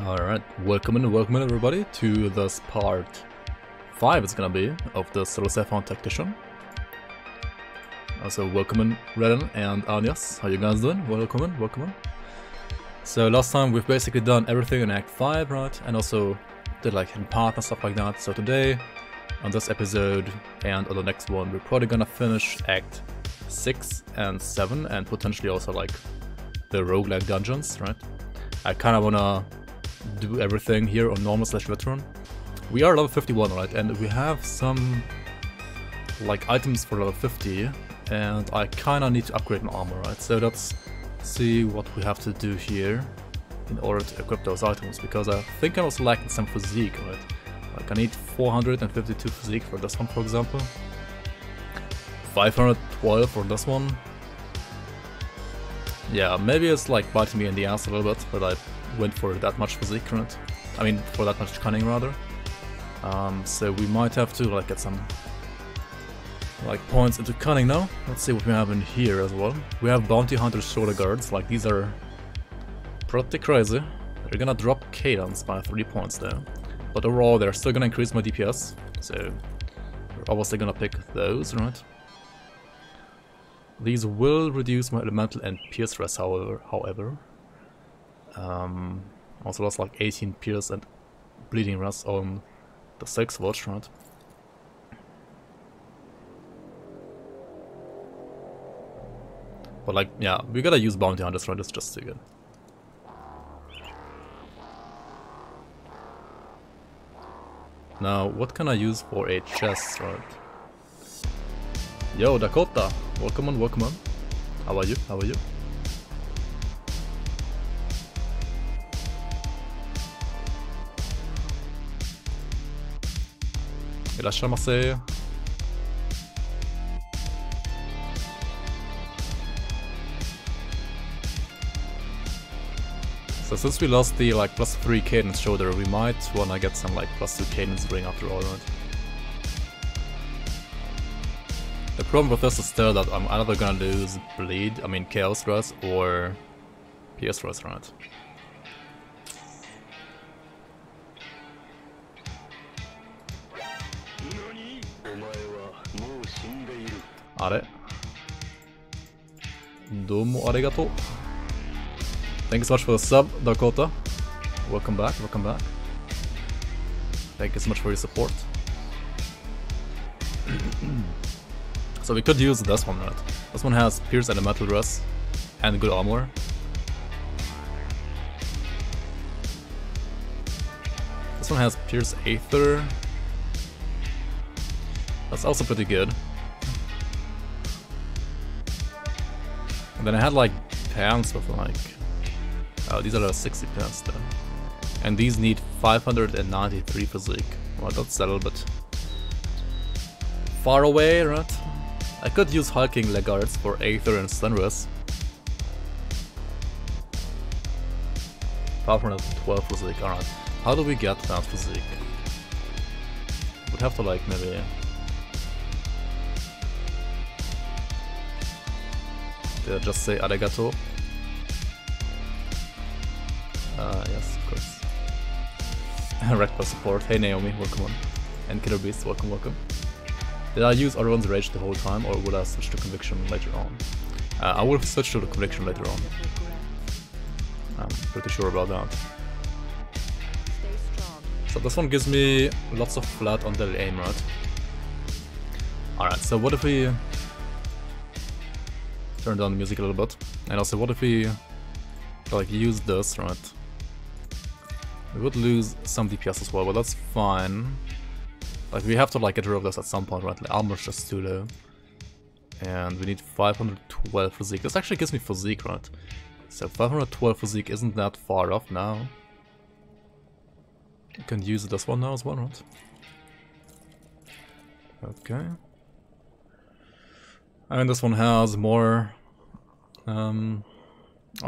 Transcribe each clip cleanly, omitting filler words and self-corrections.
Alright, welcome in everybody to this part 5 it's gonna be of the SSF on Tactician. Also welcome in Redden and Agnes, how you guys doing? Welcome in. So last time we've basically done everything in Act 5, right? And also did like hidden path and stuff like that. So today, on this episode and on the next one, we're probably gonna finish Act 6 and 7 and potentially also like the roguelike dungeons, right? I kinda wanna do everything here on normal / veteran. We are level 51, right? And we have some like items for level 50 and I kinda need to upgrade my armor, right? So let's see what we have to do here in order to equip those items, because I think I was lacking some physique, right? Like I need 452 physique for this one, for example. 512 for this one. Yeah, maybe it's like biting me in the ass a little bit, but I went for that much physique, right? I mean, for that much cunning, rather. So we might have to like get some like points into cunning now. Let's see what we have in here as well. We have bounty hunters shoulder guards. Like these are pretty crazy. They're gonna drop cadence by 3 points though, but overall they're still gonna increase my DPS. So we're obviously gonna pick those, right? These will reduce my elemental and pierce rest, however. Also lost like 18 pierce and bleeding rest on the 6th watch, right? But like, yeah, we gotta use bounty hunters, right? It's just too good. Now, what can I use for a chest, right? Yo, Dakota! Welcome on. How are you? Irashamase. So since we lost the like +3 cadence shoulder, we might wanna get some like +2 cadence ring after all, right? The problem with this is still that I'm either gonna lose chaos rest or PS rest, right? Are. Domo arigato. Thank you so much for the sub, Dakota. Welcome back. Thank you so much for your support. So we could use this one, right? This one has pierce and elemental rest and good armor. This one has pierce aether. That's also pretty good. And then I had like pants with like, oh, these are the 60 pants though. And these need 593 physique. Well, that's a little bit far away, right? I could use hulking leg guards for aether and stun rest. 512 physique, alright. How do we get that physique? Would have to like maybe... Did I just say arigato? Yes, of course. Reckless support. Hey Naomi, welcome on. And Killer Beast, welcome. Did I use everyone's rage the whole time, or will I switch to conviction later on? I will switch to the conviction later on. I'm pretty sure about that. So this one gives me lots of flat on daily aim, right? Alright, so what if we turn down the music a little bit? And also, what if we like use this, right? We would lose some DPS as well, but that's fine. Like we have to like get rid of this at some point, right? Like armor's just too low. And we need 512 physique. This actually gives me physique, right? So 512 physique isn't that far off now. You can use this one now as well, right? Okay. And this one has more... Oh,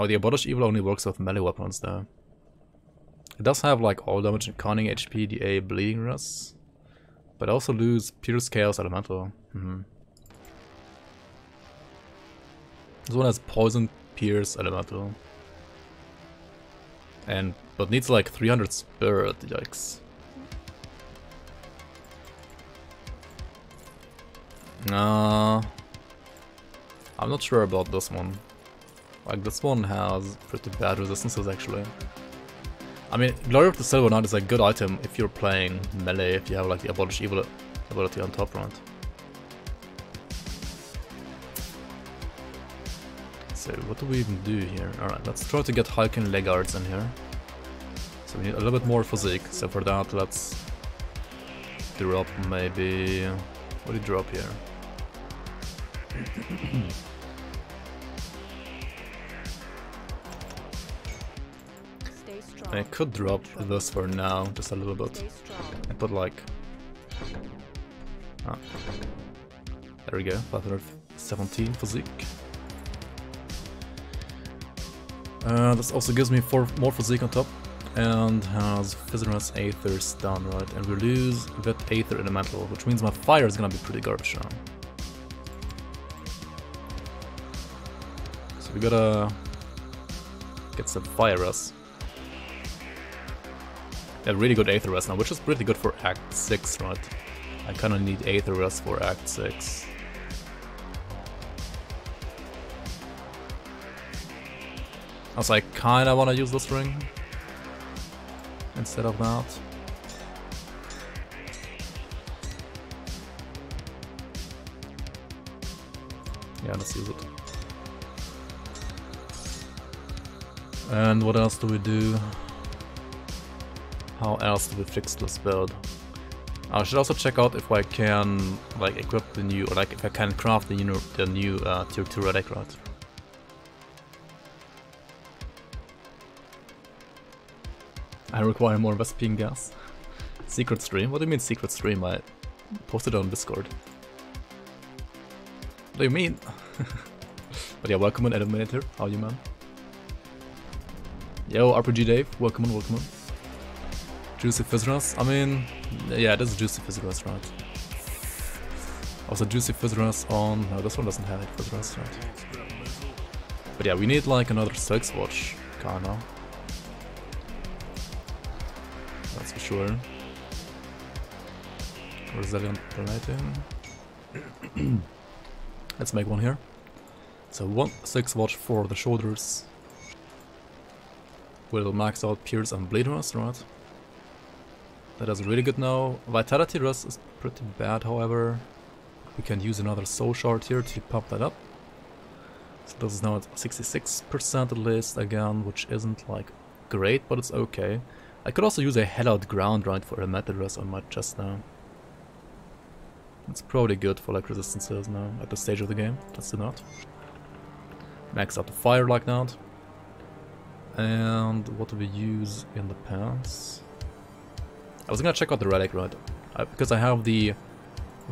the Abolish Evil only works with melee weapons though. It does have like all damage and cunning, HP, DA, bleeding rest. But I also lose Pierce, Chaos, Elemental. This one has Poison, Pierce, Elemental. But needs like 300 spirit, yikes. I'm not sure about this one. Like, this one has pretty bad resistances actually. I mean, Glory of the Silver Knight is a good item if you're playing melee, if you have like the Abolish Evil ability on top, right? So what do we even do here? Alright, let's try to get Harken Legguards in here. So we need a little bit more physique, so for that let's drop maybe... What do you drop here? I could drop this for now, just a little bit. And put like... Ah. There we go, 517 physique. This also gives me 4 more physique on top. And has Fizzinous Aether stun, right? And we lose that Aether Elemental, which means my fire is gonna be pretty garbage now. So we gotta get some fire rest. Yeah, really good Aether rest now, which is pretty good for Act 6, right? I kinda need Aether rest for Act 6. Also, I kinda wanna use this ring instead of that. Yeah, let's use it. And what else do we do? How else do we fix this build? I should also check out if I can like equip the new, or like if I can craft the new tier 2 relic, right? I require more Vespine gas. Secret stream? What do you mean secret stream? I posted it on Discord. What do you mean? But yeah, welcome on Eliminator. How are you, man? Yo, RPG Dave. Welcome on, welcome on. Juicy Fizzinous. I mean, yeah, it is Juicy Fizzinous, right? Also Juicy Fizzinous on... No, this one doesn't have it, Fizzinous, right? But yeah, we need like another 6 watch, kinda. That's for sure. Resilient Plating. Let's make one here. So 6 watch for the shoulders. We'll max out Pierce and Bleed Rust, right? That is really good now. Vitality Rust is pretty bad, however. We can use another Soul Shard here to pump that up. So this is now at 66% at least again, which isn't like great, but it's okay. I could also use a Hellowed Ground right for a Metal Rust on my chest now. It's probably good for like resistances now at this stage of the game. Let's do that. Max out the fire like that. And what do we use in the pants? I was gonna check out the relic, right? Because I have the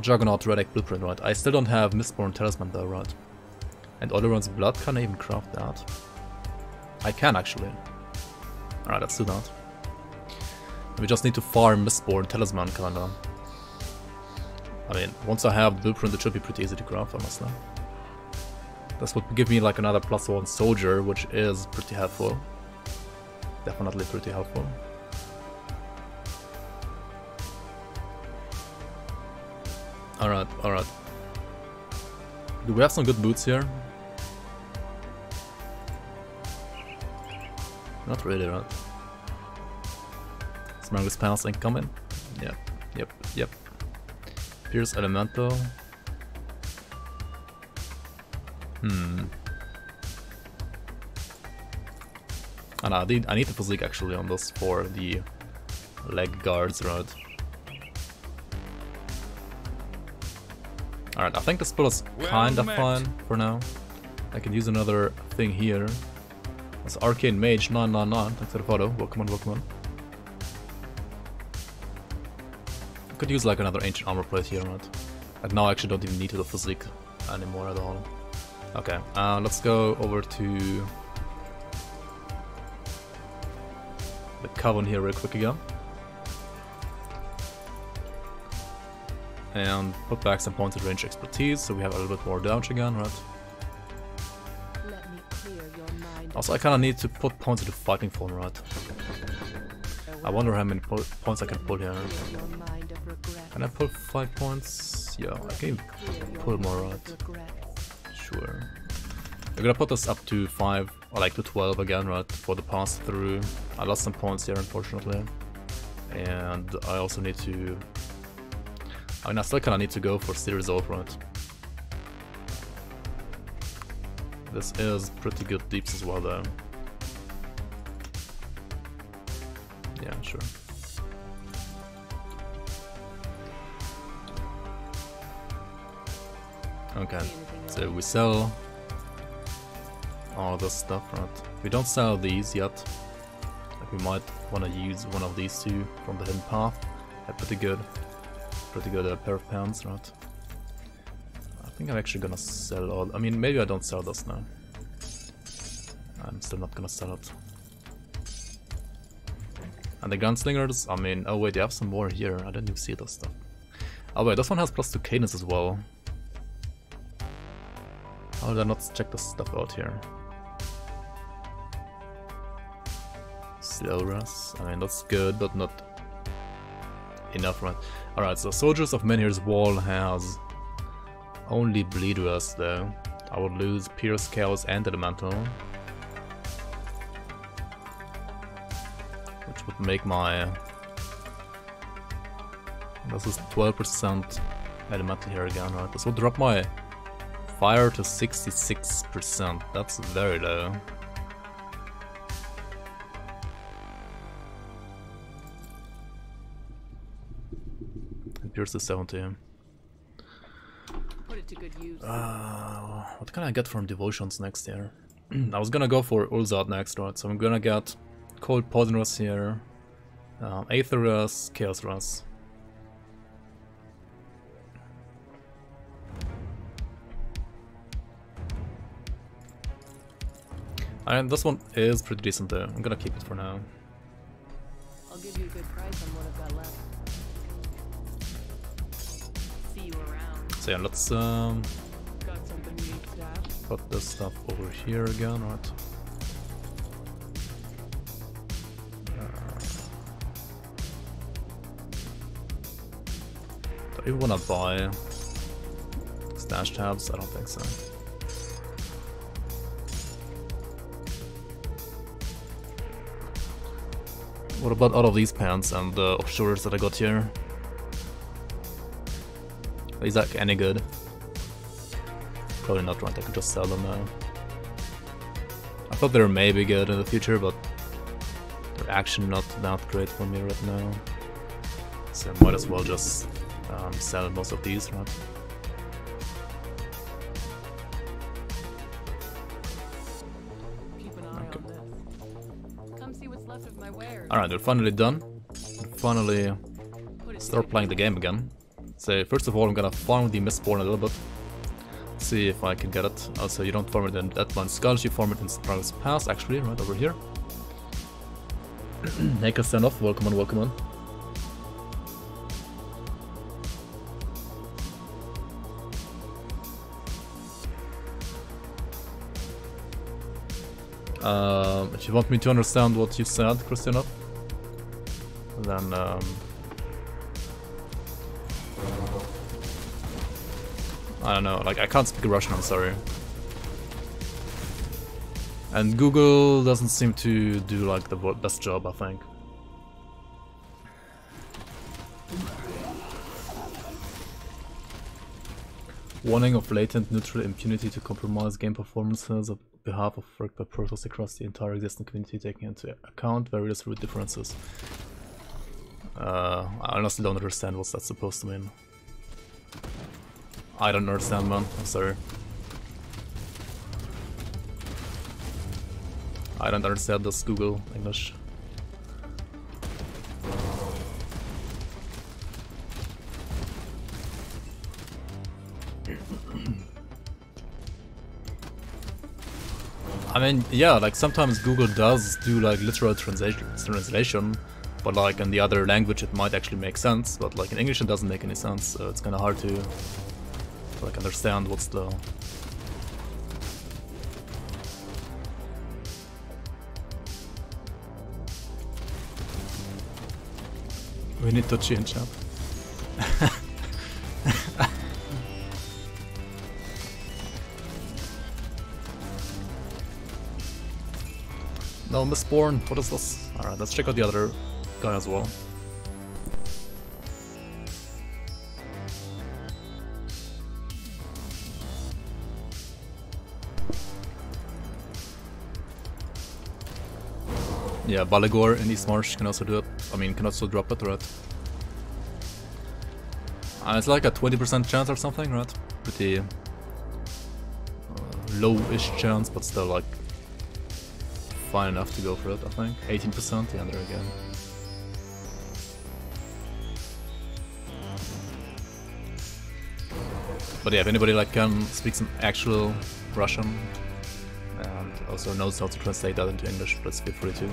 Juggernaut relic blueprint, right? I still don't have Mistborn Talisman though, right? And Odoran's Blood, can I even craft that? I can actually. Alright, let's do that. We just need to farm Mistborn Talisman, kinda. I mean, once I have the blueprint, it should be pretty easy to craft, honestly. This would give me like another +1 soldier, which is pretty helpful. Definitely pretty helpful. Alright, alright. Do we have some good boots here? Not really, right? Smargus Pals incoming? Yep, yep, yep. Pierce Elemental. And I need the physique actually on this for the leg guards, right? Alright, I think this spell is kinda fine for now. I can use another thing here. That's Arcane Mage 999. Thanks for the photo. Welcome on, welcome on. I could use like another ancient armor plate here, right? And now I actually don't even need the physique anymore at all. Okay, let's go over to the Coven here real quick again. And put back some points of range expertise so we have a little bit more damage again, right? Let me clear your mind Also, I kinda need to put points into fighting form, right? I wonder how many points I can pull here. Can I pull 5 points? Yeah, I can pull more, right? Sure. We're gonna put this up to 5, or like to 12 again, right? For the pass through. I lost some points here, unfortunately. And I also need to... I mean, I still kinda need to go for Shar'Zul, right? This is pretty good deeps as well, though. Yeah, sure. Okay, so we sell all this stuff, right? We don't sell these yet. Like, we might want to use one of these two from the hidden path. Yeah, pretty good pair of pants, right? I think I'm actually gonna sell all. I mean, maybe I don't sell this now. I'm still not gonna sell it. And the gunslingers, I mean, oh wait, they have some more here. I didn't even see this stuff. Oh wait, this one has +2 cadence as well. How did I not check this stuff out here? Slow rush, I mean, that's good, but not enough, right? Alright, so Soldiers of Menhir's Wall has only bleed rust though. I would lose Pierce, Chaos and Elemental, which would make my... This is 12% Elemental here again, right? This will drop my fire to 66%. That's very low. And Pierce to 70. Put it to good use. What can I get from Devotions next here? I was gonna go for Ulzad next, right? So I'm gonna get Cold Poison Rust here, Aether Rust, Chaos Rust. And this one is pretty decent though. I'm gonna keep it for now. I'll give you a good price on what I've got left. See you around. So yeah, let's Got something you need to have? put this stuff over here again, right? Do you wanna buy stash tabs? I don't think so. What about all of these pants and the offshores that I got here? Are these like any good? Probably not, right? I could just sell them now. I thought they were maybe good in the future, but they're actually not that great for me right now. So I might as well just sell most of these, right? Keep an eye on this. Come see what's left of my wares. Alright, we're finally done. We're finally start playing the game again. So first of all, I'm gonna farm the Mistborn a little bit. See if I can get it. Also, you don't farm it in Deadblind Skulls, you farm it in Surprise Pass, actually, right over here. Naked Standoff, welcome on, welcome on. If you want me to understand what you said, Christianov, then I don't know, like I can't speak Russian, I'm sorry. And Google doesn't seem to do like the best job, I think. Warning of latent neutral impunity to compromise game performances on behalf of work by protoss across the entire existing community, taking into account various root differences. I honestly don't understand what's that supposed to mean. I don't understand, man. I'm sorry. I don't understand this Google English. I mean, yeah, like sometimes Google does do like literal translation, but like in the other language it might actually make sense, but like in English it doesn't make any sense, so it's kind of hard to like understand what's the... We need Touchy in chat. No, Mistborn, what is this? Alright, let's check out the other guy as well. Yeah, Baligor in East Marsh can also do it. I mean, can also drop it, right? It's like a 20% chance or something, right? Pretty low-ish chance, but still like fine enough to go for it, I think. 18%, yeah, there again. But yeah, if anybody like can speak some actual Russian and also knows how to translate that into English, please feel free to.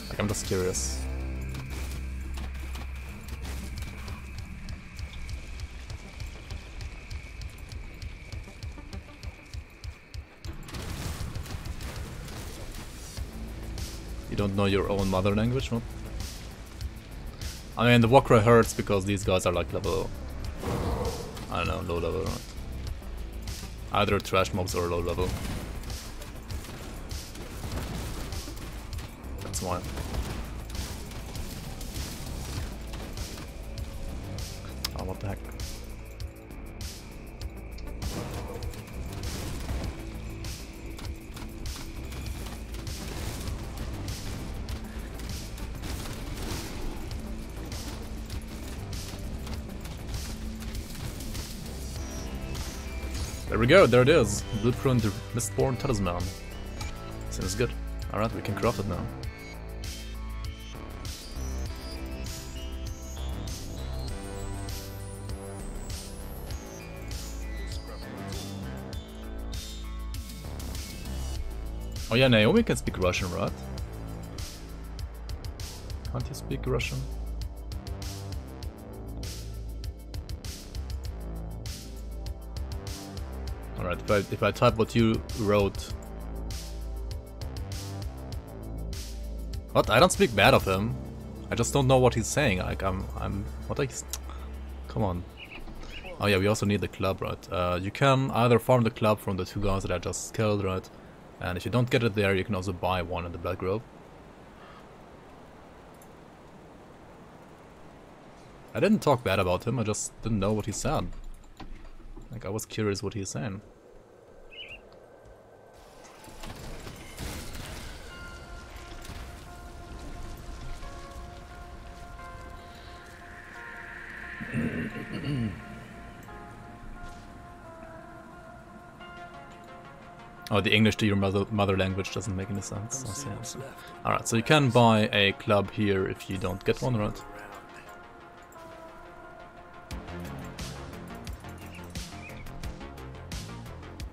Like, I'm just curious. You don't know your own mother language? What? I mean, the Warcry hurts because these guys are like level, I don't know, low level, right? Either trash mobs or low level. That's why. Oh, what the heck? There we go, there it is. Blueprint the Mistborn Talisman. Seems good. Alright, we can craft it now. Oh yeah, Naomi can speak Russian, right? Can't you speak Russian? Alright, if I type what you wrote... What? I don't speak bad of him. I just don't know what he's saying. Like, what I... Come on. Oh yeah, we also need the club, right? You can either farm the club from the two guys that I just killed, right? And if you don't get it there, you can also buy one in the Black Grove. I didn't talk bad about him, I just didn't know what he said. Like, I was curious what he's saying. Oh, the English to your mother language doesn't make any sense. I see. Alright, so you can buy a club here if you don't get one, right?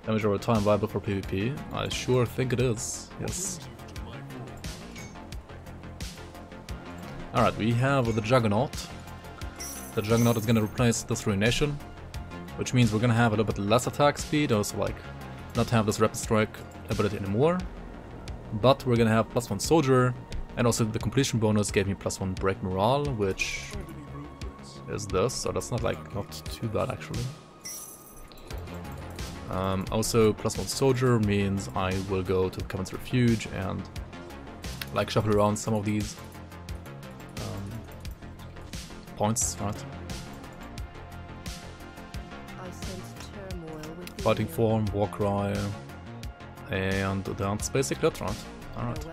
Damage over time viable for PvP? I sure think it is, yes. Alright, we have the Juggernaut. The Juggernaut is gonna replace this Ruination, which means we're gonna have a little bit less attack speed, also like not have this Rapid Strike ability anymore. But we're gonna have +1 Soldier, and also the completion bonus gave me +1 Break Morale, which is this, so that's not too bad actually. Also +1 Soldier means I will go to the Covenant's Refuge and like shuffle around some of these points, right? Fighting Form, Warcry, and that's basically it, right? Alright.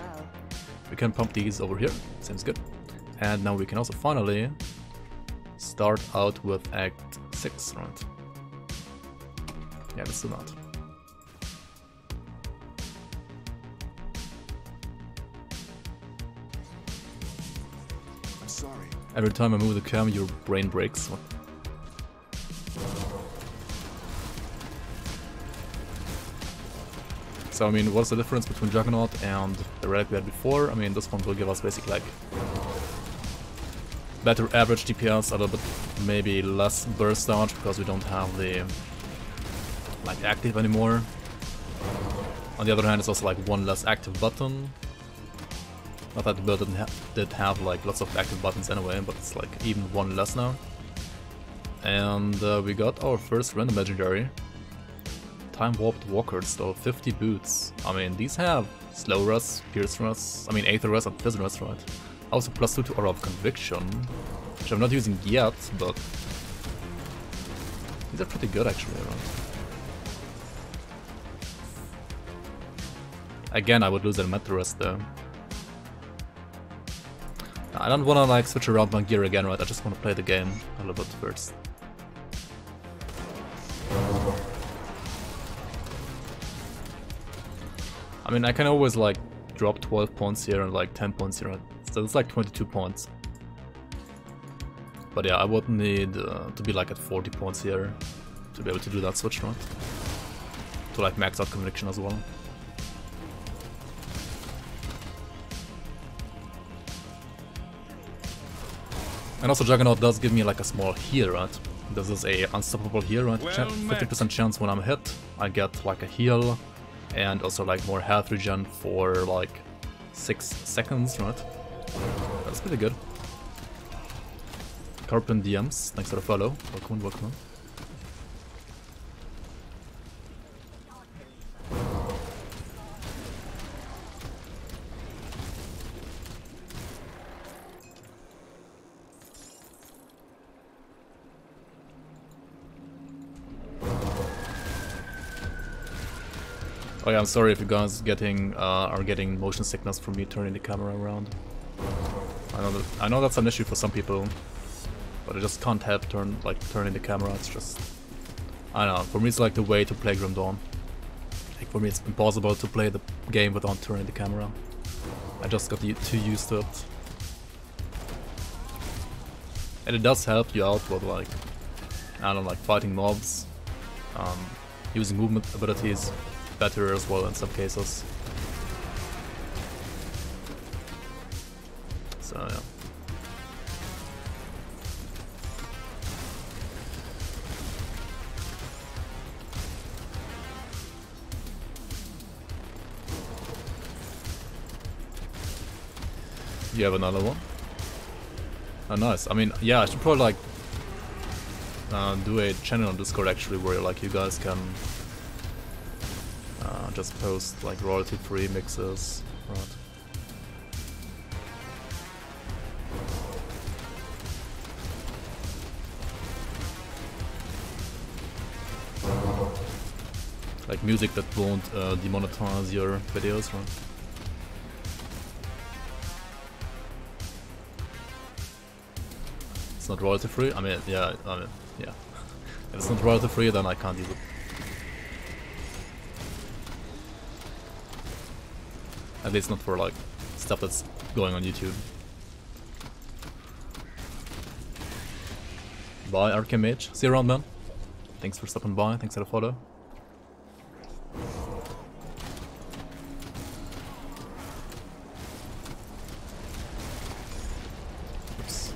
We can pump these over here, seems good. And now we can also finally start out with Act 6, right? Yeah, let's do that. I'm sorry. Every time I move the cam, your brain breaks. What? So I mean, what's the difference between Juggernaut and the relic we had before? I mean, this one will give us basically like better average DPS, a little bit maybe less burst dodge because we don't have the like active anymore. On the other hand, it's also like one less active button. Not that the build did have like lots of active buttons anyway, but it's like even one less now. And we got our first random legendary. Time Warped Walkers, though, 50 boots. I mean, these have slow rest, pierce rest, I mean aether rest and fizzle rest, right? Also +2 to Aura of Conviction, which I'm not using yet, but these are pretty good actually, right? Again, I would lose elemental rest though. I don't wanna like switch around my gear again, right? I just wanna play the game a little bit first. I mean, I can always like drop 12 points here and like 10 points here, so it's like 22 points. But yeah, I would need to be like at 40 points here to be able to do that switch, right? To like max out Conviction as well. And also Juggernaut does give me like a small heal, right? This is a unstoppable heal, right? 50% chance when I'm hit, I get like a heal. And also like more health regen for like 6 seconds, right? That's pretty good. Carpin DMs, thanks for the follow. Welcome, welcome. Oh yeah, I'm sorry if you guys are getting motion sickness from me turning the camera around. I know that's an issue for some people, but I just can't help turning the camera. It's just, I don't know. For me, it's like the way to play Grim Dawn. Like for me, it's impossible to play the game without turning the camera. I just got too used to it, and it does help you out with like, I don't know, like fighting mobs, using movement abilities better as well in some cases. So yeah. You have another one? Oh nice. I mean, yeah, I should probably like do a channel on Discord actually where like you guys can just post like royalty-free mixes, right? Like music that won't demonetize your videos, right? It's not royalty-free? I mean, yeah. If it's not royalty-free, then I can't use it. At least not for like stuff that's going on YouTube. Bye, Arcane Mage. See you around, man. Thanks for stopping by. Thanks for the follow. Oops.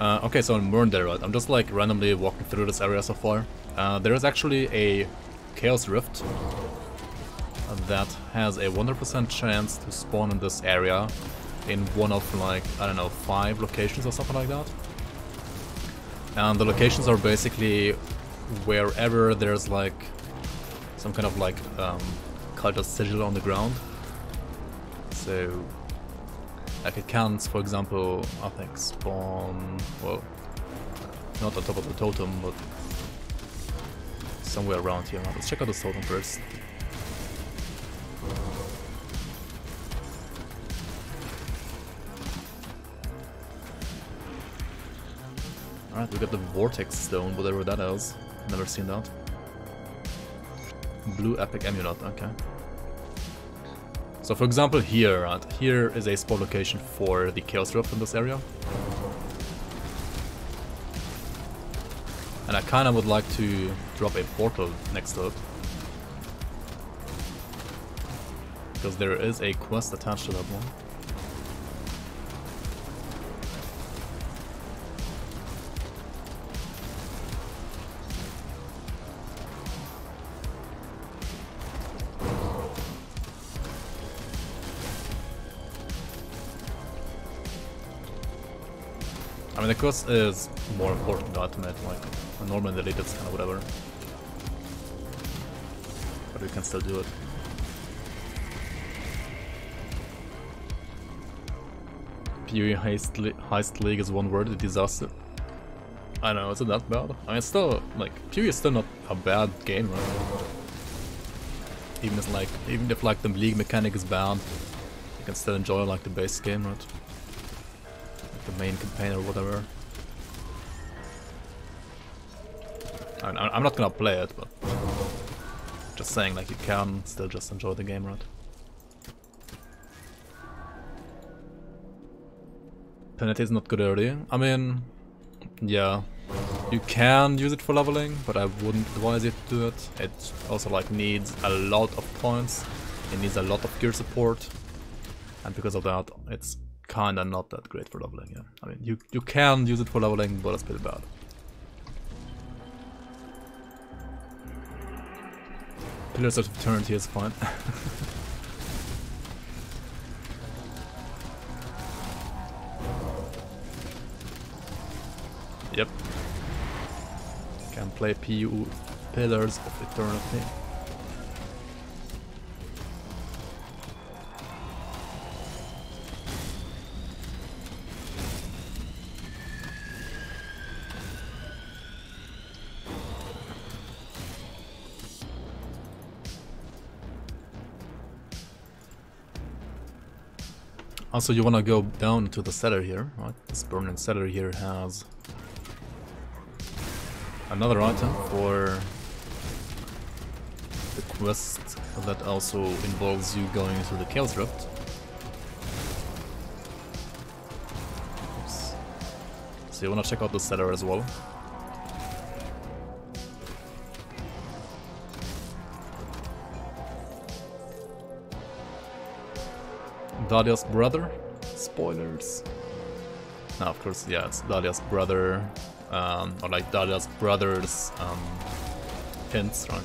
Okay, so I'm Murn there, right? I'm just like randomly walking through this area so far. There is actually a Chaos Rift that has a 100% chance to spawn in this area in one of like, I don't know, 5 locations or something like that. And the locations are basically wherever there's like some kind of like cultist sigil on the ground. So like it can, for example, I think spawn, well, not on top of the totem, but somewhere around here. Let's check out this totem first. Alright, we got the Vortex Stone, whatever that is. Never seen that. Blue Epic Amulet, okay. So for example here, right, here is a spawn location for the Chaos Rift in this area. And I kinda would like to drop a portal next to it. Because there is a quest attached to that one. I mean, the quest is more important to automate, like, a normal delete it's kind of whatever. But we can still do it. PoE Heist League is one word, a disaster. I know, isn't that bad? I mean, it's still, like, PoE is still not a bad game, right? Even if like the league mechanic is bad, you can still enjoy like the base game, right? Like the main campaign or whatever. I'm not gonna play it, but just saying, like, you can still just enjoy the game, right? Penalty is not good early. I mean, yeah, you can use it for leveling, but I wouldn't advise you to do it. It also like needs a lot of points. It needs a lot of gear support, and because of that, it's kinda not that great for leveling. Yeah, I mean, you can use it for leveling, but it's pretty bad. Pillars of Eternity is fine. Yep. Can play PU Pillars of Eternity. Also, you wanna go down to the cellar here, right? This burning cellar here has another item for the quest that also involves you going through the Chaos Rift. Oops. So you wanna check out the cellar as well. Dahlia's brother? Spoilers. No, of course, yeah, it's Dahlia's brother. Or like Dahlia's brother's hints, right?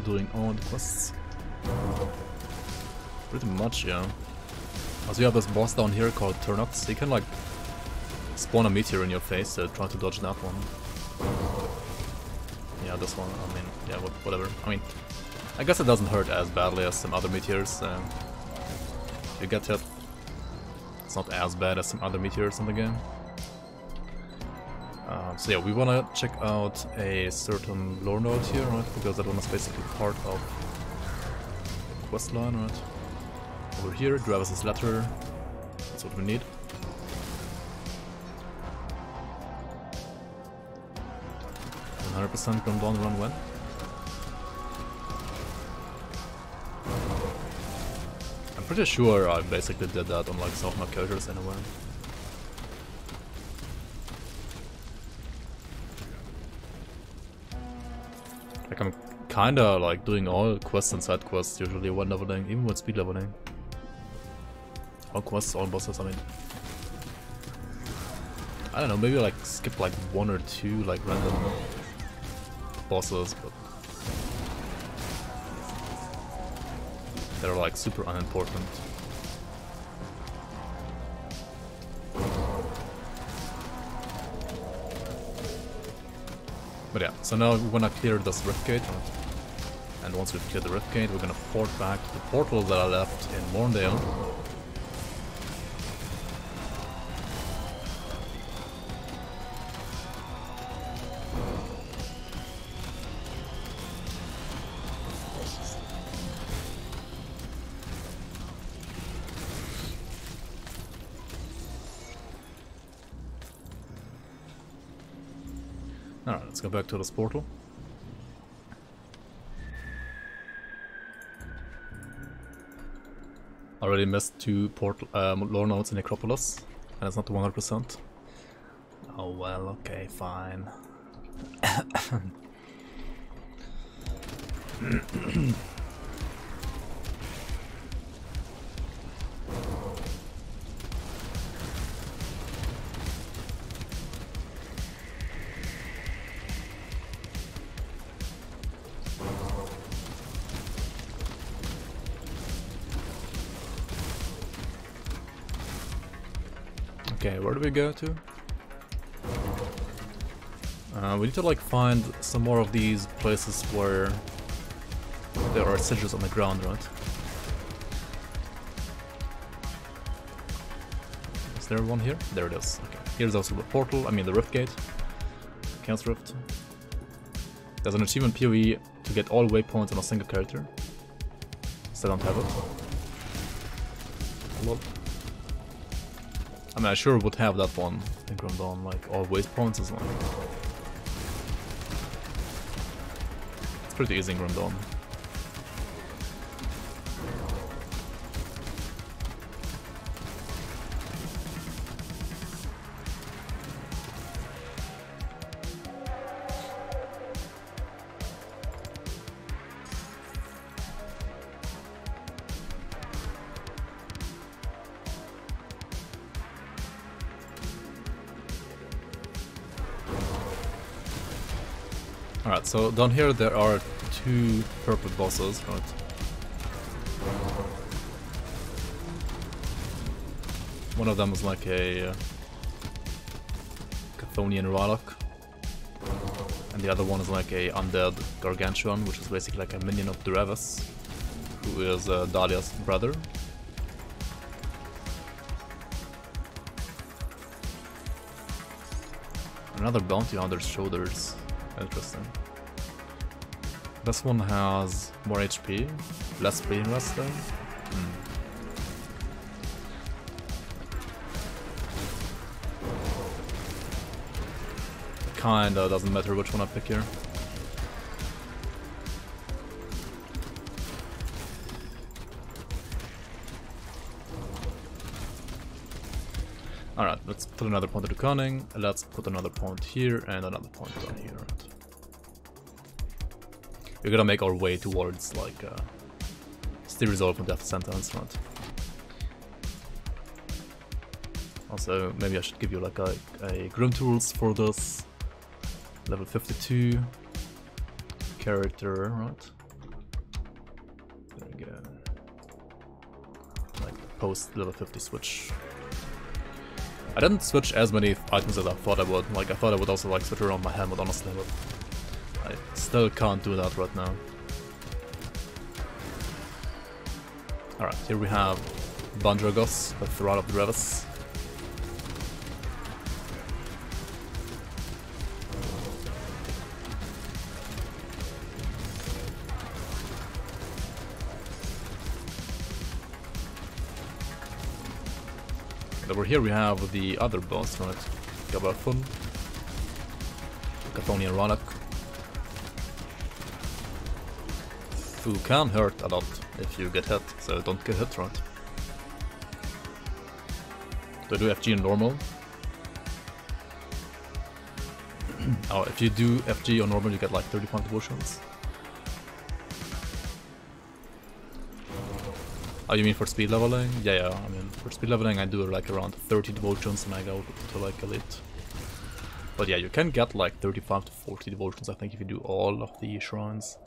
Doing all the quests. Pretty much, yeah. Also, you have this boss down here called Turnups. So you can like spawn a meteor in your face, so try to dodge that one. Yeah, this one, I mean, yeah, whatever. I mean, I guess it doesn't hurt as badly as some other meteors. If you get hit, it's not as bad as some other meteors in the game. So yeah, we wanna check out a certain lore node here, right? Because that one is basically part of the quest line, right? Over here, Gravis' letter. That's what we need. %100% Grim Dawn run when? I'm pretty sure I basically did that on like some of my characters anyway. Like I'm kinda like doing all quests and side quests usually when leveling, even with speed leveling. All quests, all bosses, I mean. I don't know, maybe like skip like one or two like random bosses, but they're like super unimportant. But yeah, so now we're gonna clear this rift gate, and once we've cleared the rift gate, we're gonna port back to the portal that I left in Morndale. Alright, let's go back to this portal. Already missed two portal lore nodes in Necropolis, and it's not 100%. Oh well, okay, fine. Okay, where do we go to? We need to like find some more of these places where there are sigils on the ground, right? Is there one here? There it is. Okay. Here's also the portal, I mean the rift gate. Chaos Rift. There's an achievement PoE to get all waypoints on a single character. Still don't have it. Lol. I mean, I sure would have that one in Grim Dawn, like all waypoints is like... It's pretty easy in Grim Dawn. Alright, so down here there are 2 purple bosses, right? One of them is like a Chthonian Warlock, and the other one is like a undead Gargantuan, which is basically like a minion of Durevis, who is Dahlia's brother. Another bounty on their shoulders. Interesting. This one has more HP, less brain rest though. Kinda doesn't matter which one I pick here. Alright, let's put another point into Cunning, let's put another point here and another point down here. We're gonna make our way towards like still resolve from death sentence, right? Also, maybe I should give you like a Grim Tools for this. Level 52 character, right? There we go. Like post level 50 switch. I didn't switch as many items as I thought I would. Like I thought I would also like switch around my helmet, honestly, but I still can't do that right now. Alright, here we have Bandragos, the Thrall of Durevis. And over here we have the other boss, right? Gabarthun, Chthonian Warlock, who can hurt a lot if you get hit, so don't get hit, right? Do I do FG in normal? Oh, if you do FG on normal you get like 30 point devotions. Oh, you mean for speed leveling? Yeah, I mean for speed leveling I do like around 30 devotions and I go to like elite. But yeah, you can get like 35 to 40 devotions I think if you do all of the shrines.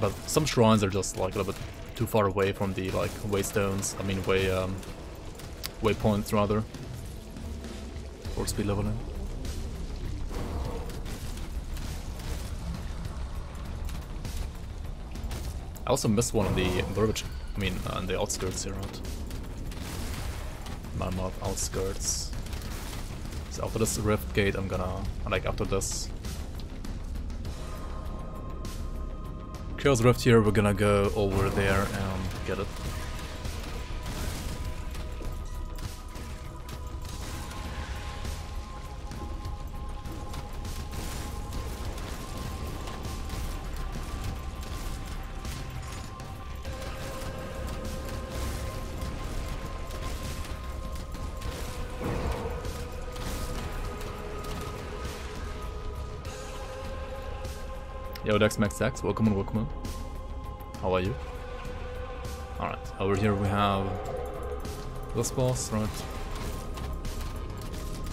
But some shrines are just like a little bit too far away from the like waystones, I mean waypoints rather, for speed leveling. I also missed one of the burbage, I mean on the outskirts here, right? Mammoth outskirts. So after this rift gate I'm gonna, like after this Chaos Rift here, we're gonna go over there and get it. Yo, Dex Max Dex, welcome on, welcome on. How are you? Alright, over here we have this boss, right?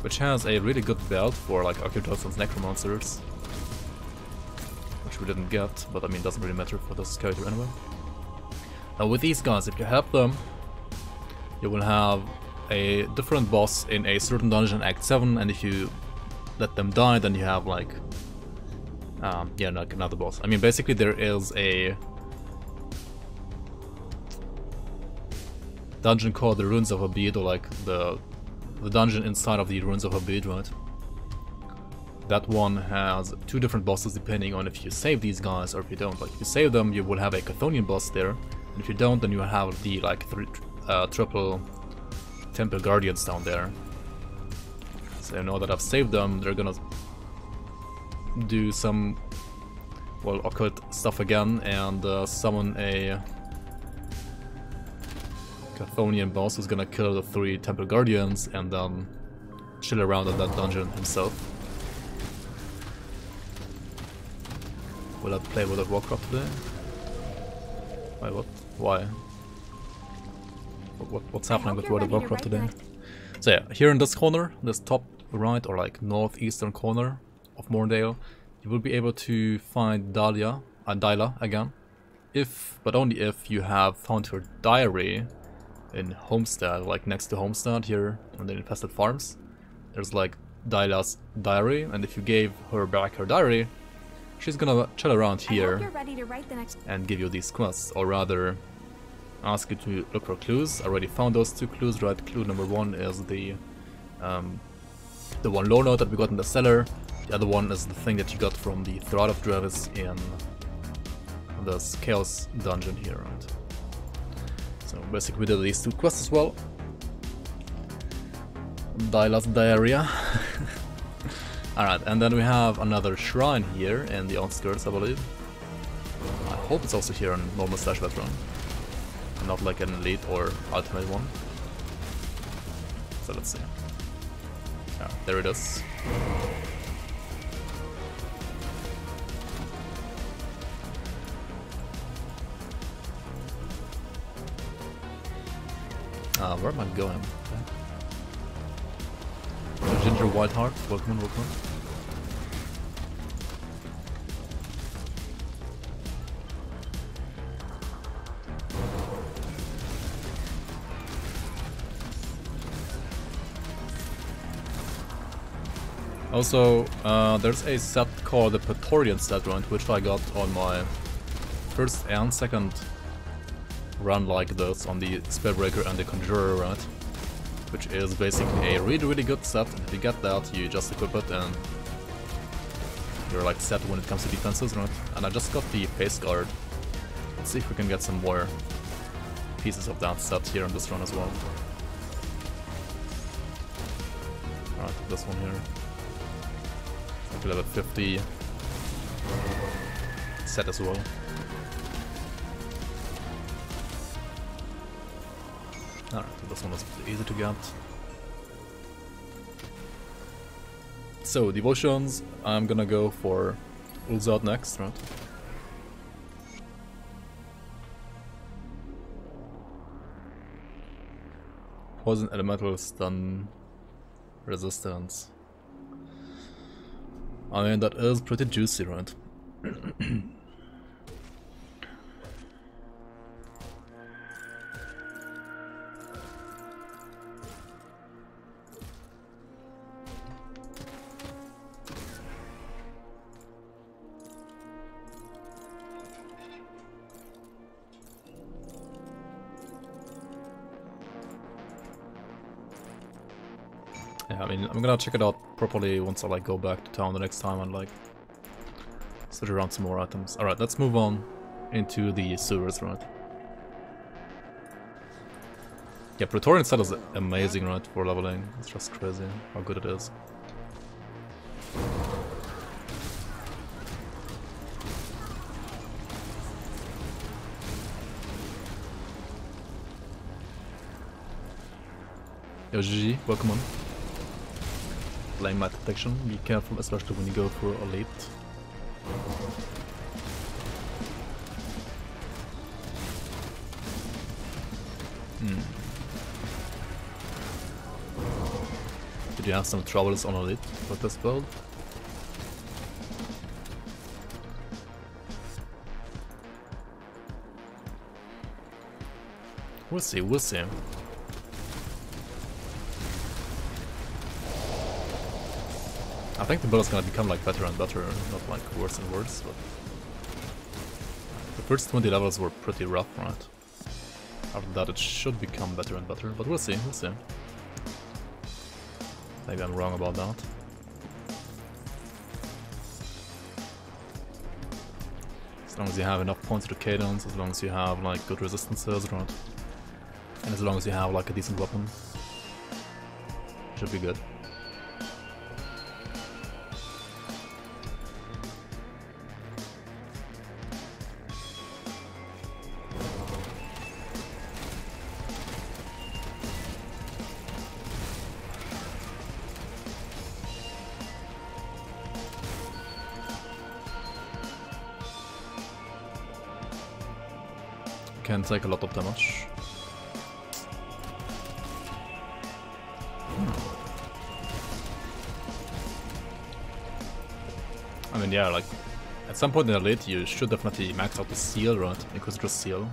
Which has a really good belt for like Arcane and Necromancers. Which we didn't get, but I mean doesn't really matter for this character anyway. Now with these guys, if you have them, you will have a different boss in a certain dungeon, Act 7, and if you let them die, then you have like, yeah, like another boss. I mean, basically there is a dungeon called the Ruins of Abid, or like the dungeon inside of the Ruins of Abid, right? That one has 2 different bosses depending on if you save these guys or if you don't. Like if you save them, you will have a Chthonian boss there, and if you don't, then you have the like triple Temple Guardians down there. So now that I've saved them, they're gonna do some, well, occult stuff again and summon a Chthonian boss who's gonna kill the 3 Temple Guardians and then chill around in that dungeon himself. Will I play World of Warcraft today? Wait, what? Why? What's happening with World of Warcraft today? So yeah, here in this corner, this top right or like northeastern corner of Morndale, you will be able to find Dahlia again, if, but only if you have found her diary in Homestead, like next to Homestead here on the infested farms. There's like Dahlia's diary, and if you gave her back her diary, she's gonna chill around here and give you these quests, or rather ask you to look for clues. I already found those 2 clues, right? Clue number 1 is the one lore note that we got in the cellar. The other one is the thing that you got from the Thrall of Drevis in this Chaos dungeon here, right? So basically we did these 2 quests as well. Dahlia's diarrhea. Alright, and then we have another shrine here in the outskirts, I believe. I hope it's also here on normal / veteran, not like an elite or ultimate one. So let's see. Yeah, there it is. Where am I going? Okay. Ginger Whiteheart, welcome, welcome. Also, there's a set called the Praetorian set, right, which I got on my first and second run like this on the Spellbreaker and the Conjurer, right? Which is basically a really good set. If you get that, you just equip it and you're like set when it comes to defenses, right? And I just got the Face Guard. Let's see if we can get some more pieces of that set here on this run as well. Alright, this one here. Like level 50 set as well. Alright, so this one was easy to get. So, devotions, I'm gonna go for Ulzard next, right? Poison elemental stun resistance. I mean, that is pretty juicy, right? Yeah, I mean, I'm gonna check it out properly once I like go back to town the next time and like search around some more items. Alright, let's move on into the sewers, right? Yeah, Praetorian set is amazing, right, for leveling. It's just crazy how good it is. Yo, GG, welcome on. Playing my Tactician, be careful especially when you go for elite. Did you have some troubles on elite with this build? We'll see, we'll see. I think the build is gonna become like better and better, not like worse and worse, but the first 20 levels were pretty rough, right? After that it should become better and better, but we'll see, we'll see. Maybe I'm wrong about that. As long as you have enough points to cadence, as long as you have like good resistances, right? And as long as you have like a decent weapon, should be good. Can take a lot of damage. I mean, yeah, like at some point in the late you should definitely max out the seal, right? Because just seal.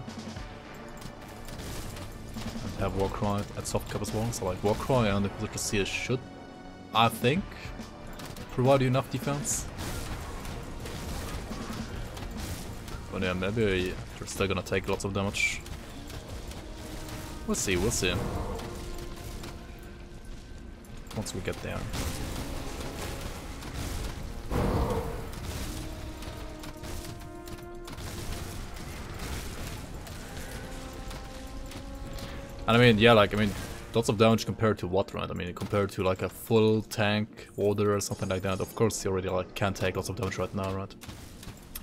And have Warcry at soft cap as well. So like Warcry and the just seal should, I think, provide you enough defense. But yeah, maybe they're still gonna take lots of damage. We'll see, we'll see. Once we get there. And I mean, yeah, like, I mean, lots of damage compared to what, right? I mean, compared to like a full tank order or something like that. Of course, you already like can take lots of damage right now, right?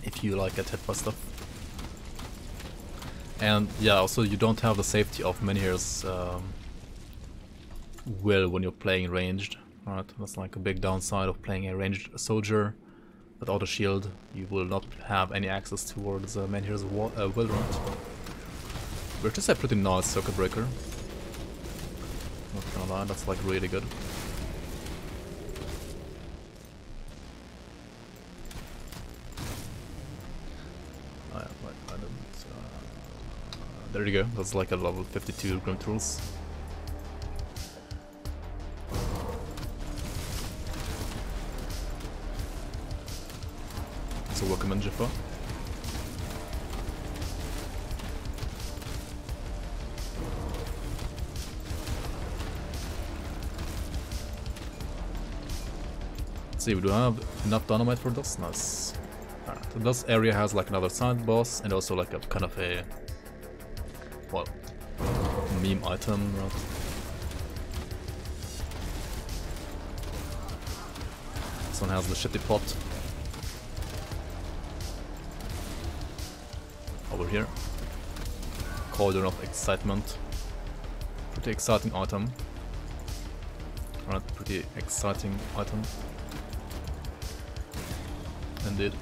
If you like get hit by stuff. And yeah, also you don't have the safety of Menhir's will when you're playing ranged, right? That's like a big downside of playing a ranged soldier without a shield. You will not have any access towards Menhir's will, right? Which is a pretty nice circuit breaker. Not gonna lie, that's like really good. There you go, that's like a level 52 Grim Tools. So welcome in, Jaffa. Let's see, we do have enough dynamite for this, nice. Alright, so this area has like another side boss and also like a kind of a, well, meme item, right? This one has the shitty pot. Over here. Cauldron of Excitement. Pretty exciting item. Alright, pretty exciting item. Indeed.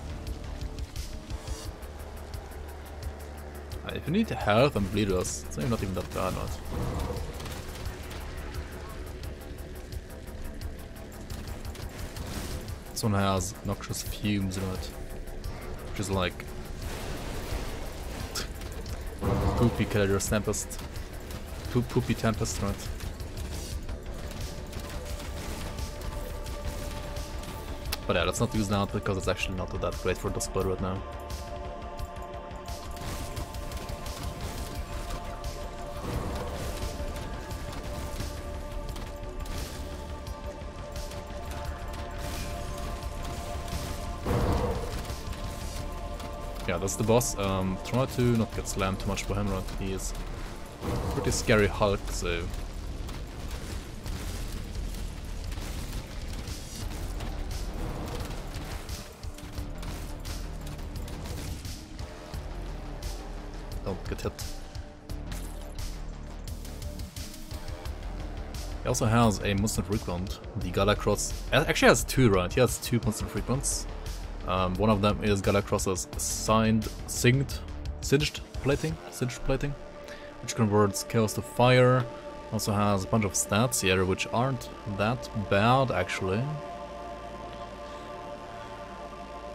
If you need health and bleeders, it's not even that bad, right? This one has noxious fumes in it, which is like poopy Killers Tempest. Poopy Tempest, right? But yeah, let's not use that because it's actually not that great for the spell right now. Yeah, that's the boss. Try to not get slammed too much by him, right? He is pretty scary Hulk, so... Don't get hit. He also has a constant frequent, the Galacross. Actually has two, right? He has two constant frequents. One of them is Galacross's singed plating, which converts chaos to fire. Also has a bunch of stats here, which aren't that bad actually.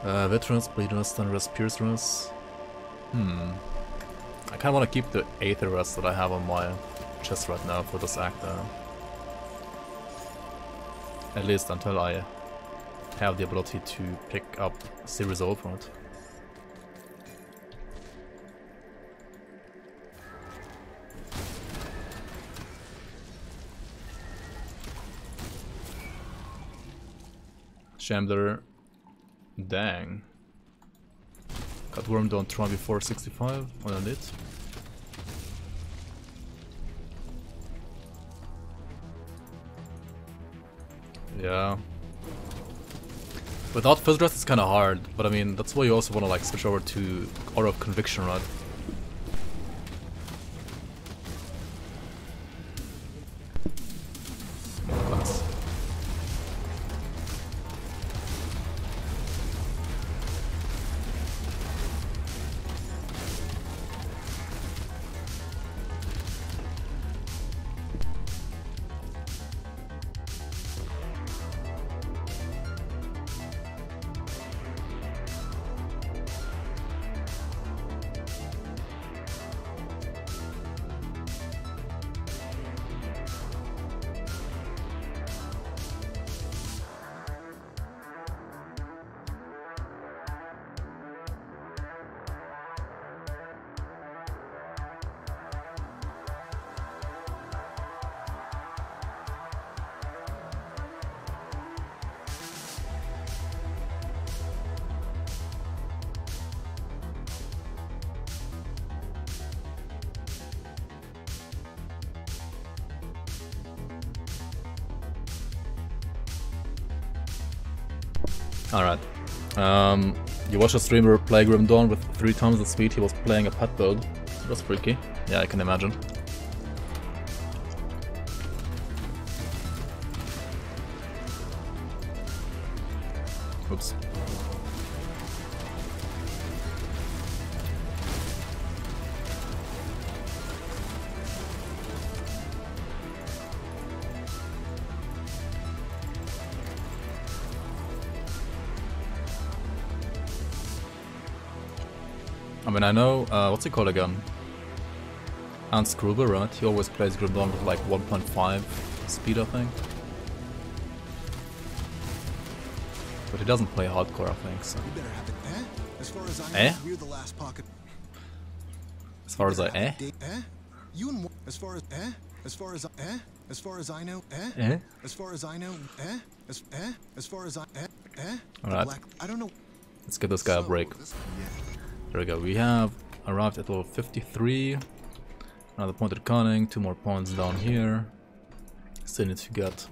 Veterans, Bleeders, Thunderous, Piercerers. I kinda wanna keep the Aether Rest that I have on my chest right now for this act. At least until I have the ability to pick up Shar'Zul from it. Chandler, dang. Got wormed on Tron before 65 on Elite. Yeah. Without Fizz Dress it's kinda hard, but I mean that's why you also wanna like switch over to Aura of Conviction, right? Class. Alright. You watched a streamer play Grim Dawn with 3 times the speed he was playing a pet build. It was freaky. Yeah, I can imagine. Oops. I mean, I know, what's he called again? Hans Gruber, right? He always plays Grim Dawn with like 1.5 speed, I think. But he doesn't play hardcore, I think, so. As far as I know, we're the last pocket. As far as I You as far as as far as as far as I know, as far as I know, as far as I Alright. I don't know. Let's give this guy a break. There we go. We have arrived at level 53. Another point at Cunning, 2 more points down here. Still need to get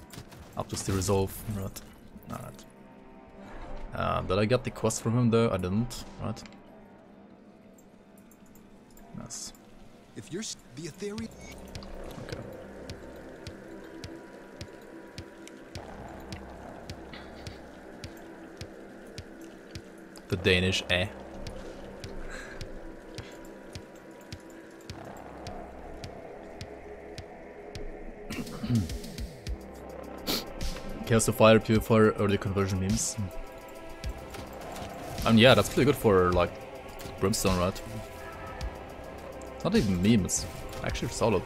up to the resolve. Right. Alright. Did I get the quest from him though? I didn't. Right. Yes. If you're the Ethereum. Okay. The Danish Chaos to Fire, Purifier, early conversion memes. And yeah, that's pretty good for like Brimstone, right? It's not even meme, it's actually solid.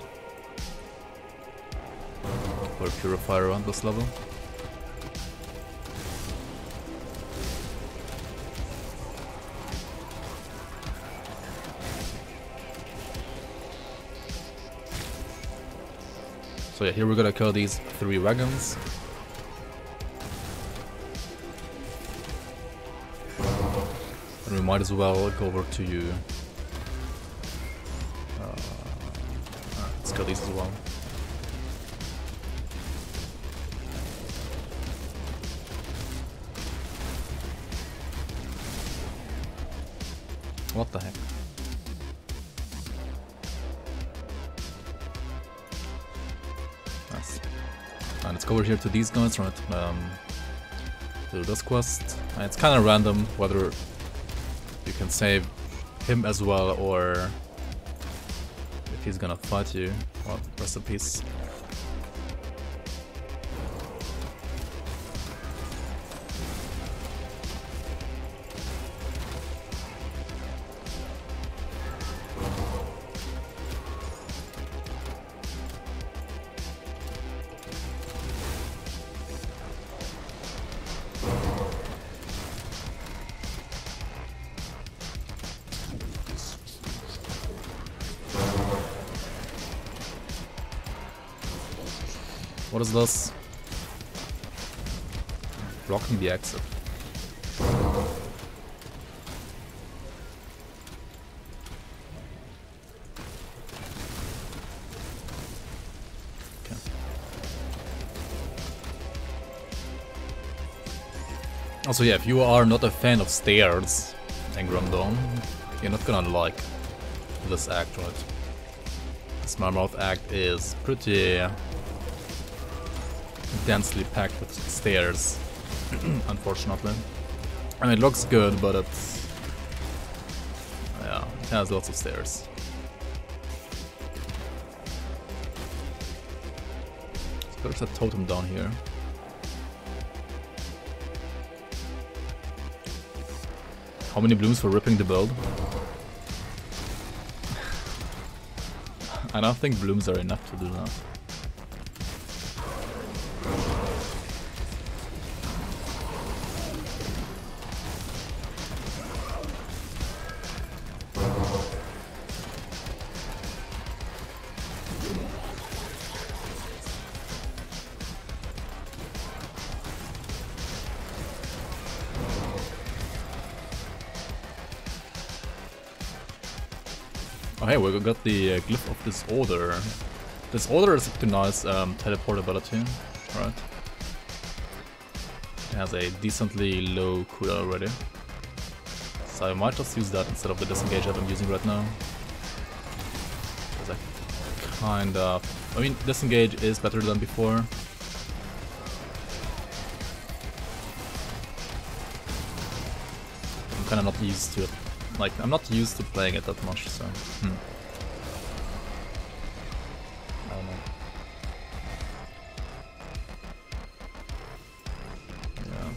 For Purifier on this level. So yeah, here we're gonna kill these 3 wagons. And we might as well go over to you. Let's kill these as well. What the heck? Nice. And let's go over here to these guys, right? Do this quest. And it's kind of random whether you can save him as well or if he's gonna fight you. Well, rest in peace. What is this? Blocking the exit. Okay. Also, yeah, if you are not a fan of stairs in Grandon, you're not gonna like this act, right? This Marmouth act is pretty densely packed with stairs, unfortunately. I mean, it looks good, but it's... yeah, it has lots of stairs. So there's a totem down here. How many blooms for ripping the build? I don't think blooms are enough to do that. Oh hey, we got the glyph of disorder. Disorder is pretty nice teleportability, right? It has a decently low cooldown already. So I might just use that instead of the disengage that I'm using right now. Because I kind of... I mean, disengage is better than before. I'm kind of not used to it. Like, I'm not used to playing it that much, so... I don't know. Yeah.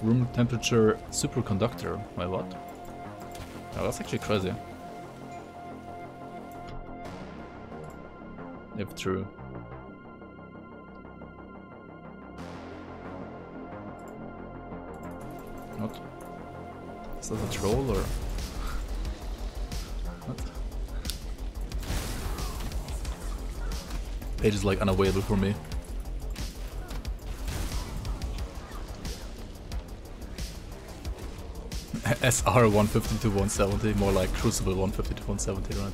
Room temperature superconductor. Wait, what? Oh, that's actually crazy. If true. What? Is that a troll or what? Page is like unavailable for me. SR 150 to 170, more like Crucible 150 to 170, right?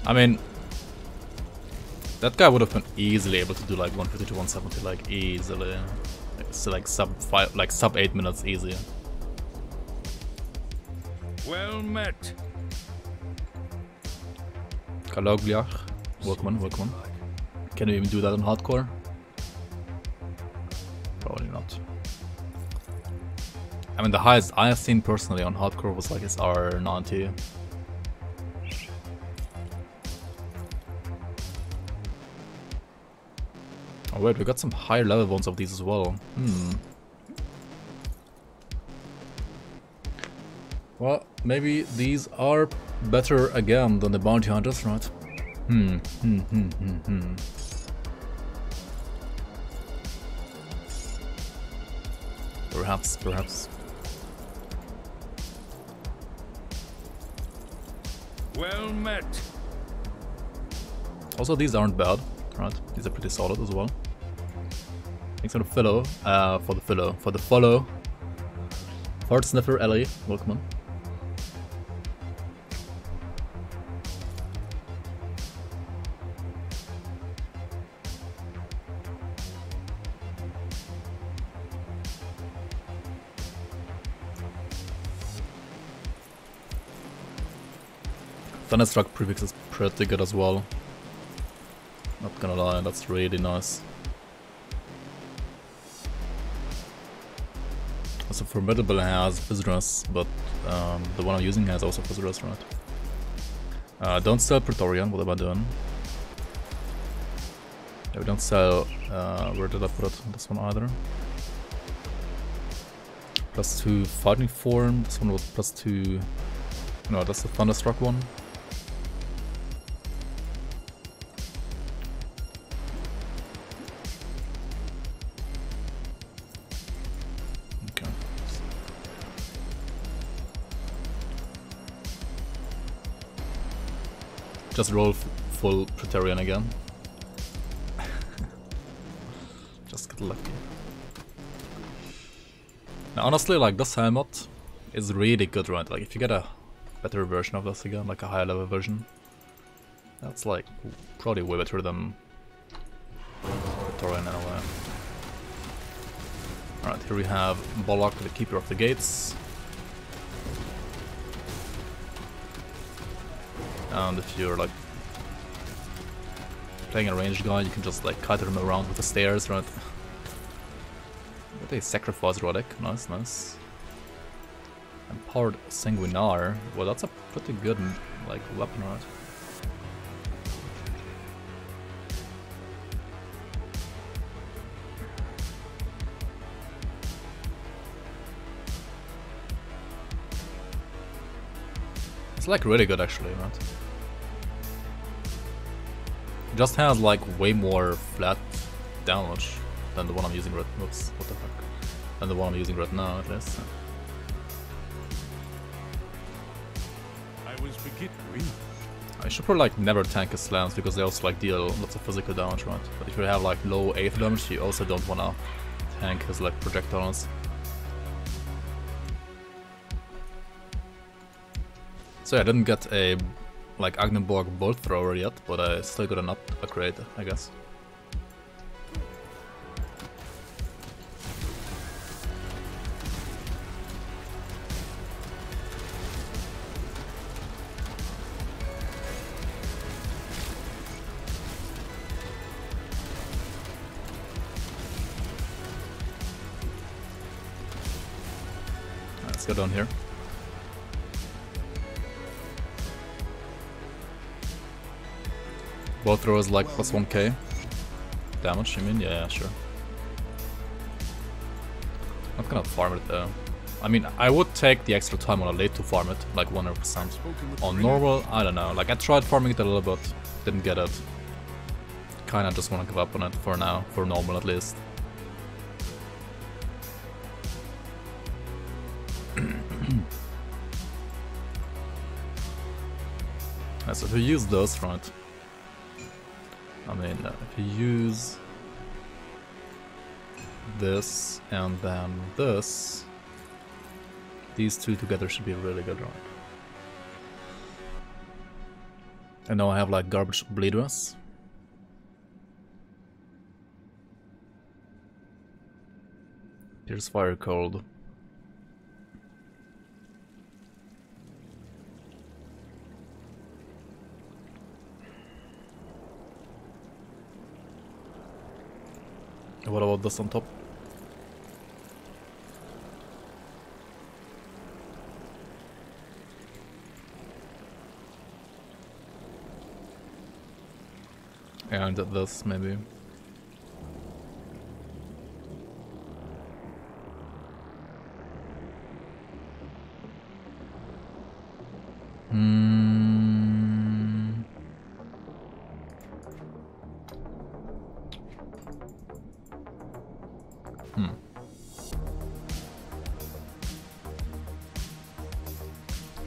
I mean, that guy would have been easily able to do like 150 to 170, like easily. It's like sub 8 minutes easy. Well met. Kalagliach. Welcome on. Can you even do that on hardcore? Probably not. I mean, the highest I have seen personally on hardcore was like SR90. Oh wait, we got some higher level ones of these as well. Well, maybe these are better again than the bounty hunters, right? Perhaps. Well met. Also, these aren't bad, right? These are pretty solid as well. Thanks for the follow. Fart Sniffer Ellie, welcome on. Thunderstruck prefix is pretty good as well. Not gonna lie, that's really nice. Also, Formidable has Viscerous, but the one I'm using has also Viscerous, right? Don't sell Praetorian, what am I doing? Yeah, we don't sell, where did I put it? This one either. +2 fighting form, this one was +2, no, that's the Thunderstruck one. Okay. Just roll full Praetorian again. Just get lucky. Now honestly, like, this helmet is really good, right? Like, if you get a better version of this again, like a higher level version, that's like probably way better than Praetorian in a way. Alright, here we have Bollock, the Keeper of the Gates. And if you're like playing a ranged guy, you can just like kite him around with the stairs, right? They sacrifice relic, nice, nice. Empowered Sanguinar, well, that's a pretty good like weapon, right? It's like really good actually, right? It just has like way more flat damage than the one I'm using right. Whoops, what the fuck? Than the one I'm using right now, at least. I was beginning. I should probably like never tank his slams because they also like deal lots of physical damage, right? But if you have like low 8th damage, you also don't wanna tank his like projectiles. So yeah, I didn't get a like Agnenborg bolt thrower yet, but I still got an upgrade, I guess. Let's go down here. Both throws like +1k damage, you mean? Yeah, sure. Not gonna farm it though. I mean, I would take the extra time on a late to farm it, like 100%. On normal, I don't know. Like, I tried farming it a little bit, didn't get it. Kinda just wanna give up on it for now, for normal at least. So if you use those, right? I mean, if you use this and then this, these two together should be really good, right? And now I have like garbage bleeders. Here's Fire Cold. What about this on top? And this maybe.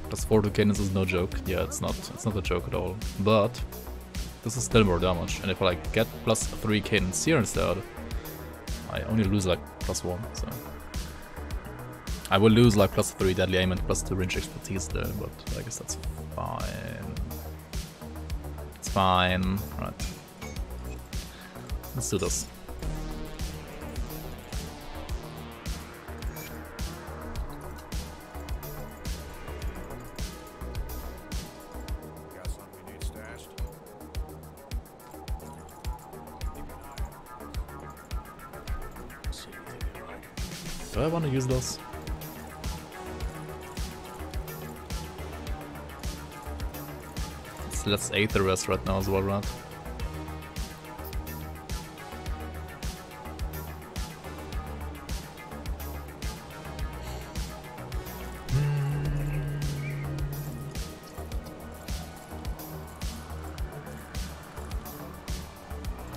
+4 to cadence is no joke. Yeah, it's not a joke at all. But this is still more damage, and if I like get +3 cadence here instead, I only lose like +1. So I will lose like +3 deadly aim and +2 range expertise there, but I guess that's fine. It's fine. Right. Let's do this. Do I want to use those? let's Aether Rest right now as well, right?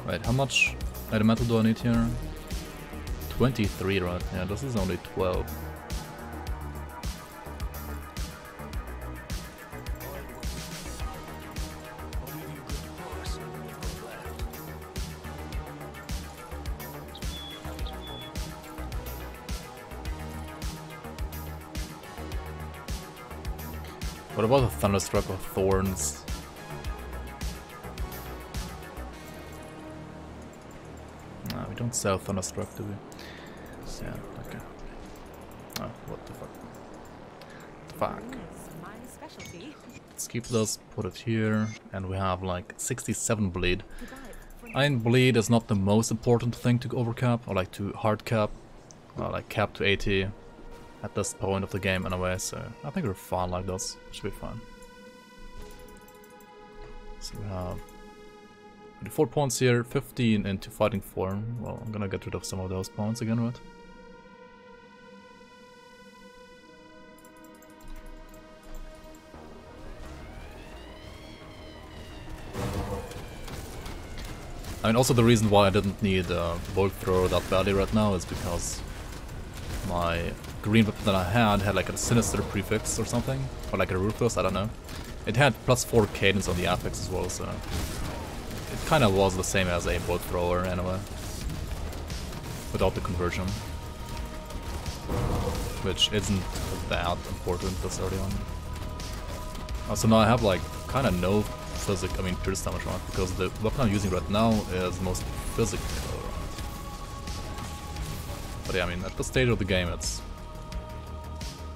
Wait, how much elemental do I need here? 23, right? Yeah, this is only 12. What about the Thunderstruck of Thorns? No, we don't sell Thunderstruck, do we? Yeah, okay. Oh, what the fuck? Fuck. Let's keep this, put it here, and we have like 67 bleed. I mean, bleed is not the most important thing to overcap, or like to hard cap, or like cap to 80 at this point of the game anyway, so I think we're fine like this. Should be fine. So we have 24 points here, 15 into fighting form. Well, I'm gonna get rid of some of those points again, right? I mean, also the reason why I didn't need Bolt Thrower that badly right now is because my green weapon that I had like a Sinister prefix or something, or like a Ruthless, I don't know. It had +4 cadence on the affix as well, so it kind of was the same as a Bolt Thrower anyway, without the conversion, which isn't that important this early on. Also now I have like kind of no physic, I mean pierce damage on it, because the weapon I'm using right now is mostly physical. But yeah, I mean, at this stage of the game, it's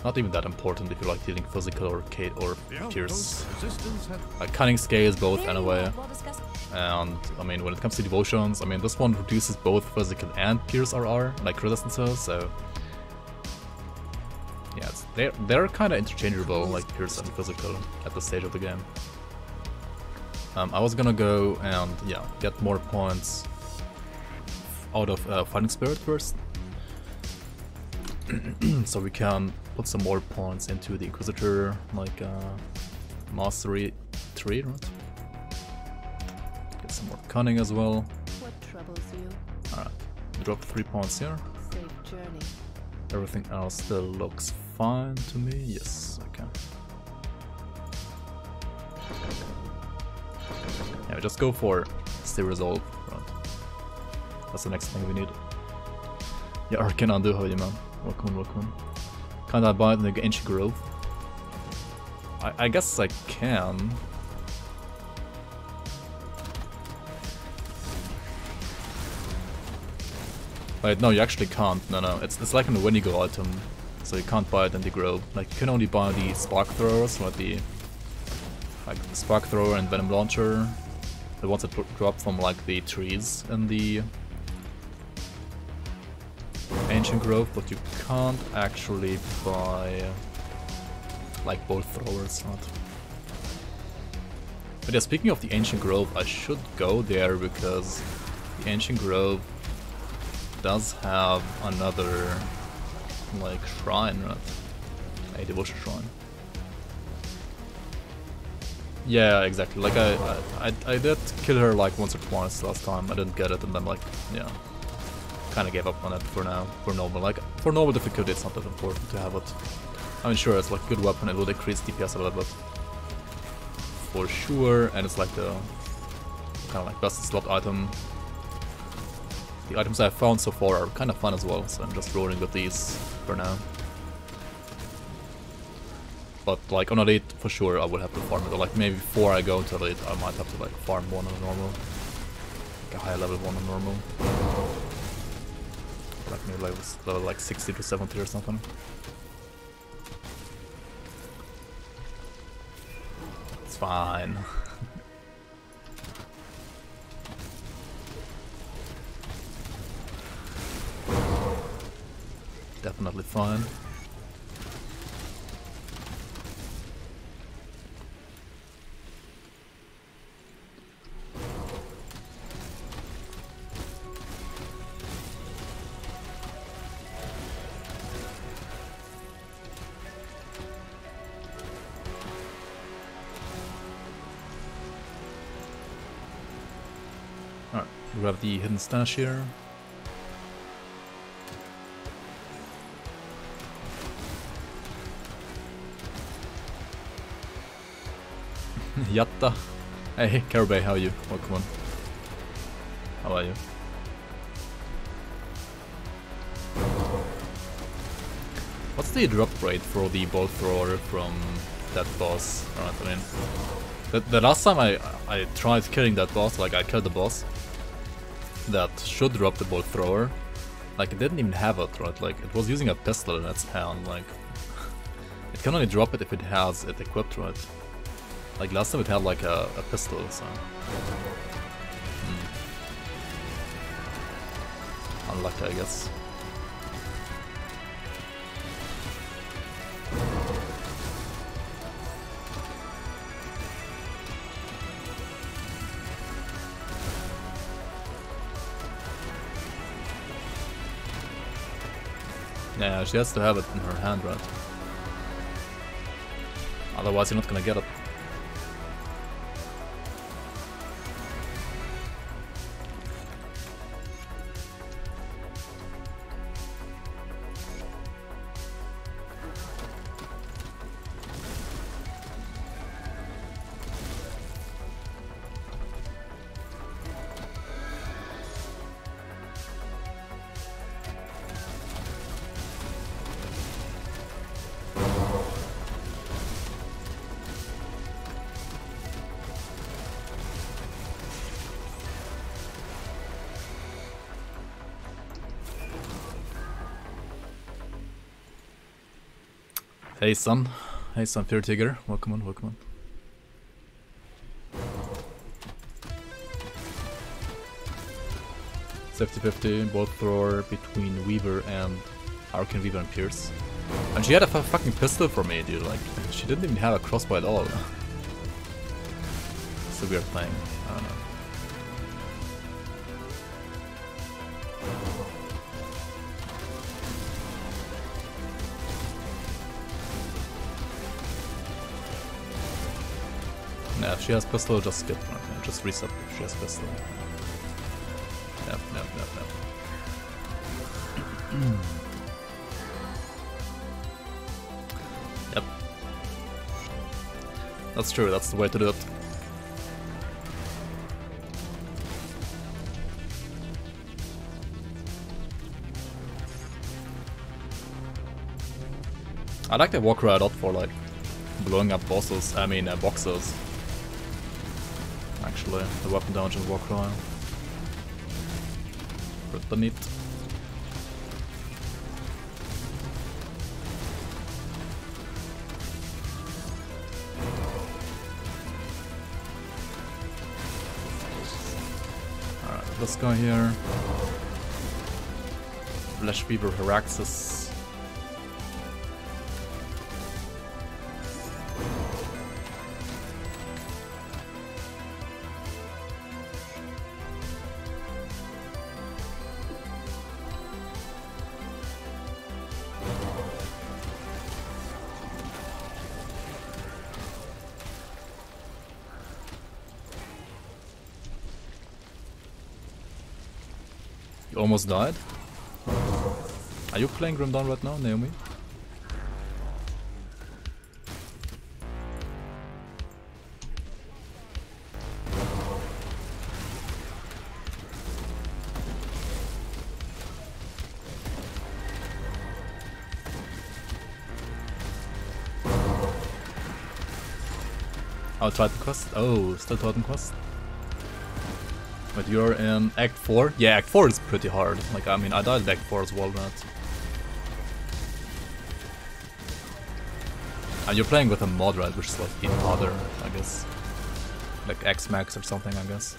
not even that important if you like dealing physical or pierce. Like cunning scales both anyway. And I mean, when it comes to devotions, I mean, this one reduces both physical and pierce RR, like resistances. So yeah, they're kind of interchangeable, like pierce and physical, at this stage of the game. I was gonna go and yeah, get more points out of Fighting Spirit first. So we can put some more points into the Inquisitor, like Mastery 3, right? Get some more Cunning as well. What troubles you? Alright, drop 3 points here. Safe journey. Everything else still looks fine to me. Yes, okay. Yeah, just go for Shar'Zul, right? That's the next thing we need. Yeah, Arcane Undo, how are you, man? Welcome on, welcome on. Can't I buy it in the Ancient Grove? I guess I can. Wait, no, you actually can't. No, it's like an Wendigo item, so you can't buy it in the Grove. Like, you can only buy the Spark Throwers, or the Spark Thrower and Venom Launcher, the ones that drop from like the trees in the Ancient Grove, but you can't actually buy like bolt throwers. Not. But yeah, speaking of the Ancient Grove, I should go there because the Ancient Grove does have another like shrine, right? A devotion shrine. Yeah, exactly. Like I did kill her like once or twice last time. I didn't get it, and then like yeah, kind of gave up on it for now. For normal, like for normal difficulty, it's not that important to have it. I mean, sure, it's like a good weapon. It will decrease DPS a little bit, for sure. And it's like the kind of like best slot item. The items I've found so far are kind of fun as well, so I'm just rolling with these for now. But like on Elite, for sure, I will have to farm it. Or like maybe before I go to Elite, I might have to like farm one on normal, like a high level one on normal, like maybe level like 60 to 70 or something. It's fine. Definitely fine. Grab the hidden stash here. Yatta. Hey, Carabay, how are you? Welcome on. How are you? What's the drop rate for the bolt thrower from that boss? Alright, I mean, the last time I tried killing that boss, like I killed the boss that should drop the bolt thrower, like it didn't even have it, right? Like it was using a pistol in its hand, like it can only drop it if it has it equipped, right? Like last time it had like a pistol, so... Unlucky, I guess. Yeah, she has to have it in her hand, right? Otherwise you're not gonna get it. Hey son, Fear Tigger, welcome on, welcome on. Fifty-50, bolt thrower between Weaver and Arcane Weaver and Pierce. And she had a fucking pistol for me, dude, like, she didn't even have a crossbow at all. It's a weird thing, I don't know. Yeah, if she has pistol, just skip. Okay, just reset if she has pistol. Yep. Yep. That's true, that's the way to do it. I like the walk right out for like blowing up bosses, I mean boxes. Actually, the weapon damage and Warcry. Pretty neat. Alright, this guy here. Flesh Weaver Heraxis. You almost died? Are you playing Grim Dawn right now, Naomi? Oh, Titan Quest? Oh, still Titan Quest? But you're in Act 4? Yeah, Act 4 is pretty hard. Like, I mean, I died in Act 4 as well, but... And you're playing with a mod, right? Which is like even harder, I guess. Like X-Max or something, I guess.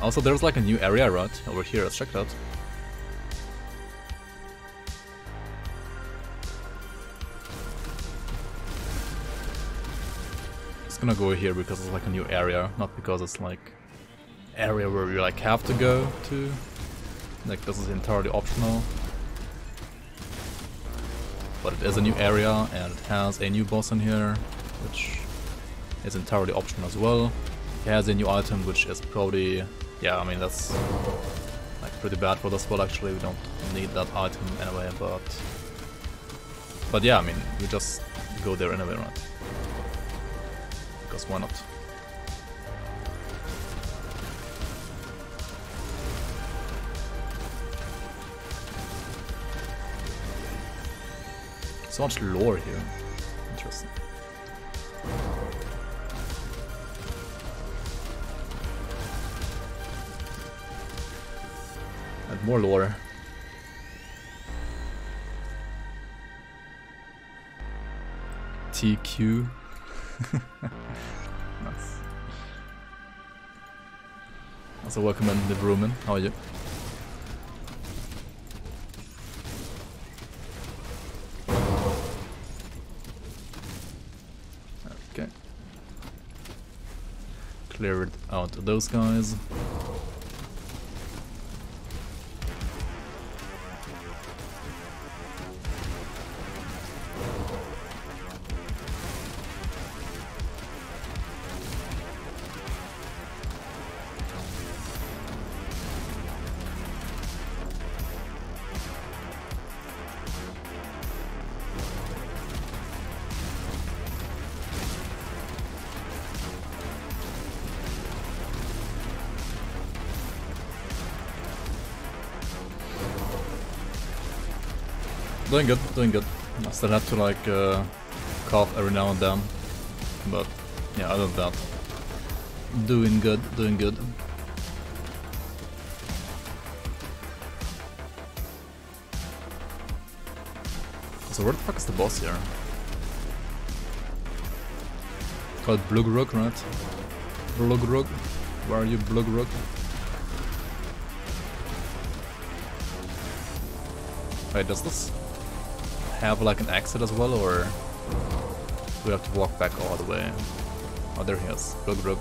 Also, there's like a new area, right? Over here, let's check it out. It's gonna go here because it's like a new area, not because it's like... area where you like have to go to. Like this is entirely optional. But it is a new area and it has a new boss in here, which is entirely optional as well. It has a new item which is probably, yeah, I mean that's like pretty bad for the spell actually. We don't need that item anyway, but yeah, I mean we just go there anyway, right? Because why not? So much lore here. Interesting. And more lore. TQ. Nice. Also welcome in the Bruman. How are you? Okay. Cleared out those guys. Doing good, doing good. I still have to like cough every now and then, but yeah, other than that, doing good, doing good. So where the fuck is the boss here? Called Blugrug, right? Blugrug? Where are you, Blugrug? Wait, does this have like an exit as well, or do we have to walk back all the way? Oh, there he is. Blugrug.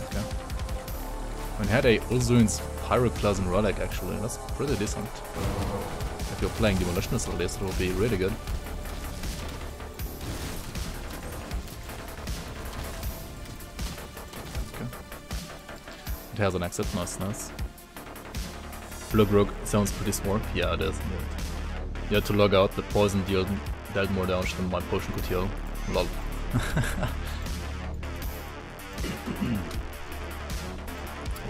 Okay. We had a Ulzuin's Pyroclasm Relic actually, that's pretty decent. If you're playing Demolitionist at least, it will be really good. It has an exit, nice, nice. Blugrug sounds pretty smart. Yeah, it is. You had to log out, the poison dealt more damage than my potion could heal. Lol.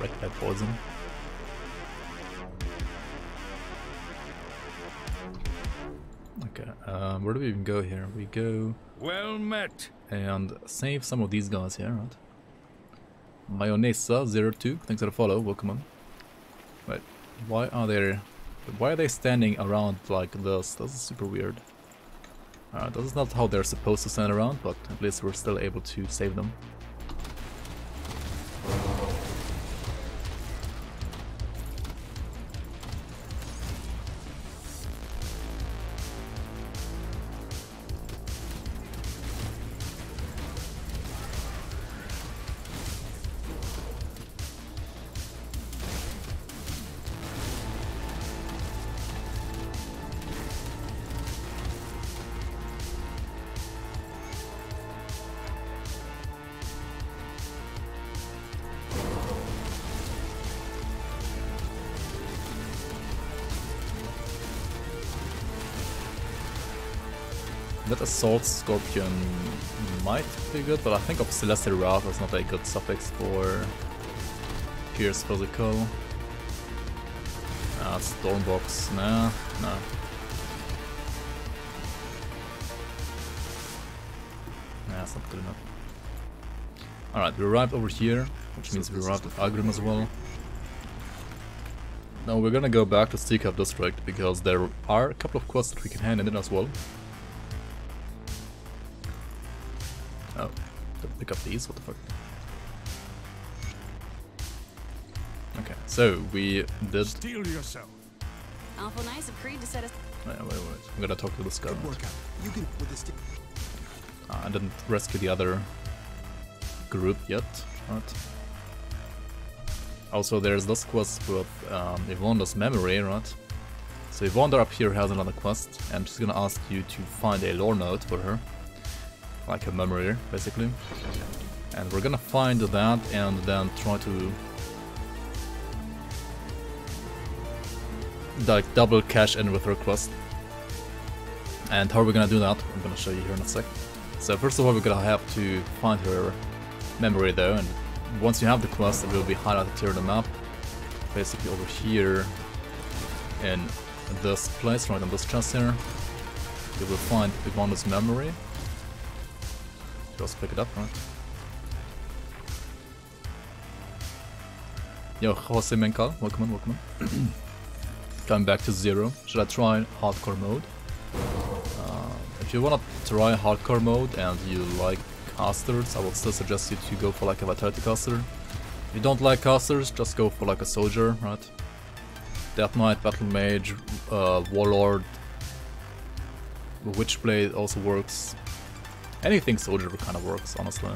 Wrecked by poison. Okay, where do we even go here? We go... Well met! And save some of these guys here, right? Mayonesa02, thanks for the follow, welcome on. Wait, why are they standing around like this? This is super weird. This is not how they're supposed to stand around, but at least we're still able to save them. That Assault Scorpion might be good, but I think of Celestial Wrath is not a good suffix for Pierce Physical. Stormbox, nah. Nah, that's not good enough. Alright, we arrived over here, which means we arrived at Agrim as well. Now we're gonna go back to Seacup District, because there are a couple of quests that we can hand in as well. Oh, didn't pick up these, what the fuck? Okay, so we did... Steel yourself. Awful nice of Creed to set us. Wait, I'm gonna talk to this guy. You can with this. I didn't rescue the other group yet, right? Also, there's this quest with Yvonne's memory, right? So Yvonne up here has another quest, and she's gonna ask you to find a lore note for her. Like a memory, basically. And we're gonna find that and then try to like double cash in with her quest. And how are we gonna do that? I'm gonna show you here in a sec. So first of all, we're gonna have to find her memory though, and once you have the quest, it will be highlighted here on the map. Basically over here in this place, right on this chest here, you will find Yvonne's memory. Just pick it up, right? Yo, Jose Menkal, welcome in. Coming back to 0. Should I try hardcore mode? If you wanna try hardcore mode and you like casters, I would still suggest you to go for like a Vitality caster. If you don't like casters, just go for like a soldier, right? Death Knight, Battle Mage, Warlord, Witchblade also works. Anything soldier kind of works, honestly.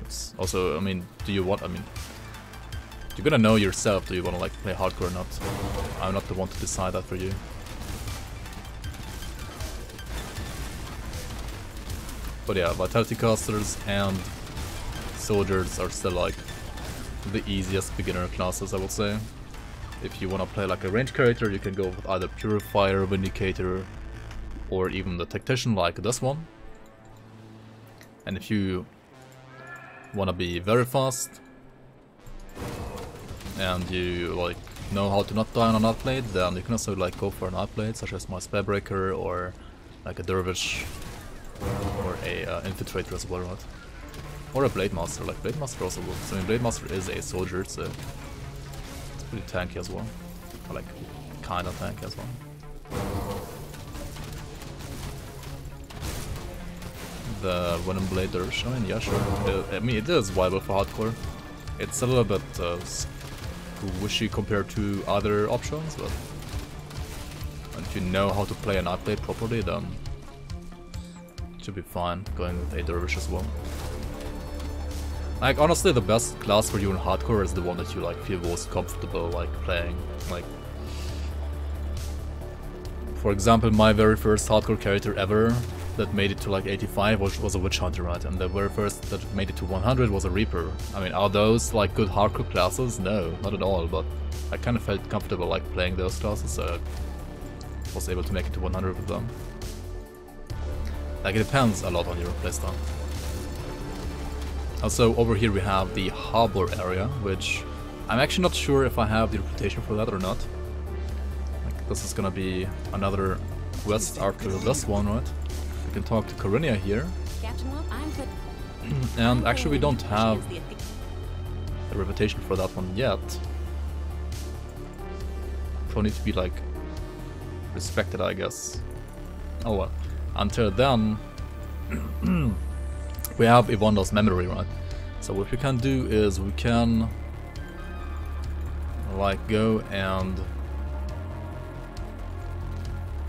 It's also, I mean, you're gonna know yourself, do you wanna like play hardcore or not? I'm not the one to decide that for you. But yeah, Vitality casters and soldiers are still like the easiest beginner classes, I would say. If you wanna play like a ranged character, you can go with either Purifier, Vindicator, or even the Tactician like this one. And if you wanna be very fast and you like know how to not die on an outblade, then you can also like go for an outblade such as my Spellbreaker or like a Dervish or a Infiltrator as well, right? Or a Blade Master, like Blade Master also works. I mean, Blade Master is a soldier, so it's pretty tanky as well. Or like kind of tanky as well. The Venom Blade Dervish, I mean, yeah, sure. I mean, it is viable for hardcore. It's a little bit squishy compared to other options, but if you know how to play an outblade properly, then it should be fine going with a Dervish as well. Like, honestly, the best class for you in hardcore is the one that you like feel most comfortable like playing. Like, for example, my very first hardcore character ever that made it to like 85 was a Witch Hunter, right? And the very first that made it to 100 was a Reaper. I mean, are those like good hardcore classes? No, not at all, but I kind of felt comfortable like playing those classes, so I was able to make it to 100 with them. Like, it depends a lot on your playstyle. Also, over here we have the harbor area, which I'm actually not sure if I have the reputation for that or not. Like, this is gonna be another quest after this one, right? We can talk to Corinnia here. And actually we don't have a reputation for that one yet. Probably need to be like respected, I guess. Oh well. Until then we have Yvonne's memory, right? So what we can do is we can like go and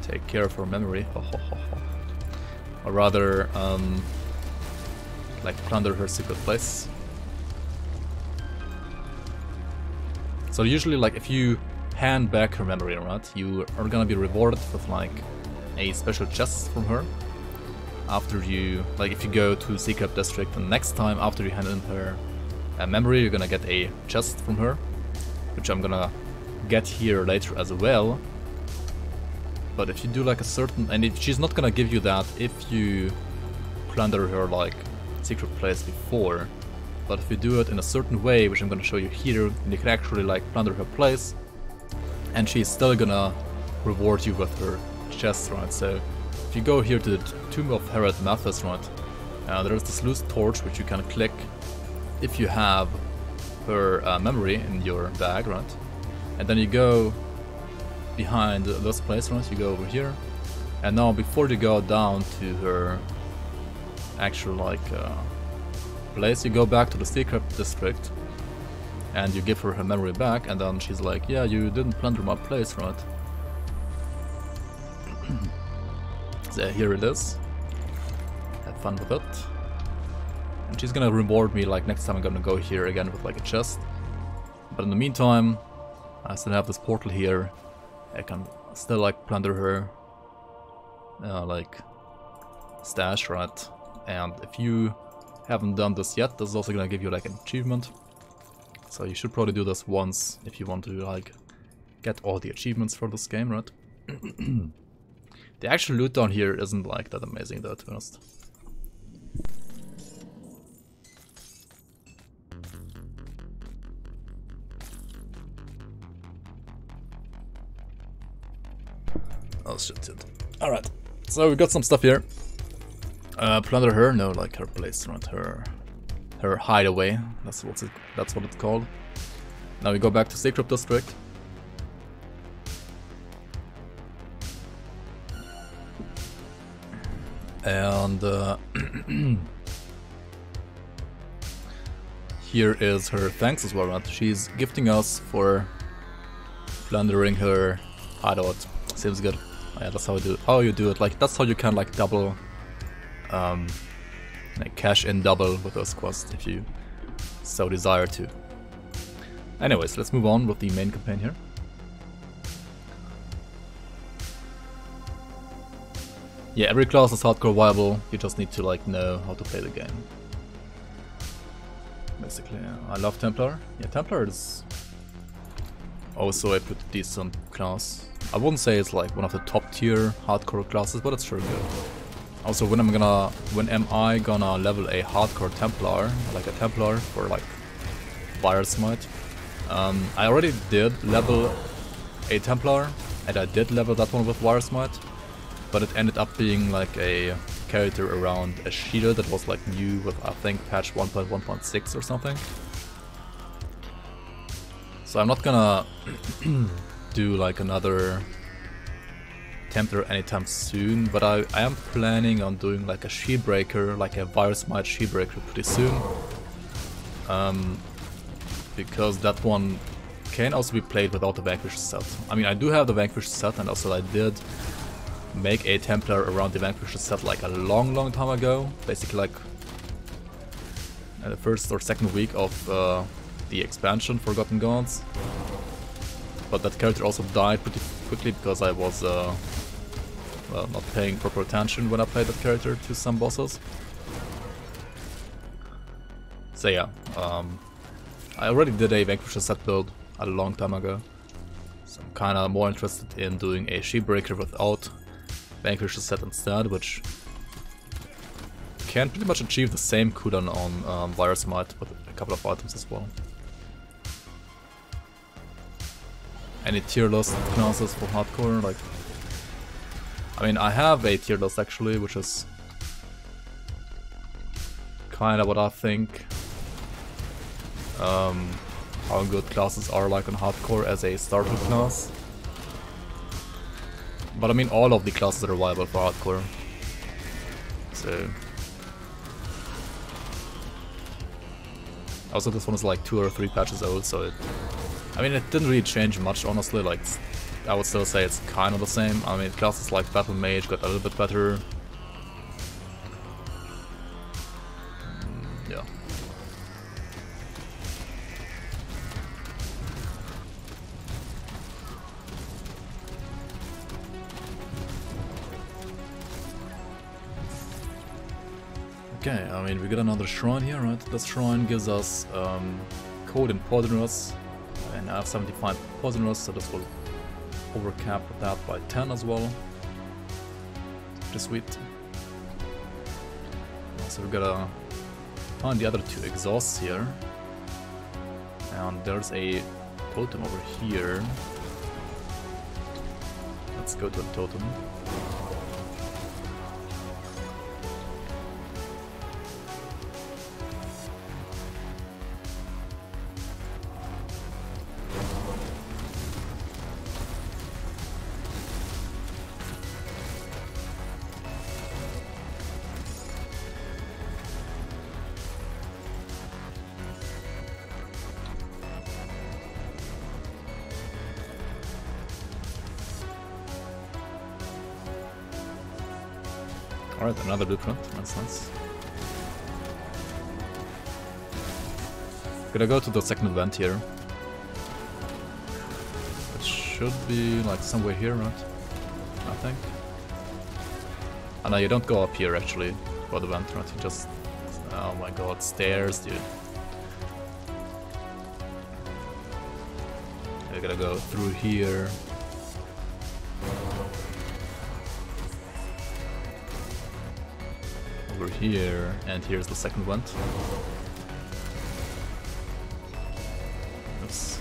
take care of her memory. Or rather, like plunder her secret place. So usually, like, if you hand back her memory, right, you are gonna be rewarded with like a special chest from her. After you, like, if you go to Secret District, and next time after you hand in her memory, you're gonna get a chest from her, which I'm gonna get here later as well. But if you do like a certain, and if she's not gonna give you that if you plunder her like secret place before, but if you do it in a certain way, which I'm gonna show you here, then you can actually like plunder her place, and she's still gonna reward you with her chest, right? So if you go here to the Tomb of Herod Mathis, right, there's this loose torch which you can click if you have her memory in your bag, right? And then you go behind this place, right? You go over here, and now before you go down to her actual like place, you go back to the Secret District and you give her her memory back, and then she's like, yeah, you didn't plunder my place, right? So here it is. Have fun with it. And she's gonna reward me like next time I'm gonna go here again with like a chest. But in the meantime, I still have this portal here I can still like plunder her like stash, right? And if you haven't done this yet, this is also gonna give you like an achievement. So you should probably do this once if you want to like get all the achievements for this game, right? The actual loot down here isn't like that amazing though, to be honest. Oh shit. Alright, so we got some stuff here. Plunder her, no, like her place, right? Her hideaway, that's what it's called. Now we go back to Secret District. And here is her thanks as well, right? She's gifting us for plundering her hideout. Seems good. Yeah, that's how you do it. Like that's how you can like double, like cash in double with this quest if you so desire to. Anyways, let's move on with the main campaign here. Yeah, every class is hardcore viable. You just need to like know how to play the game. Basically, yeah. I love Templar. Yeah, Templar is also a pretty decent class. I wouldn't say it's like one of the top tier hardcore classes, but it's sure good. Also, when am I gonna level a hardcore Templar, like a Templar for like Virus Smite? I already did level a Templar, and I did level that one with Virus Smite, but it ended up being like a character around a Sheeter that was like new with I think patch 1.1.6 or something. So I'm not gonna do like another Templar anytime soon, but I am planning on doing like a Shield Breaker, like a Virus Smite Shield Breaker pretty soon. Because that one can also be played without the Vanquish set. I mean, I do have the Vanquish set, and also I did make a Templar around the Vanquish set like a long time ago. Basically like in the first or second week of the expansion Forgotten Gods. But that character also died pretty quickly because I was well, not paying proper attention when I played that character to some bosses. So yeah, I already did a Vanquish set build a long time ago. So I'm kinda more interested in doing a Shield Breaker without Vanquish set instead, which can pretty much achieve the same cooldown on Virus Smite with a couple of items as well. Any tier list classes for hardcore? Like, I mean, I have a tier list actually, which is kinda what I think how good classes are like on hardcore as a starter class. But I mean, all of the classes are viable for hardcore. So also this one is like 2 or 3 patches old, so I mean, it didn't really change much, honestly. Like, I would still say it's kind of the same. I mean, classes like Battle Mage got a little bit better. Yeah. Okay, I mean, we got another shrine here, right? This shrine gives us code and poisonous. And I have 75 poisonous, so this will overcap that by 10 as well. Pretty sweet. So we gotta find the other 2 exhausts here. And there's a totem over here. Let's go to the totem. Alright, another blueprint, that's nice. Gonna go to the second event here. Which should be like somewhere here, right? I think. Oh no, you don't go up here actually for the vent, right? You just... Oh my god, stairs, dude. You gotta go through here. Over here, and here's the second vent. Oops.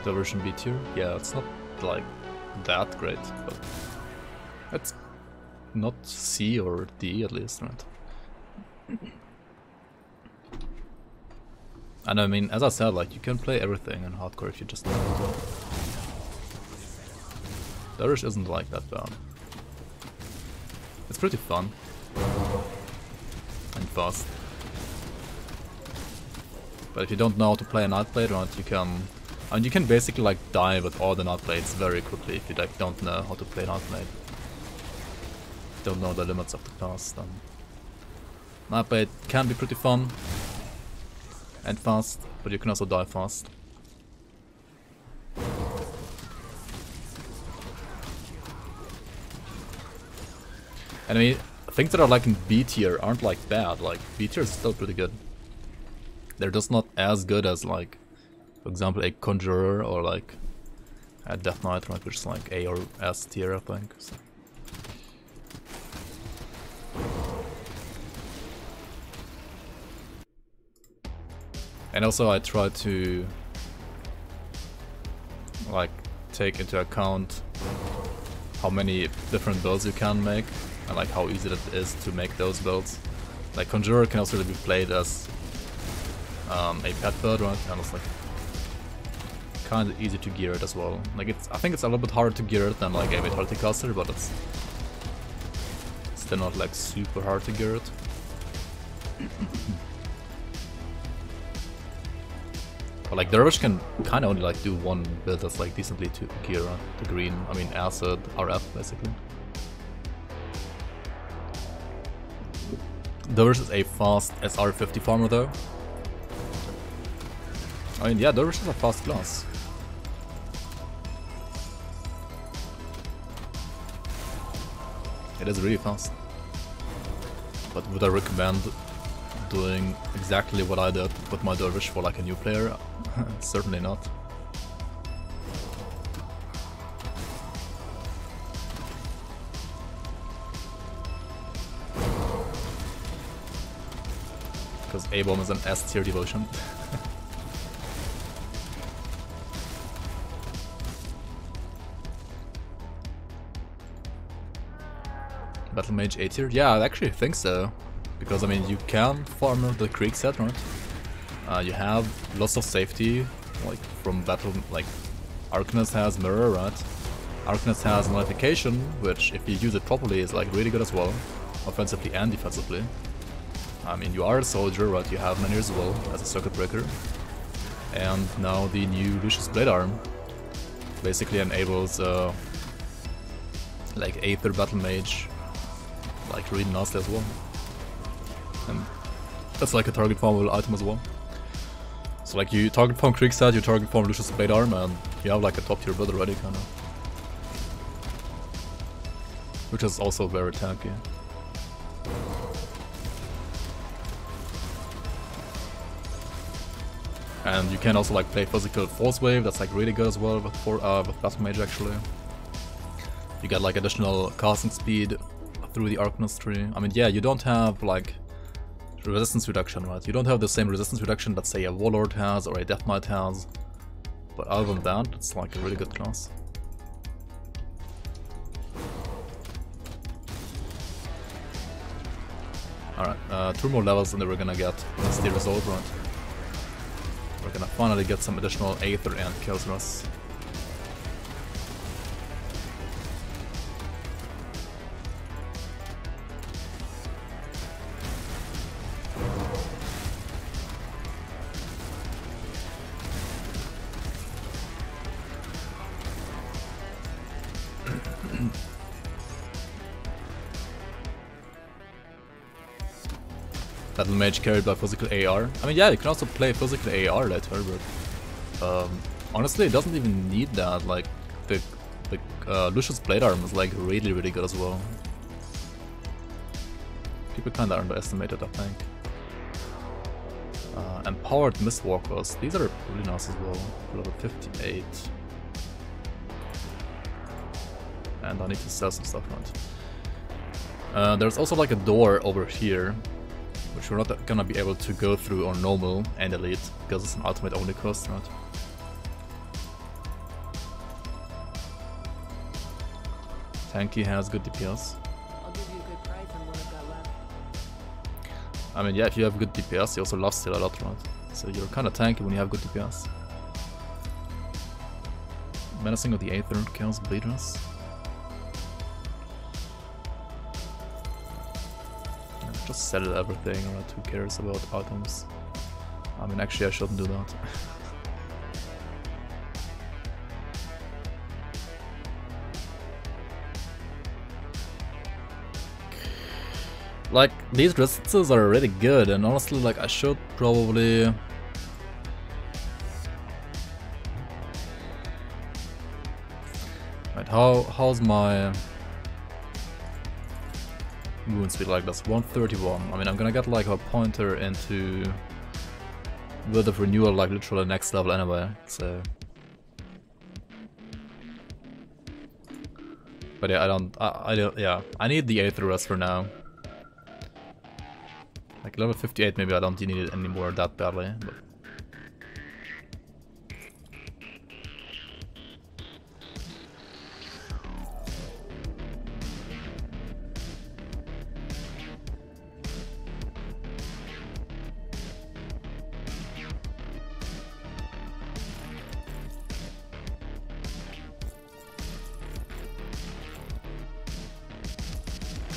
The version B tier? Yeah, it's not like that great, but it's not C or D at least, right? And I mean, as I said, like you can play everything in hardcore if you just know how to. The Irish isn't like that bad. It's pretty fun and fast. But if you don't know how to play a Nightblade, right, you can... And you can basically like die with all the Nightblades very quickly if you like don't know how to play Nightblade. Don't know the limits of the class, then Nightblade can be pretty fun and fast, but you can also die fast. And I mean, things that are like in B tier aren't like bad, like B tier is still pretty good. They're just not as good as like, for example, a Conjurer or like a Death Knight, right, which is like A or S tier, I think. So. And also I try to like take into account how many different builds you can make and like how easy it is to make those builds. Like Conjurer can also be played as a pet build, right, and it's like kind of easy to gear it as well. Like I think it's a little bit harder to gear it than like a Vitality Caster, but it's still not like super hard to gear it. But like Dervish can kind of only like do one build that's like decently to gear the green. I mean acid, RF basically. Dervish is a fast SR50 farmer though. I mean yeah, Dervish is a fast class. It is really fast. But would I recommend doing exactly what I did with my Dervish for like a new player? Certainly not. Because A-Bomb is an S tier devotion. Battle Mage A tier? Yeah, I actually think so. Because I mean, you can farm the Krieg set, right? You have lots of safety, like from battle, like Arcanist has Mirror, right? Arcanist has Nullification, which if you use it properly is like really good as well, offensively and defensively. I mean, you are a soldier, right? You have many as well as a circuit breaker. And now the new Lucius Blade Arm basically enables like Aether Battle Mage, like really nasty as well. And that's like a target farmable item as well. So like you target farm Kriegstad, you target farm Lucius Blade Arm, and you have like a top tier build already, kinda. Which is also very tanky. And you can also like play physical Force Wave, that's like really good as well with Battle Mage actually. You get like additional casting speed through the Arcanist tree. I mean yeah, you don't have like resistance reduction, right? You don't have the same resistance reduction that say a Warlord has or a Death Knight has. But other than that, it's like a really good class. Alright, 2 more levels and then we're gonna get the result, right? We're gonna finally get some additional Aether and Chaos Rush. Battle Mage carried by physical AR. I mean, yeah, you can also play physical AR later, but honestly, it doesn't even need that. Like, the Lucius Blade Arm is like really good as well. People kinda underestimate it, I think. Empowered Mistwalkers, these are really nice as well. Level 58. And I need to sell some stuff around. There's also like a door over here, which we're not gonna be able to go through on normal and elite, because it's an ultimate only cost, right? Tanky has good DPS. I'll give you a good price on what I've got left. I mean, yeah, if you have good DPS, you also love steal a lot, right? So you're kinda tanky when you have good DPS. Menacing of the Aether, Chaos Bleeders. Just sell everything, right? Who cares about items? I mean, actually I shouldn't do that. Like, these resistances are really good, and honestly, like, I should probably... Right, how's my... wound speed like? That's 131. I mean, I'm gonna get like a pointer into Word of Renewal, like literally next level anyway, so... But yeah, I don't, yeah, I need the Aether Rest for now. Like level 58 maybe I don't need it anymore that badly, but...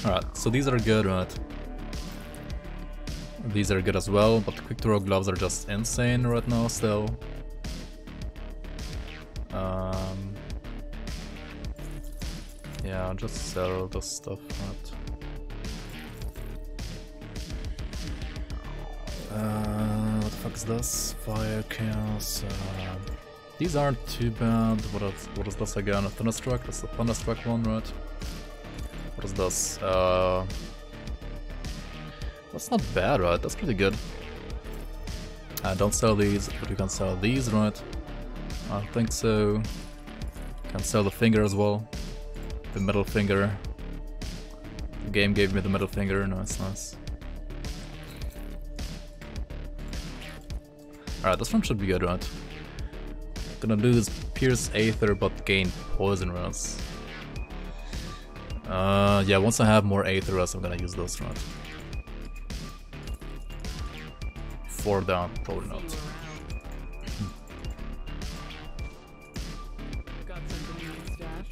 Alright, so these are good, right? These are good as well, but quick throw gloves are just insane right now still. Yeah, I'll just sell this stuff, right? What the fuck is this? Fire Chaos. These aren't too bad. What is this again? A Thunderstruck? That's the Thunderstruck one, right? What is this? That's not bad, right? That's pretty good. Don't sell these, but you can sell these, right? I think so. Can sell the finger as well. The middle finger. The game gave me the middle finger. Nice, nice. Alright, this one should be good, right? Gonna lose Pierce Aether, but gain Poison Rest. Yeah, once I have more Aether Rest, I'm gonna use those, right? 4 down, probably not. Got something in your stash?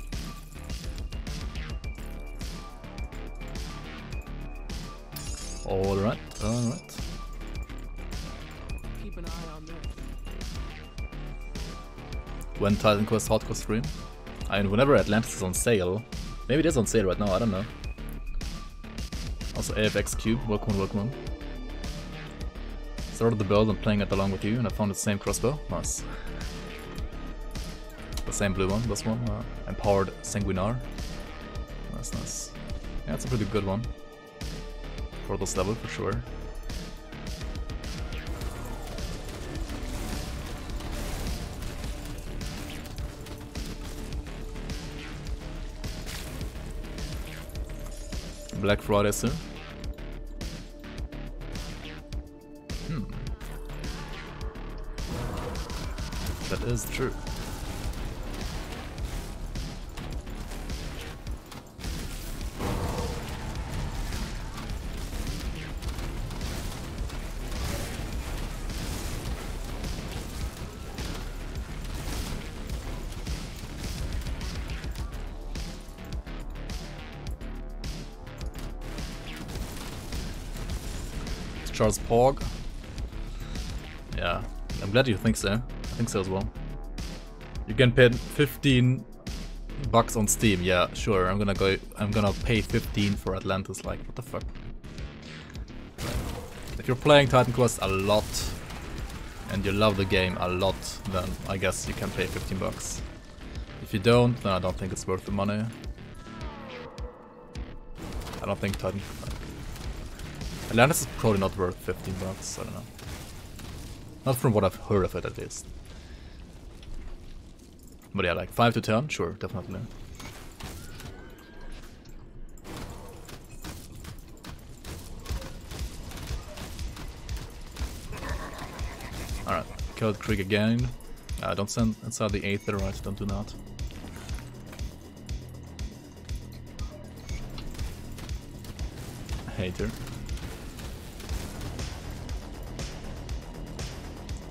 Alright, alright. Keep an eye on this. When Titan Quest hardcore stream? I mean, whenever Atlantis is on sale. Maybe it is on sale right now, I don't know. Also AFX Cube, welcome, welcome. Started the build and playing it along with you, and I found the same crossbow. Nice. The same blue one, this one. Empowered Sanguinar. Nice, nice. Yeah, it's a pretty good one. For this level, for sure. Black Friday soon. That is true. Charles Pog. Yeah, I'm glad you think so. I think so as well. You can pay 15 bucks on Steam. Yeah, sure. I'm gonna pay 15 for Atlantis. Like, what the fuck? Like If you're playing Titan Quest a lot and you love the game a lot, then I guess you can pay 15 bucks. If you don't, then I don't think it's worth the money. I don't think Titan... Atlantis is probably not worth 15 bucks, I don't know. Not from what I've heard of it at least. But yeah, like 5 to 10, sure, definitely. Alright, killed Krieg again. Don't send inside the Aether, right? Don't do that. Hater.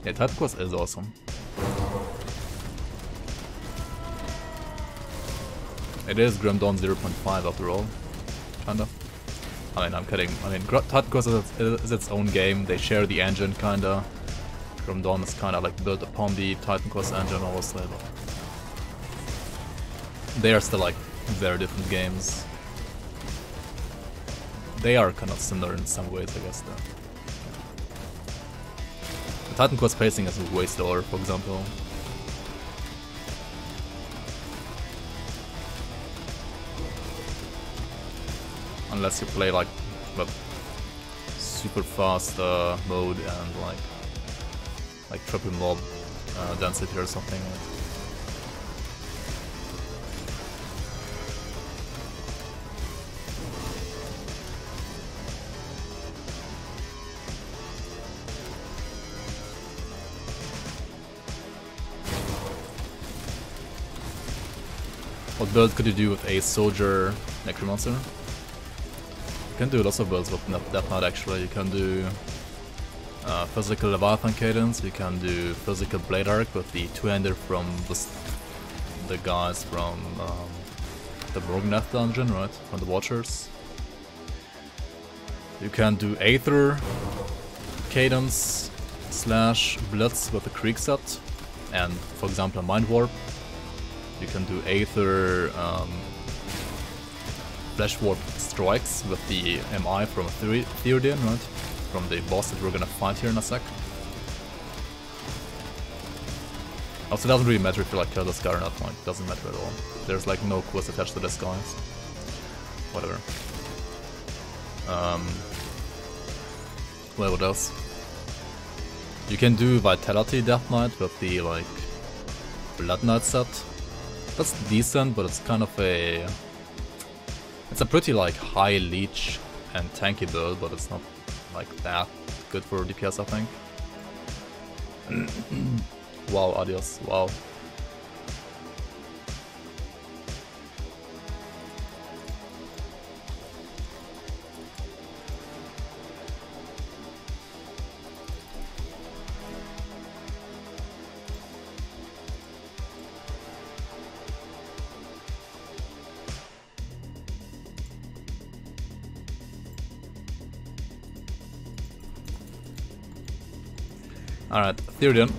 Yeah, Titan Quest is awesome. It is Grim Dawn 0.5 after all, kinda. I mean, I'm kidding. I mean, Titan Quest is its own game. They share the engine, kinda. Grim Dawn is kinda like built upon the Titan Quest engine, obviously, but they are still like very different games. They are kind of similar in some ways, I guess, though. The Titan Quest pacing is way slower, for example. Unless you play like a super fast mode and like triple mob density or something. What build could you do with a soldier necromancer? You can do lots of builds with Death Knight actually. You can do physical Leviathan Cadence, you can do physical Blade Arc with the two-hander from the guys from the Morgneth dungeon, right? From the Watchers. You can do Aether Cadence / Blitz with the Krieg set, and for example Mind Warp. You can do Aether Flash Warp Strikes with the MI from Theoden, right? From the boss that we're gonna fight here in a sec. Also, it doesn't really matter if you like kill this guy or not, like, it doesn't matter at all. There's like no quest attached to this guy. So whatever. Well, what else? You can do Vitality Death Knight with the like Blood Knight set. That's decent, but it's kind of a... It's a pretty like high leech and tanky build, but it's not like that good for DPS, I think. Wow, adios, wow. Alright, Theoden.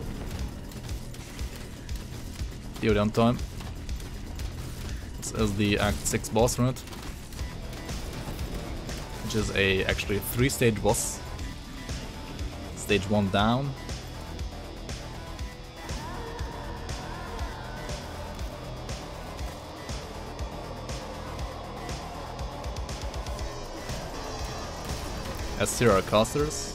Theoden time. This is the Act 6 boss run, which is actually a 3-stage boss. Stage 1 down. S tier are casters.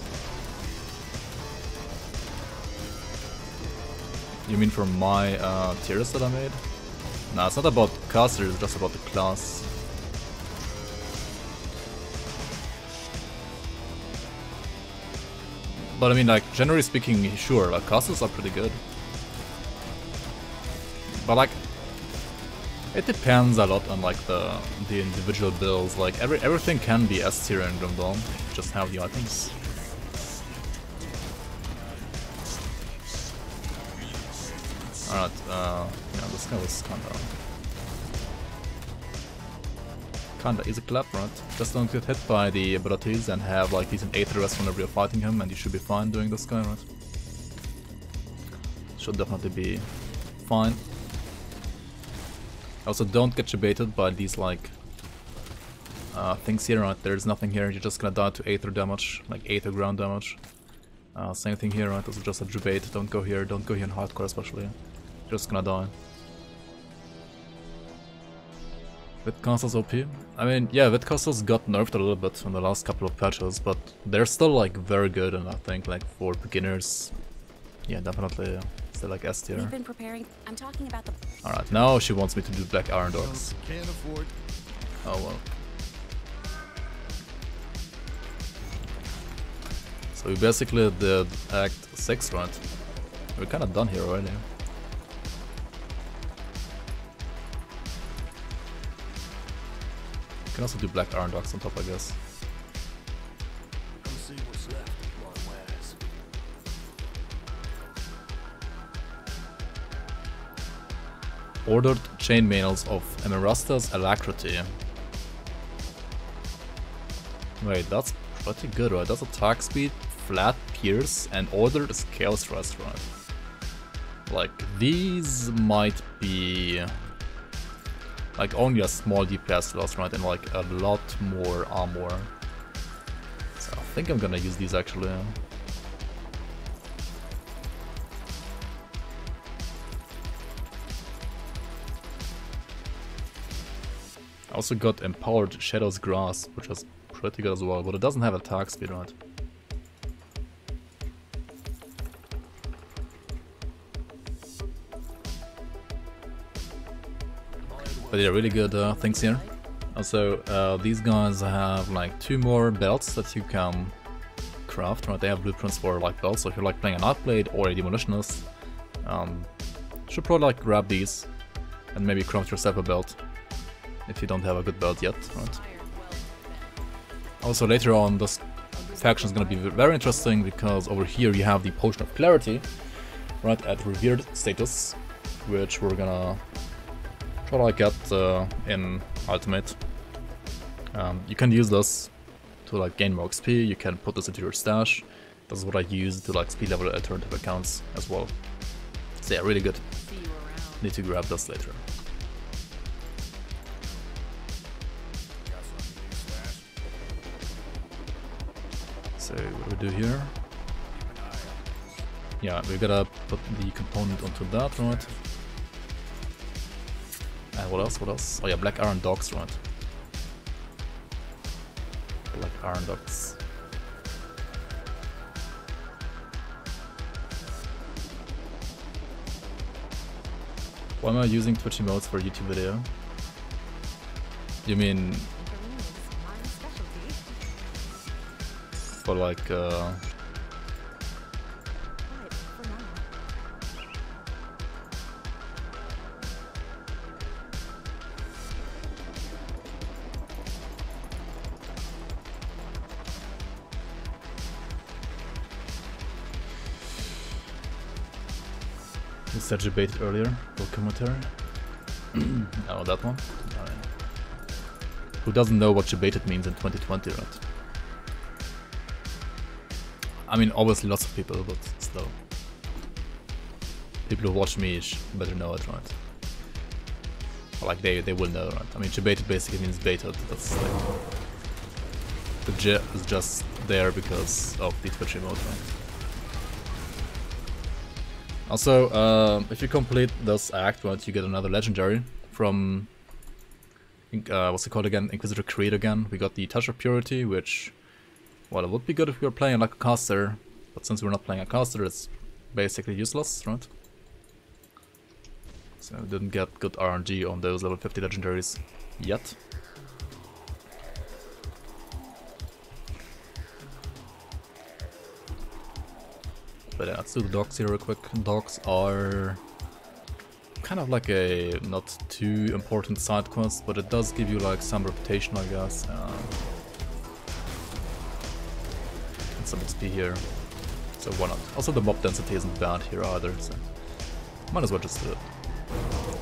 You mean from my tiers that I made? Nah, it's not about casters, it's just about the class. But I mean, like, generally speaking, sure, like, casters are pretty good. But like, it depends a lot on like the individual builds. Like everything can be S tier in Grim Dawn, just have the items. Alright, yeah, this guy was kinda easy clap, right? Just don't get hit by the abilities and have like decent Aether rest whenever you're fighting him, and you should be fine doing this guy, right? Should definitely be fine. Also, don't get baited by these like things here, right? There's nothing here, you're just gonna die to Aether damage, like Aether ground damage. Same thing here, right? This is just a debate. Don't go here in hardcore especially. Just gonna die. Vidcastle's OP. I mean, yeah, Vidcastle's got nerfed a little bit in the last couple of patches, but they're still like very good, and I think like for beginners, yeah, definitely still like S tier. We've been preparing. I'm talking about the. All right, now she wants me to do Black Iron Dogs. Can't afford. Oh well. So we basically did Act 6, right? We're kind of done here already. You can also do Black Iron Dogs on top, I guess. Come see what's left of my wares. Ordered chainmails of Emerasta's Alacrity. Wait, that's pretty good, right? That's attack speed, flat pierce, and ordered is Chaos Restaurant. Like, these might be like only a small DPS loss, right? And like a lot more armor. So I think I'm gonna use these actually. I also got Empowered Shadow's Grasp, which is pretty good as well, but it doesn't have attack speed, right? But yeah, really good things here. Also, these guys have like 2 more belts that you can craft, right? They have blueprints for like belts, so if you're like playing an Outblade or a Demolitionist, should probably like grab these and maybe craft yourself a belt if you don't have a good belt yet, right? Also later on, this faction is going to be very interesting because over here you have the Potion of Clarity, right, at Revered status, which we're gonna try to get in Ultimate. You can use this to like gain more XP, you can put this into your stash. This is what I use to like speed level alternative accounts as well. So yeah, really good. Need to grab this later. So what do we do here? Yeah, we gotta put the component onto that, right? And what else? What else? Oh yeah, Black Iron Dogs, right? Black Iron Dogs. Why am I using Twitch emotes for a YouTube video? You mean for like you said debated earlier for commentary. Oh, that one? Who doesn't know what debated means in 2020, right? I mean, obviously lots of people, but still. People who watch me better know it, right? Or like they will know, right? I mean, debated basically means baited. That's like the J is just there because of the Twitch emote, right? Also, if you complete this act, right, you get another legendary from what's it called again? Inquisitor Creed again. We got the Touch of Purity, which, well, it would be good if we were playing like a caster, but since we're not playing a caster, it's basically useless, right? So we didn't get good RNG on those level 50 legendaries yet. But yeah, let's do the dogs here real quick. Dogs are kind of like a not too important side quest, but it does give you like some reputation, I guess. And some XP here, so why not? Also the mob density isn't bad here either, so might as well just do it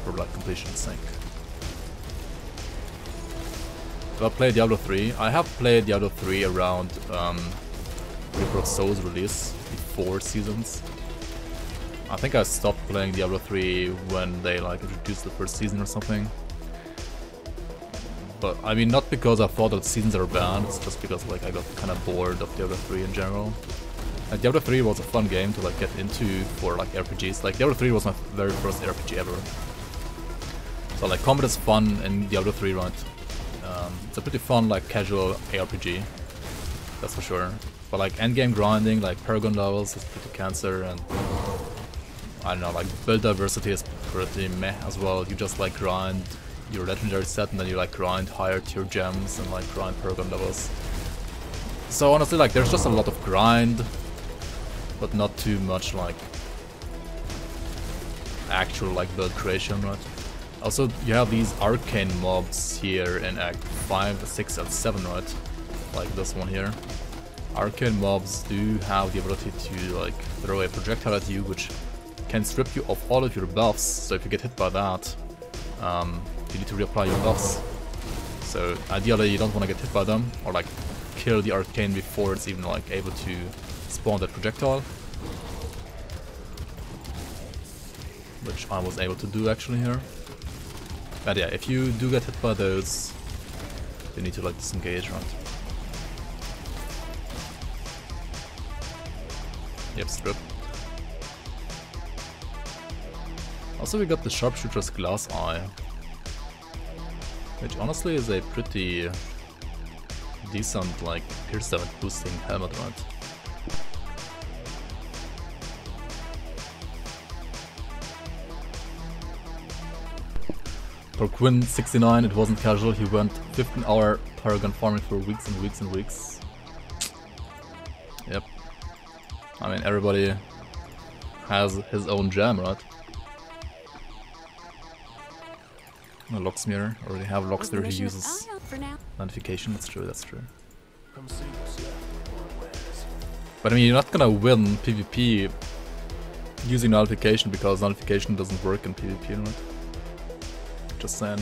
for like completion's sake. So I played Diablo 3. I have played Diablo 3 around Reaper of Souls release, before seasons. I think I stopped playing Diablo 3 when they like introduced the first season or something. But I mean, not because I thought that seasons are bad, it's just because like I got kind of bored of Diablo 3 in general. And Diablo 3 was a fun game to like get into for like RPGs. Like Diablo 3 was my very first RPG ever. So like combat is fun in Diablo 3, right? It's a pretty fun like casual ARPG, that's for sure. But like endgame grinding, like Paragon levels is pretty cancer, and I don't know, like build diversity is pretty meh as well. You just like grind your legendary set and then you like grind higher tier gems and like grind Paragon levels. So honestly, like there's just a lot of grind, but not too much like actual like build creation, right? Also, you have these arcane mobs here in Act 5, 6, and 7, right? Like this one here. Arcane mobs do have the ability to like throw a projectile at you, which can strip you of all of your buffs. So if you get hit by that, you need to reapply your buffs. So ideally, you don't want to get hit by them or like kill the arcane before it's even like able to spawn that projectile, which I was able to do actually here. But yeah, if you do get hit by those, you need to like disengage, right? Yep, strip. Also we got the Sharpshooter's Glass Eye, which honestly is a pretty decent like pierce damage boosting helmet, right? For Quinn69, it wasn't casual, he went 15-hour Paragon farming for weeks and weeks and weeks. Yep. I mean, everybody has his own gem, right? Locksmith, already have Locksmith who uses notification, that's true, that's true. Come see what's left. But I mean, you're not gonna win PvP using notification because notification doesn't work in PvP, right? Just saying.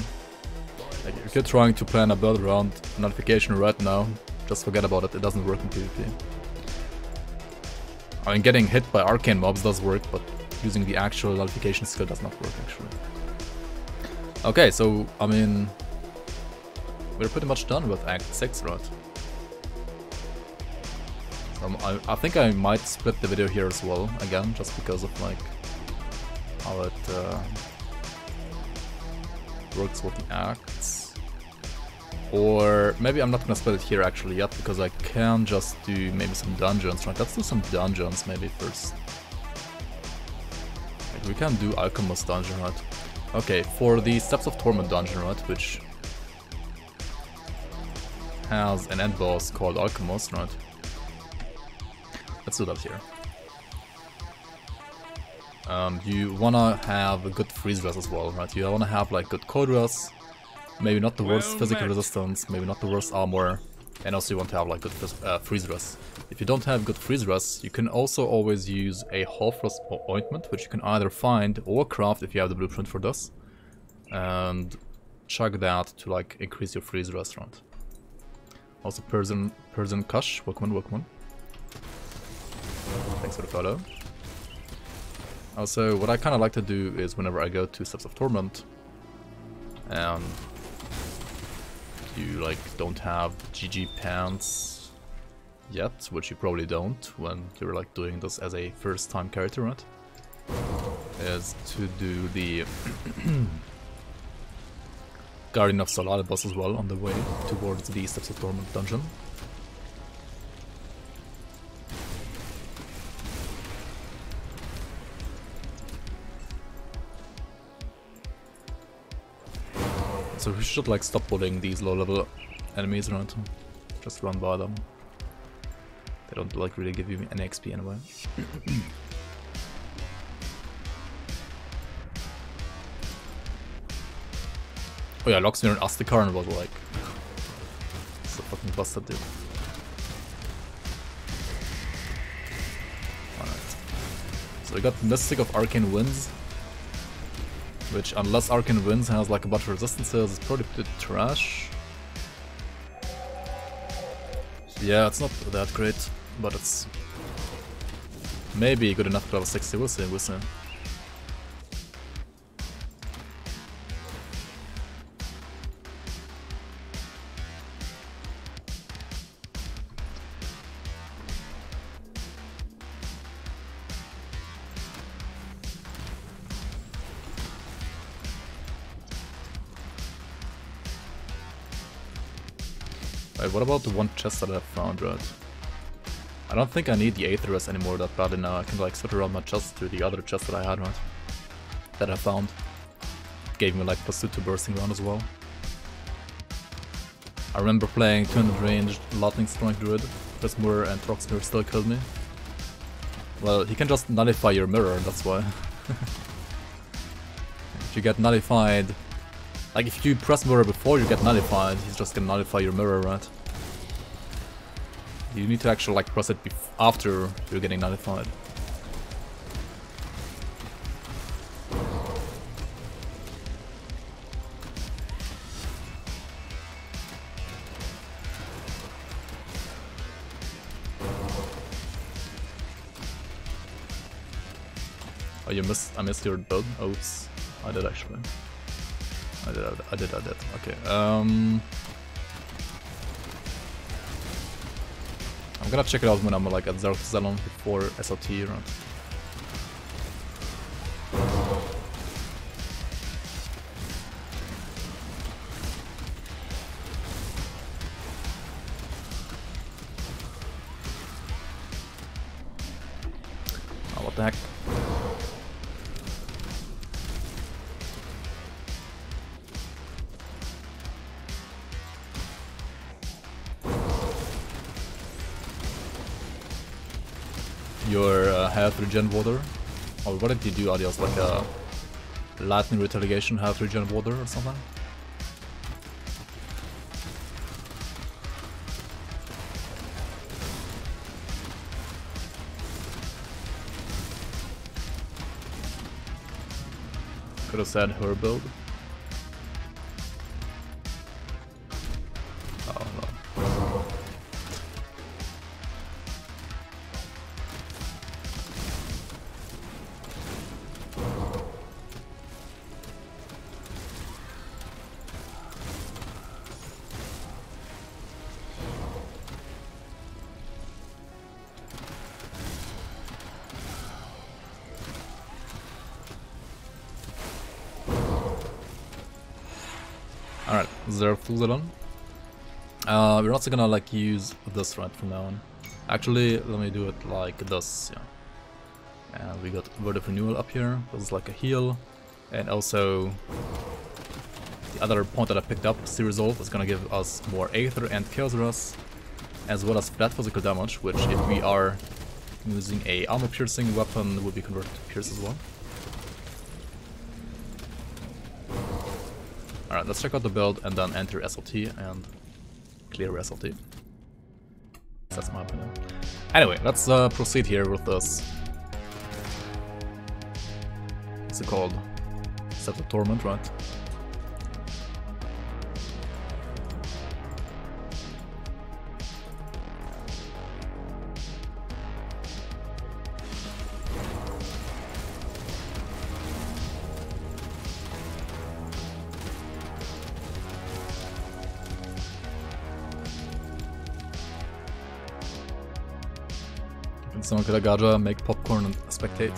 Like, if you're trying to plan a build around notification right now, just forget about it, it doesn't work in PvP. I mean, getting hit by arcane mobs does work, but using the actual notification skill does not work actually. Okay, so, I mean, we're pretty much done with Act 6, right? I think I might split the video here as well, again, just because of like how it works with the acts. Or maybe I'm not gonna split it here actually yet, because I can just do maybe some dungeons, right? Let's do some dungeons maybe first. Like, we can do Alchemist dungeon, right? Okay, for the Steps of Torment dungeon, right, which has an end boss called Alchemist, right? Let's do that here. You wanna have a good freeze res as well, right? You wanna have like good code res, maybe not the worst physical resistance, maybe not the worst armor, and also you want to have like good freeze res. If you don't have good freeze res, you can also always use a half rust ointment, which you can either find or craft if you have the blueprint for this, and chug that to like increase your freeze res, right? Also Persian Kush, welcome on. Thanks for the follow. Also, what I kind of like to do is whenever I go to Steps of Torment and you like don't have GG pants yet, which you probably don't when you're like doing this as a first time character, right? Is to do the Guardian of Solana boss as well on the way towards the Steps of Torment dungeon. So we should like stop bullying these low level enemies around, just run by them. They don't like really give you any XP anyway. Oh yeah, Locksmith and Astikarn was like so fucking busted, dude. Alright. So we got Mystic of Arcane Winds, which unless Arcane Winds has like a bunch of resistances, it's probably pretty trash. Yeah, it's not that great, but it's maybe good enough to level 60, we'll see, we'll see. Wait, what about the one chest that I found, right? I don't think I need the Aetherus anymore that badly now. I can like switch around my chest to the other chest that I had, right? That I found. Gave me like +2 to bursting round as well. I remember playing 200 ranged Lightning Strike Druid. Prismur and Troxmur still killed me. Well, he can just nullify your mirror, that's why. If you get nullified... Like if you press mirror before you get nullified, he's just gonna nullify your mirror, right? You need to actually like press it after you're getting nullified. Oh, I missed your build? Oops. I did actually. I did. Okay, I'm gonna check it out when I'm like at Zerxalon before SOT, right? Oh, what the heck? Your health regen water. Or what did you do, Adios? Like a lightning retaliation health regen water or something? Could have said her build. Oh no. Alright, Zerfuzalon. We're also gonna like use this right from now on. Actually, let me do it like this, yeah. And we got Word of Renewal up here. This is like a heal. And also the other point that I picked up, Resolve, is gonna give us more Aether and Chaos Rust, as well as flat physical damage, which if we are using a armor piercing weapon will be converted to Pierce as well. Alright, let's check out the build and then enter SLT and clear SLT. That's my opinion. Anyway, let's proceed here with this. What's it called? Set of Torment, right? Someone could Agaja, make popcorn and spectate.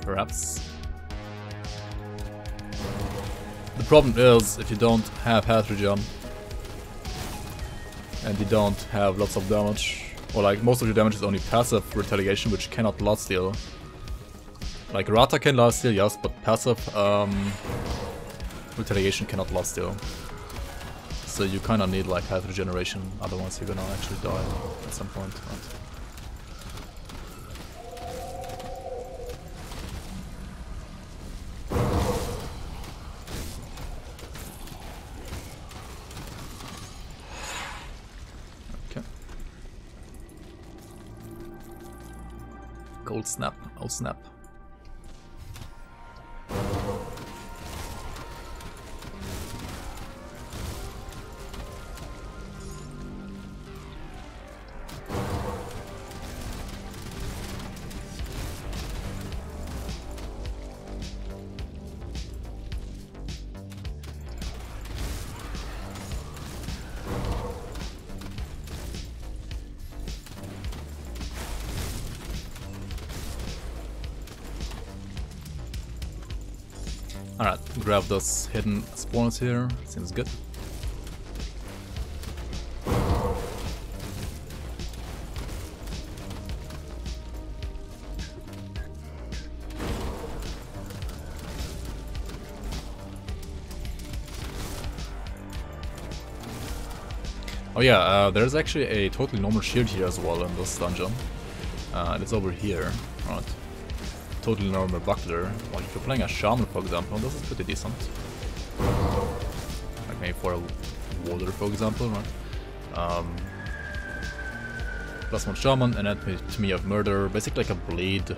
Perhaps. The problem is, if you don't have health regen and you don't have lots of damage, or like most of your damage is only passive retaliation, which cannot lifesteal. Like Rata can lifesteal, yes, but passive retaliation cannot lifesteal. So you kind of need like health regeneration, otherwise you're gonna actually die at some point. Right? Okay. Cold snap, oh snap. Alright, grab those hidden spawners here, seems good. Oh yeah, there's actually a totally normal shield here as well in this dungeon. And it's over here. Right. Totally normal buckler. Like if you're playing a shaman, for example, this is pretty decent. Like maybe for a warder, for example, right? +1 shaman, and Anatomy of Murder, basically like a blade.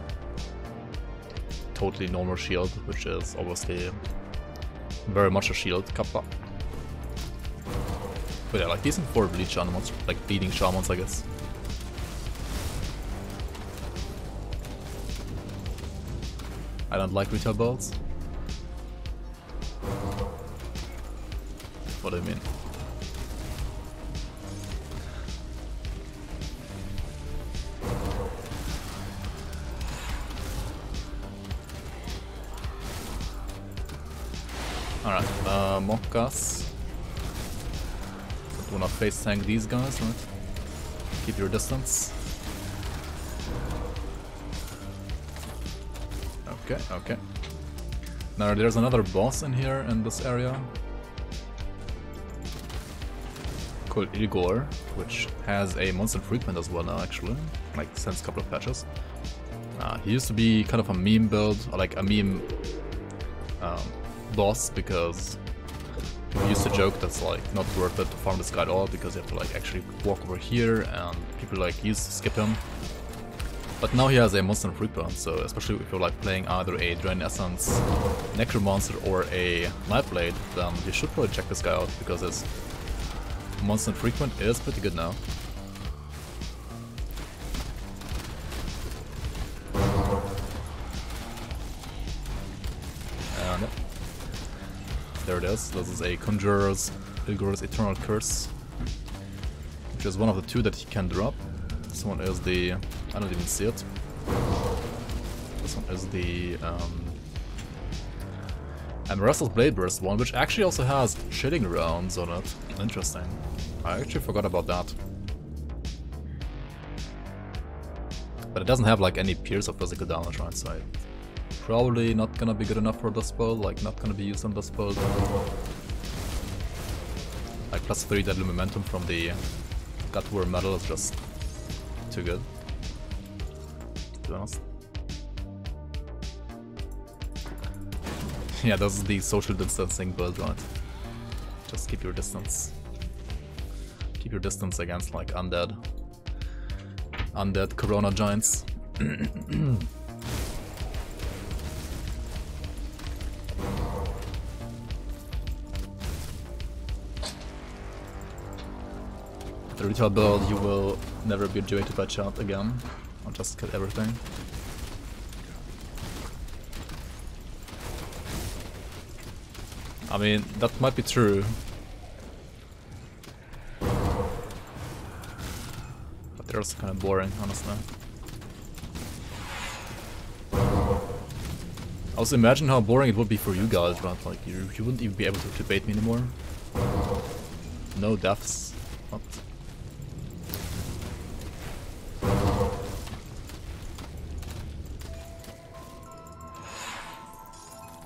Totally normal shield, which is obviously very much a shield kappa. But yeah, like decent for bleed shamans, like bleeding shamans, I guess. I don't like retail builds. What do you mean? Alright, Monkas. Don't wanna face tank these guys, right? Keep your distance. Okay, okay. Now there's another boss in here in this area. Called Igor, which has a monster frequent as well now actually. Like since a couple of patches. He used to be kind of a meme build, or like a meme boss, because people used to joke that's like not worth it to farm this guy at all because you have to like actually walk over here and people like used to skip him. But now he has a monster frequent, so especially if you're like playing either a Drain Essence Necromancer or a Nightblade, then you should probably check this guy out because his monster frequent is pretty good now. And there it is. This is a Conjurer's Igor's Eternal Curse, which is one of the two that he can drop. This one is the... I don't even see it. This one is the Amarassa's Blade Burst one, which actually also has chilling rounds on it. Interesting. I actually forgot about that. But it doesn't have like any pierce or physical damage, right? So probably not gonna be good enough for this build, like not gonna be used on this build. Like +3 deadly momentum from the Gutwar medal is just too good, to be honest. Yeah, this is the social distancing build, right? Just keep your distance. Keep your distance against like undead corona giants. The retail build, you will never be duated by chat again. I'll just kill everything. I mean, that might be true. But they're also kind of boring, honestly. I also imagine how boring it would be for you guys, right? Like, you wouldn't even be able to debate me anymore. No deaths. What?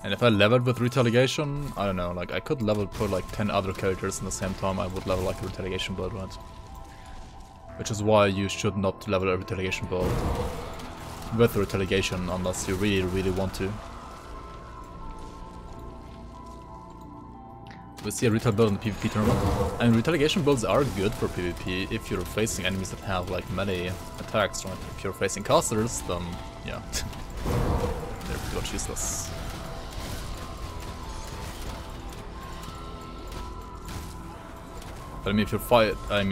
And if I leveled with Retaliation, I don't know, like I could level put like 10 other characters in the same time, I would level like a Retaliation build, right? Which is why you should not level a Retaliation build with Retaliation unless you really, really want to. We see a Retail build in the PvP tournament. And Retaliation builds are good for PvP if you're facing enemies that have like melee attacks, right? If you're facing casters, then yeah, they're pretty much useless. But I mean,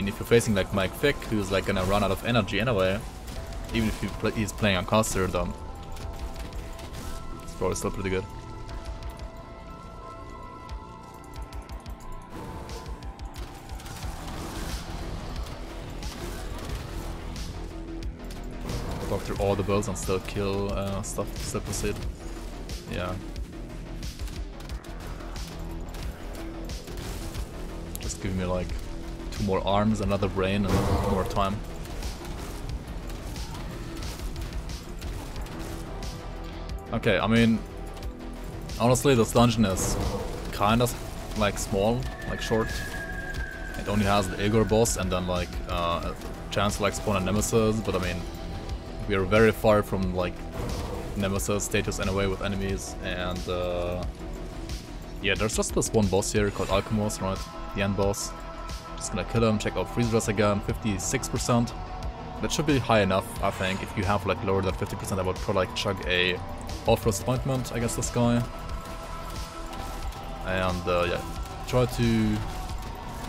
if you're facing like Mike Fick, who's like gonna run out of energy anyway, even if he's playing on caster, then it's probably still pretty good. Walk through all the builds and still kill stuff, still proceed. Yeah. Just give me like 2 more arms, another brain, and more time. Okay, I mean, honestly, this dungeon is kind of like small, like short. It only has the Igor boss and then like a chance to like spawn a Nemesis, but I mean, we are very far from like Nemesis status anyway with enemies, and yeah, there's just this one boss here called Alchemos, right? The end boss. Just gonna kill him, check out freeze dress again, 56%. That should be high enough, I think. If you have like lower than 50%, I would probably like chug a off-roast ointment against this guy. And yeah, try to,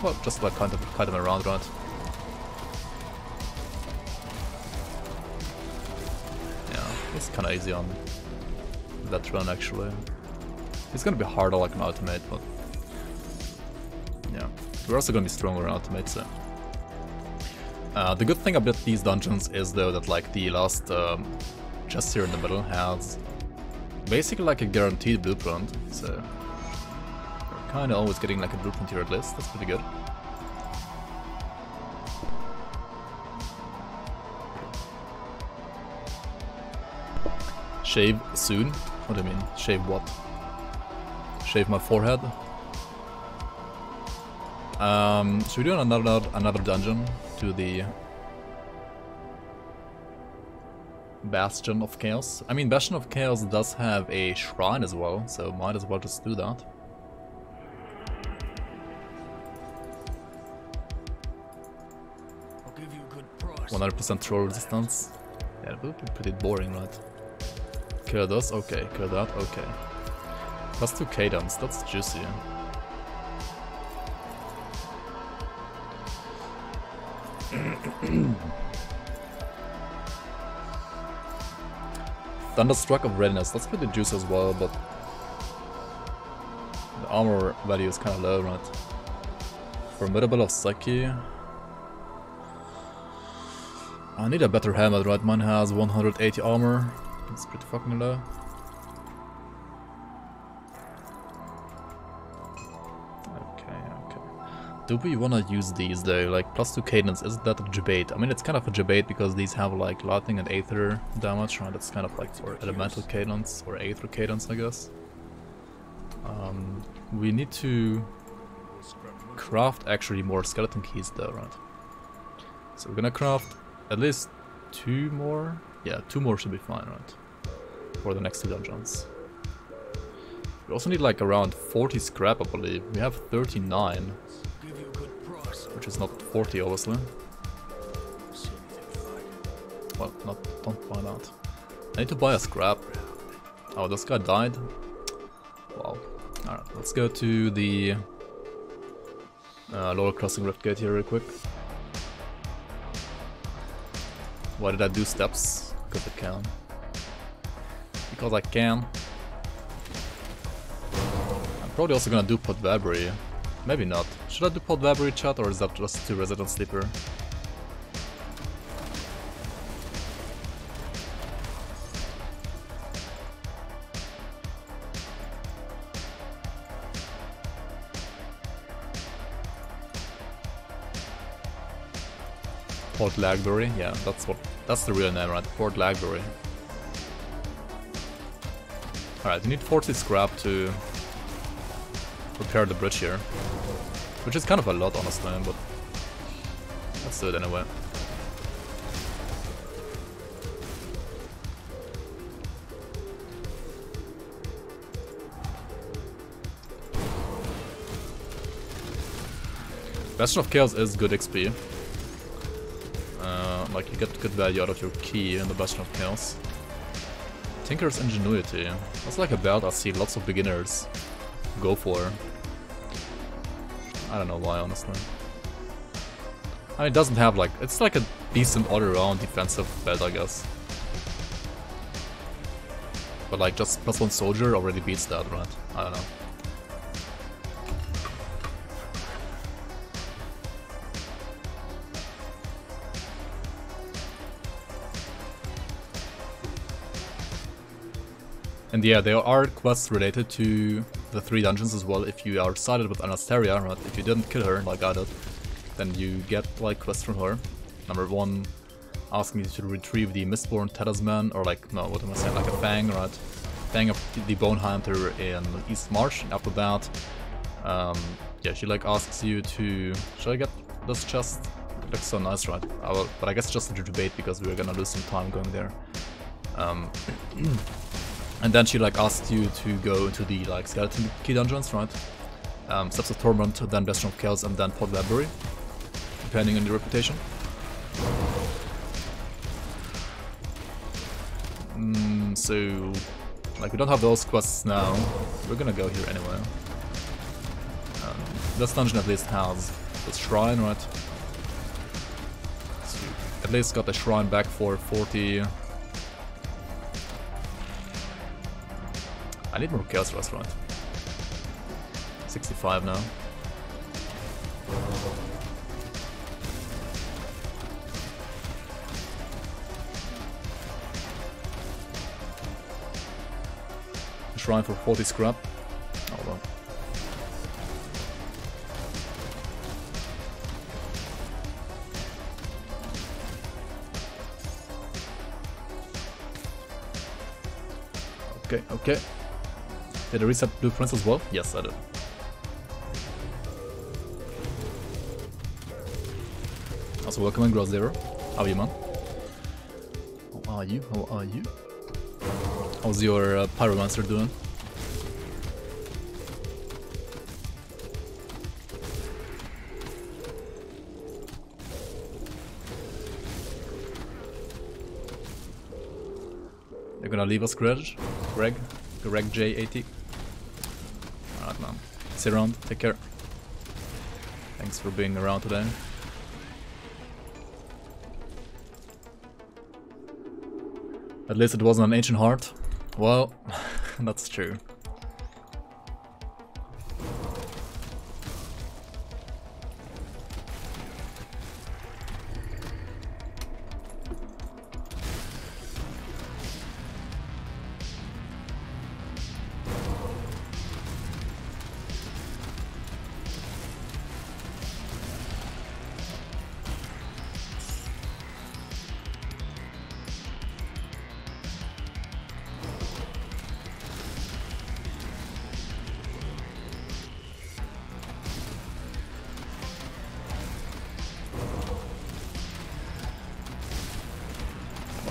well, just like kind of kite him around, right? Yeah, it's kind of easy on that run actually. It's gonna be harder like an ultimate, but yeah, we're also gonna be stronger in ultimate, so. The good thing about these dungeons is though that like the last chest here in the middle has basically like a guaranteed blueprint, so we're kinda always getting like a blueprint here at least. That's pretty good. Shave soon? What do you mean? Shave what? Shave my forehead? Should we do another dungeon to the Bastion of Chaos? I mean, Bastion of Chaos does have a shrine as well, so might as well just do that. I'll give you a good price. 100% troll resistance. Yeah, that would be pretty boring, right? Kill this, okay. Kill that, okay. Plus 2 cadence, that's juicy. Thunderstruck of Readiness, that's pretty juicy as well, but the armor value is kind of low, right? Formidable of Psyche. I need a better helmet, right? Mine has 180 armor. It's pretty fucking low. Do we wanna use these though? Like plus 2 cadence, is that a debate? I mean, it's kind of a debate because these have like lightning and aether damage, right? It's kind of like for elemental cadence or aether cadence, I guess. We need to craft actually more skeleton keys though, right? So we're gonna craft at least 2 more. Yeah, 2 more should be fine, right? For the next 2 dungeons. We also need like around 40 scrap, I believe. We have 39. Which is not 40, obviously. Well, don't buy that. I need to buy a scrap. Oh, this guy died? Wow. Alright, let's go to the Lower Crossing Rift Gate here real quick. Why did I do steps? Because I can. Because I can. I'm probably also gonna do Pot Vabri. Maybe not. Should I do Pod Vabri chat, or is that just too Resident Sleeper? Port Lagbury? Yeah, that's the real name, right? Port Lagbury. Alright, you need 40 scrap to repair the bridge here, which is kind of a lot honestly, but let's do it anyway. Bastion of Chaos is good XP. Like you get good value out of your key in the Bastion of Chaos. Tinker's Ingenuity. That's like a belt I see lots of beginners go for. I don't know why, honestly. I mean, it doesn't have like, it's like a decent all-around defensive belt, I guess. But like, just +1 soldier already beats that, right? I don't know. And yeah, there are quests related to the 3 dungeons as well. If you are sided with Anastasia, right? If you didn't kill her like I did, then you get like quests from her. Number 1, asking you to retrieve the Mistborn Talisman, or like, no, what am I saying? Like a Fang, right? Fang of the Bone Hunter in East March. After that, yeah, she like asks you to... Should I get this chest? It looks so nice, right? But I guess just to debate because we're gonna lose some time going there. And then she like asks you to go into the like skeleton key dungeons, right? Steps of Torment, then Bastion of Chaos, and then Pod Library, depending on your reputation. So, like, we don't have those quests now. We're gonna go here anyway. This dungeon at least has the shrine, right? So at least got the shrine back for 40. I need more chaos rust, right? 65 now. Shrine for 40 scrap. Hold on. Okay, okay. Did I reset blueprints as well? Yes, I did. Also, welcome in, Gross Zero. How are you, man? How are you? How are you? How's your Pyromancer doing? You're gonna leave us, Greg J80. Alright, man. See you around. Take care. Thanks for being around today. At least it wasn't an ancient heart. Well, that's true.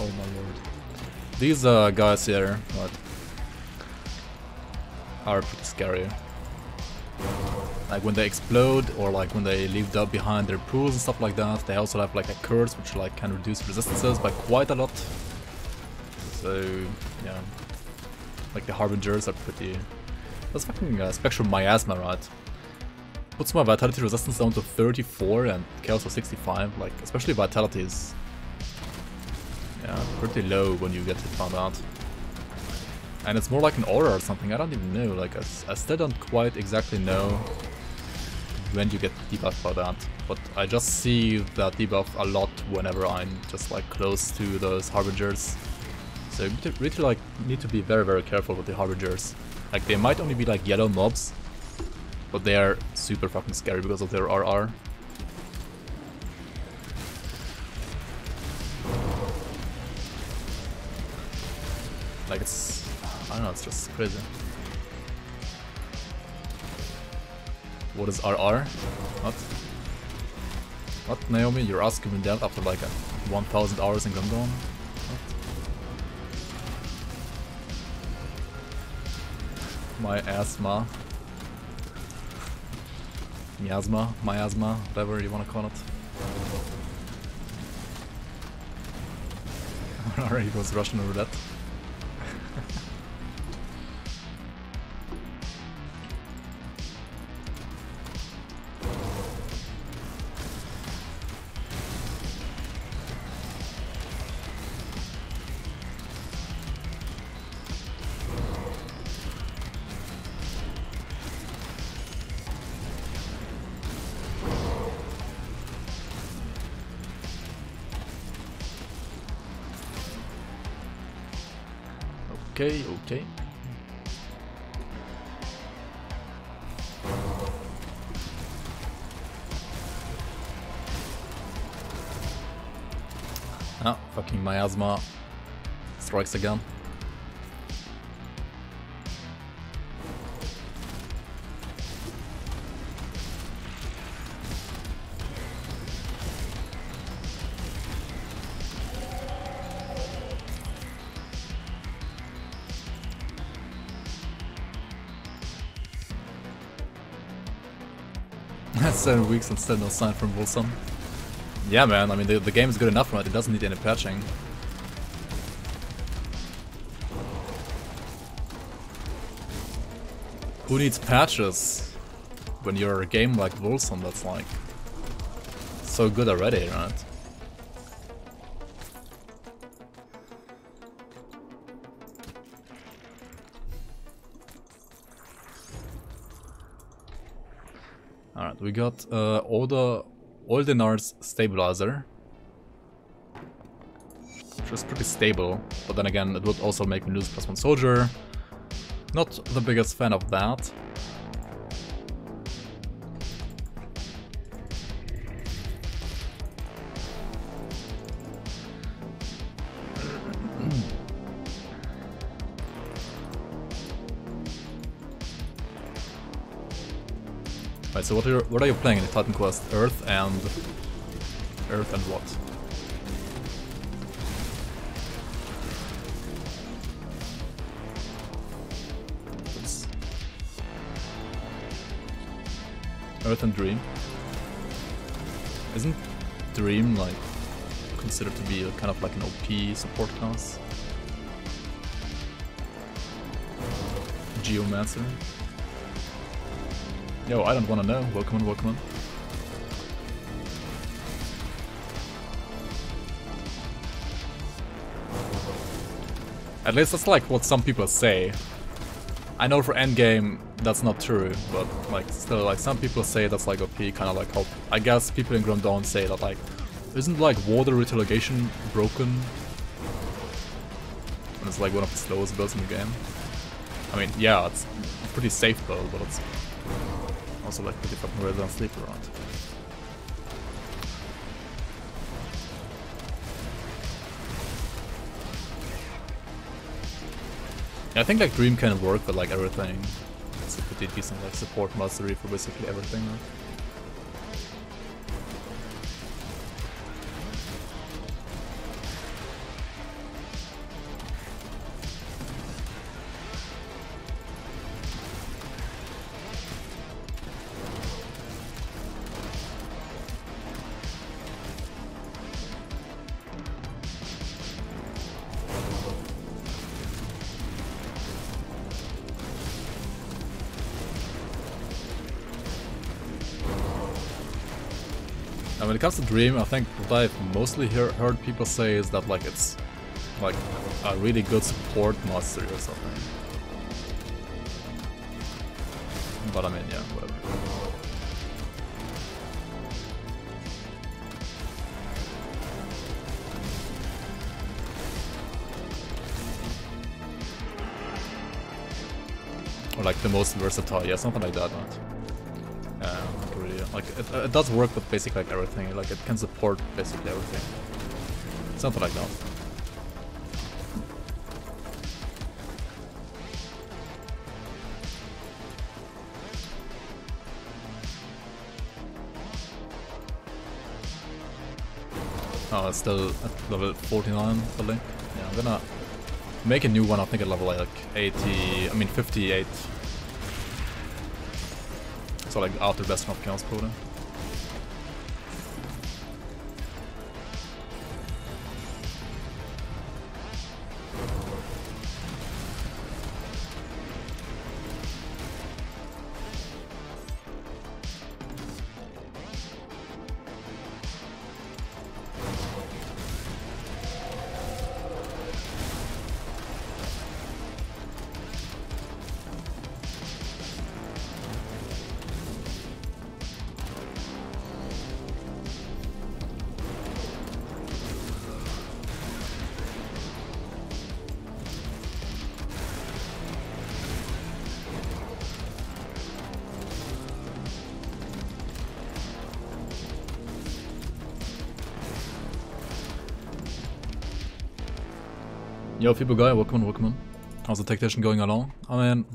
Oh my lord. These guys here, what, are pretty scary. Like when they explode or like when they leave up behind their pools and stuff like that. They also have like a curse which like can reduce resistances by quite a lot. So yeah, like the Harbingers are pretty... That's fucking Spectrum Miasma, right? Puts my Vitality resistance down to 34 and Chaos to 65, like especially Vitality is... yeah, pretty low when you get hit by that. And it's more like an aura or something, I don't even know, like I still don't quite exactly know when you get debuffed by that. But I just see that debuff a lot whenever I'm just like close to those Harbingers. So you really like need to be very very careful with the Harbingers. Like they might only be like yellow mobs, but they are super fucking scary because of their RR. Like it's... I don't know, it's just crazy. What is RR? What? What, Naomi? You're asking me that after like 1000 hours in Gundam? My asthma. Miasma, miasma, whatever you want to call it. Alright, he was Russian roulette. Okay, okay. Ah, fucking miasma strikes again. 7 weeks and still no sign from Wilson. Yeah, man, I mean, the game is good enough, right? It doesn't need any patching. Who needs patches when you're a game like Wilson that's like so good already, right? Alright, we got Oldenar's Stabilizer, which is pretty stable, but then again it would also make me lose +1 soldier. Not the biggest fan of that. Right, so what are you playing in the Titan Quest? Earth and what? Earth and Dream. Isn't Dream like considered to be a kind of like an OP support class? Geomancer. Yo, I don't wanna know. Welcome on, welcome on. At least that's like what some people say. I know for endgame that's not true, but like still like some people say that's like OP, kind of like how I guess people in Grim Dawn say that like isn't like water retaliation broken? And it's like one of the slowest builds in the game. I mean, yeah, it's a pretty safe build, but it's also like pretty fucking rare than sleeper, right? Yeah, I think like Dream can work with like everything. It's a pretty decent like support mastery for basically everything, right? When it comes to Dream, I think what I've mostly heard people say is that like it's like a really good support mastery or something. But I mean, yeah, whatever. Or like the most versatile, yeah, something like that, right? Like it does work with basically like everything. Like it can support basically everything. Something like that. Oh, it's still at level 49, the link. Yeah, I'm gonna make a new one. I think at level like 80. I mean 58. So like after Bastion of Chaos quota. Yo, people guy, welcome on, welcome on. How's the Tactician going along? I mean,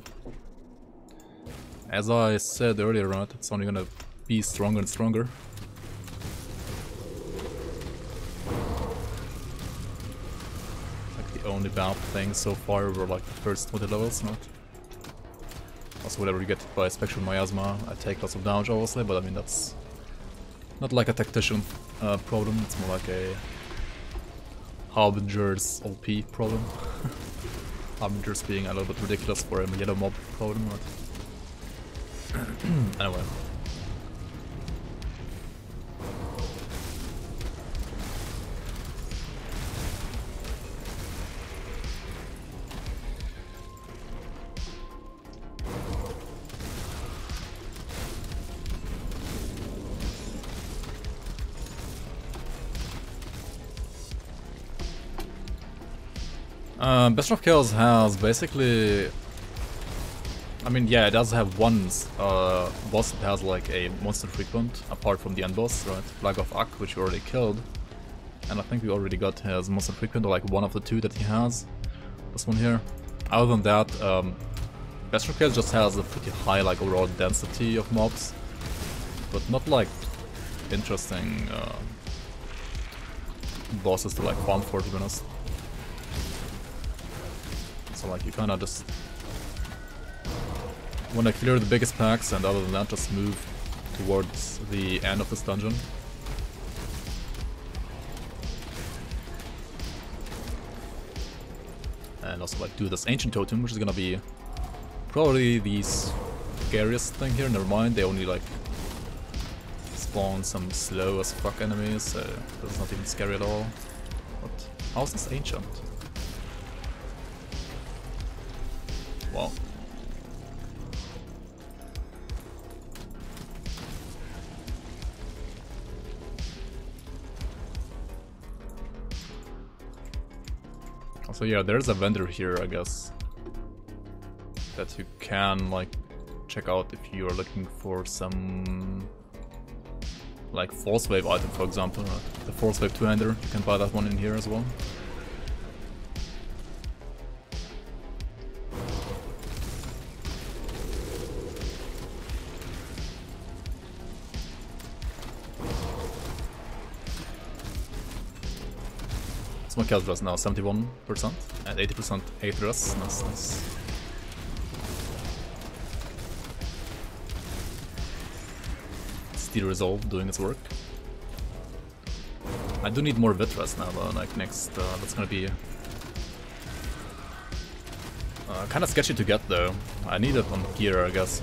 as I said earlier, right, it's only gonna be stronger and stronger. Like the only bad thing so far were like the first 20 levels, not? Also, whenever you get hit by Spectral Miasma, I take lots of damage, obviously, but I mean, that's not like a Tactician problem, it's more like a Harbinger's OP problem. Harbinger's being a little bit ridiculous for a yellow mob problem, right? Anyway. Bastion of Chaos has basically... I mean, yeah, it does have one boss that has like a monster frequent, apart from the end boss, right? Flag of Ak, which we already killed. And I think we already got his monster frequent, or like one of the two that he has. This one here. Other than that, Bastion of Chaos just has a pretty high like overall density of mobs. But not like interesting bosses to like farm for, to be honest. So like you kinda just wanna clear the biggest packs, and other than that just move towards the end of this dungeon. And also like do this ancient totem, which is gonna be probably the scariest thing here. Never mind, they only like spawn some slow as fuck enemies, so that's not even scary at all. But how's this ancient? Wow. So yeah, there's a vendor here, I guess, that you can like check out if you're looking for some like Force Wave item, for example. The Force Wave 2-hander, you can buy that one in here as well. My kill is now 71% and 80% HRS. Nice. Steel Resolve doing its work. I do need more Vitras now though, like next, that's gonna be kinda sketchy to get though. I need it on gear, I guess.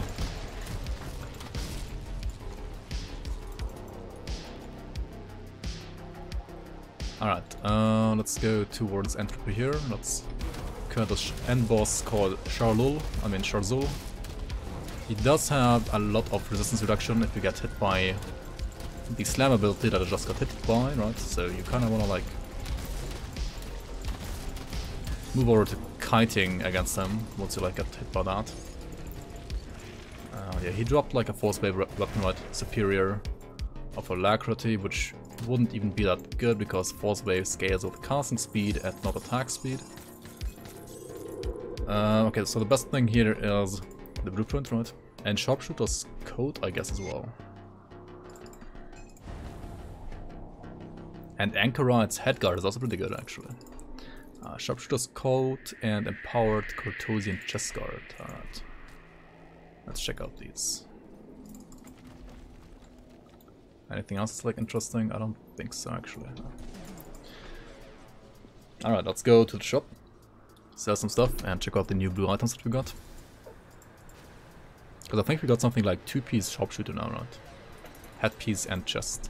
Alright, let's go towards Entropy here. Let's kill the end boss called Shar'Zul. He does have a lot of resistance reduction if you get hit by the slam ability that I just got hit by, right? So you kinda wanna like move over to kiting against him once you like get hit by that. Yeah, he dropped like a Force Wave weapon, right? Superior of Alacrity, which wouldn't even be that good because Force Wave scales with casting speed and not attack speed. Okay, so the best thing here is the blueprint, right? And Sharpshooter's coat, I guess, as well. And Anchorite's headguard is also pretty good, actually. Sharpshooter's coat and empowered Cartosian chest guard. Alright. Let's check out these. Anything else that's like interesting? I don't think so, actually. Alright, let's go to the shop, sell some stuff, and check out the new blue items that we got. Because I think we got something like 2-piece sharpshooter now, right? Headpiece and chest.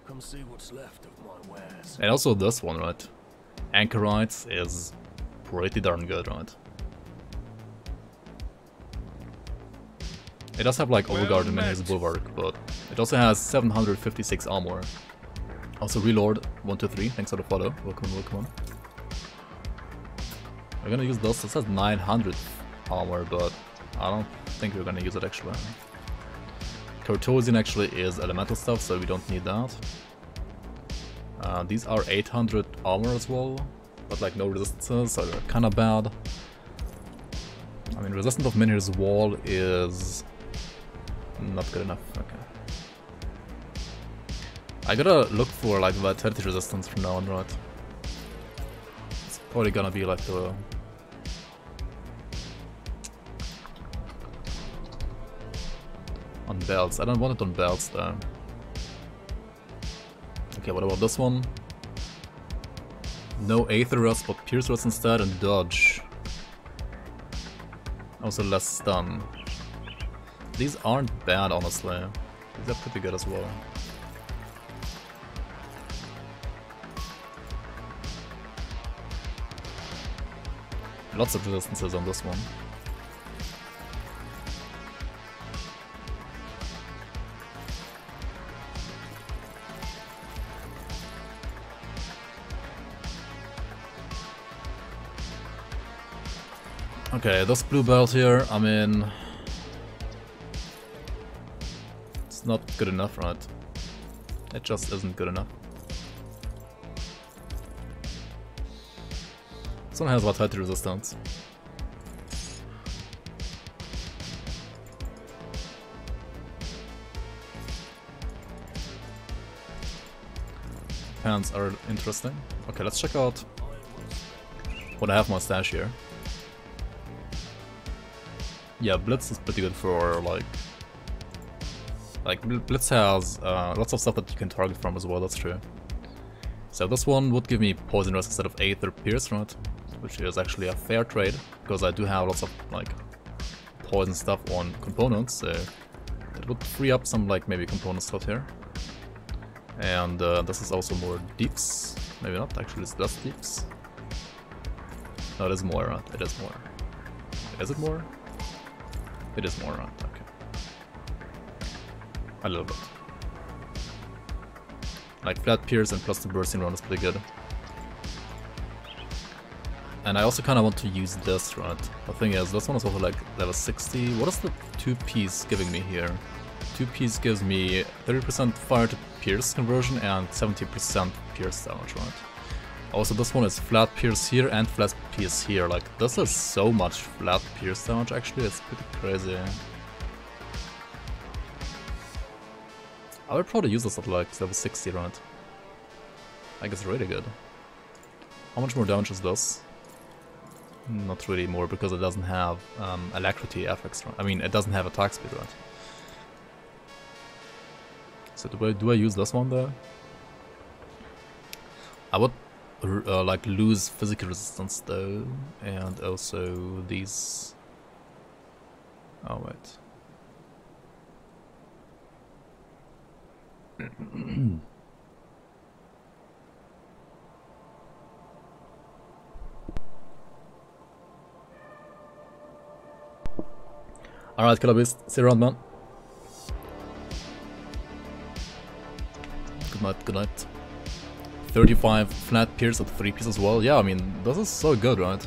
Come see what's left of my wares. And also this one, right? Anchorite is pretty darn good, right? It does have like Overguard and his Bulwark, but it also has 756 armor. Also Reload 123, thanks for the follow. Welcome, welcome. We're gonna use this. This has 900 armor, but I don't think we're gonna use it actually. Cartosian actually is elemental stuff, so we don't need that. These are 800 armor as well, but like no resistances, so they're kinda bad. I mean, resistance of Minhir's Wall is not good enough. Okay. I gotta look for like vitality resistance from now on, right? It's probably gonna be like the belts. I don't want it on belts though. Okay, what about this one? No Aether Rust, but Pierce Rust instead, and Dodge. Also less stun. These aren't bad, honestly. These are pretty good as well. Lots of resistances on this one. Okay, this blue belt here, I mean... it's not good enough, right? It just isn't good enough. This one has vitality resistance. Pants are interesting. Okay, let's check out what I have in my stash here. Yeah, Blitz is pretty good for like Blitz has lots of stuff that you can target from as well, that's true. So this one would give me Poison Rest instead of Aether Pierce, right? Which is actually a fair trade, because I do have lots of like poison stuff on components, so it would free up some like maybe component slot here. And this is also more deeps. Maybe not, actually it's less deeps. No, it is more, right? It is more. Is it more? It is more, right? Okay. A little bit. Like flat pierce and plus the bursting round is pretty good. And I also kind of want to use this, right? The thing is, this one is also like level 60. What is the 2-piece giving me here? 2-piece gives me 30% fire to pierce conversion and 70% pierce damage, right? Also, this one is flat pierce here and flat pierce here. Like, this is so much flat pierce damage, actually. It's pretty crazy. I would probably use this at like level 60, right? Like, it's really good. How much more damage is this? Not really more, because it doesn't have alacrity effects, right? I mean, it doesn't have attack speed, right? So do I use this one though? I would like lose physical resistance though, and also these. Oh wait. Alright, Killer Beast, see you around, man. Good night, good night. 35 flat pierce at 3-piece as well. Yeah, I mean, this is so good, right?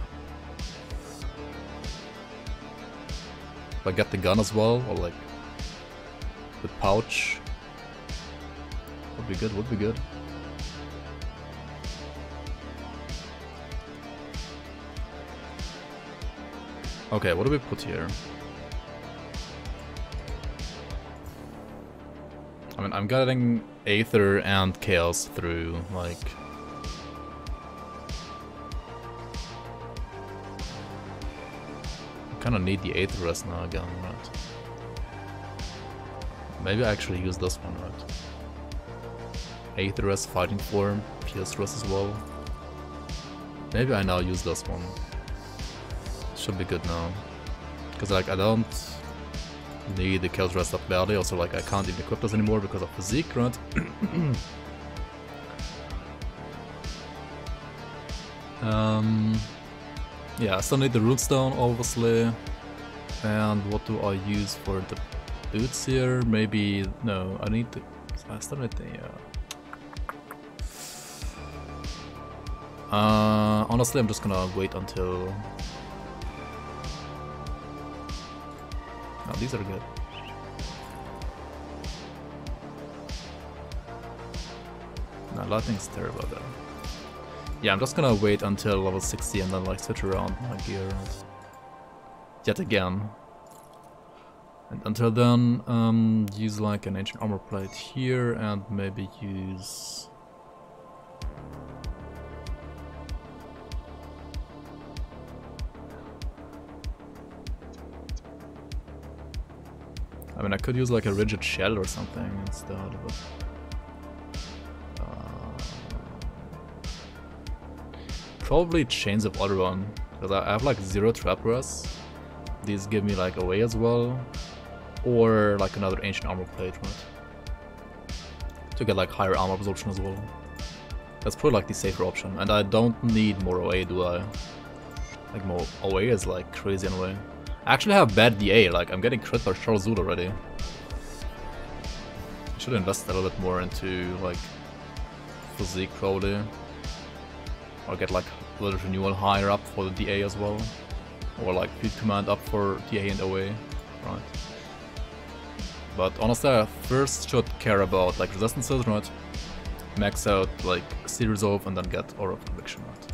If I get the gun as well, or like the pouch, would be good, would be good. Okay, what do we put here? I mean, I'm getting Aether and Chaos through, like... I kinda need the Aether Rest now again, right? Maybe I actually use this one, right? Aether Rest, Fighting Form, Pierce Rest as well. Maybe I now use this one. Should be good now. Because, like, I don't need the Chaos Rest up badly. Also, like, I can't even equip this anymore because of physique, right? Yeah, I still need the Rootstone, obviously. And what do I use for the boots here? Maybe... no, I need the... I still need the... honestly, I'm just gonna wait until... no, these are good. No, lightning's terrible though. Yeah, I'm just gonna wait until level 60 and then like switch around my gear yet again. And until then, use like an ancient armor plate here and maybe use... I mean, I could use like a rigid shell or something instead, but... probably Chains of Odoron, because I have like 0 trap res. These give me like away as well, or like another ancient armor plate, right? To get like higher armor absorption as well. That's probably like the safer option, and I don't need more away, do I? Like more away is like crazy in a way. I actually have bad DA, like I'm getting crit by Shar'Zul already. I should invest a little bit more into like physique probably. Or get like a little renewal higher up for the DA as well. Or like field command up for DA and away, right? But honestly I first should care about like resistances, right? Max out like Sea Resolve and then get Aura of Conviction, right?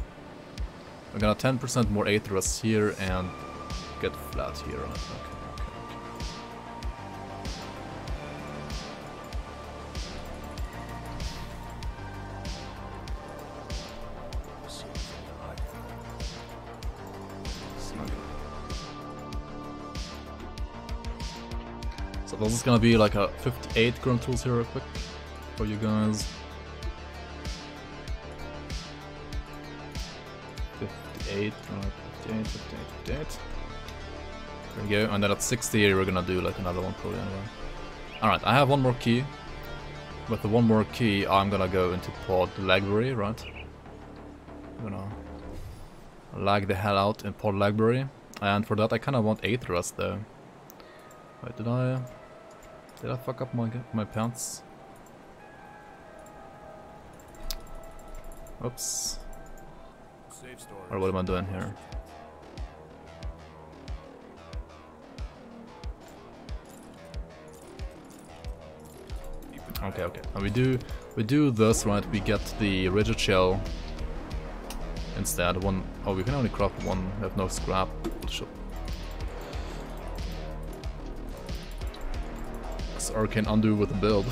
We're gonna 10% more Aetherus here and get flat here, right? Okay. So this is gonna be like a 58 Grunt Tools here real quick for you guys. 58, right, 58, 58, 58. There we go, and then at 60 we're gonna do like another one probably anyway. Alright, I have one more key. With the one more key I'm gonna go into Pod Library, right? I'm gonna lag the hell out in Pod Library. And for that I kinda want Aetherus though. Wait, did I fuck up my pants? Oops. Or what am I doing here? Okay, okay. And we do this, right? We get the rigid shell instead. One. Oh, we can only craft one. We have no scrap. It's Arcane Undo with a build.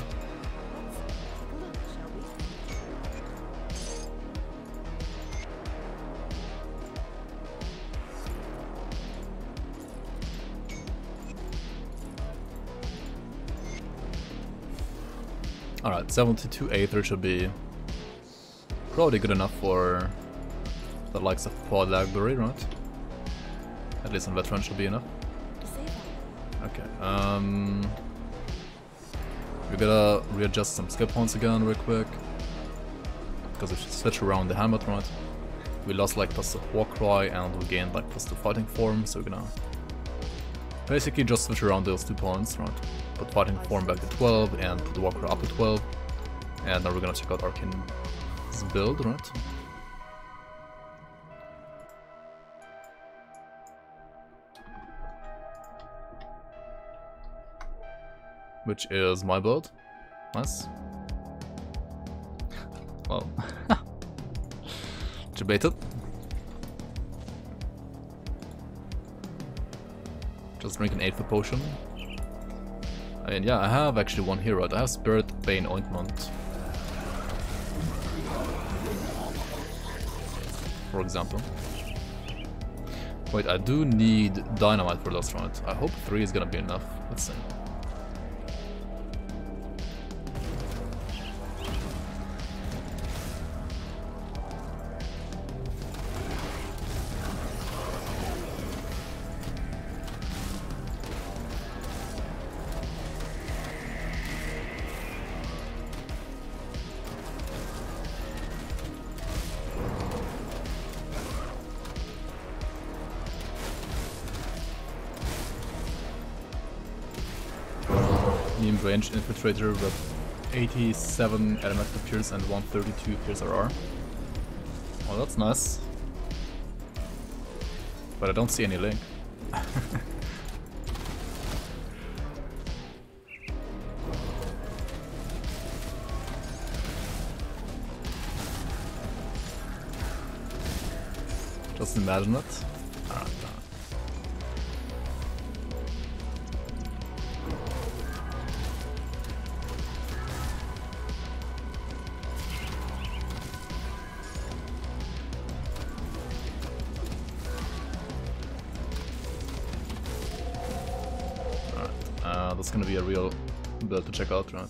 Alright, 72 Aether should be probably good enough for the likes of Pod Library, right? At least on Veteran should be enough. Okay, we gotta readjust some skill points again real quick. Because if you switch around the helmet, right? We lost like +2 Warcry and we gained like +2 Fighting Form, so we're gonna basically just switch around those 2 points, right? Put Fighting Form back to 12 and put the Warcry up to 12. And now we're gonna check out Arcane's build, right? Which is my build. Nice. Well, debated. Just drink an 8th potion. And yeah, I have actually one here, right? I have Spirit Bane Ointment. For example. Wait, I do need Dynamite for this, right? I hope 3 is gonna be enough. Let's see. Ranged Infiltrator with 87 elemental pierce and 132 pierce RR. Oh, that's nice. But I don't see any link. Just imagine it. Alright. that's gonna be a real build to check out, right?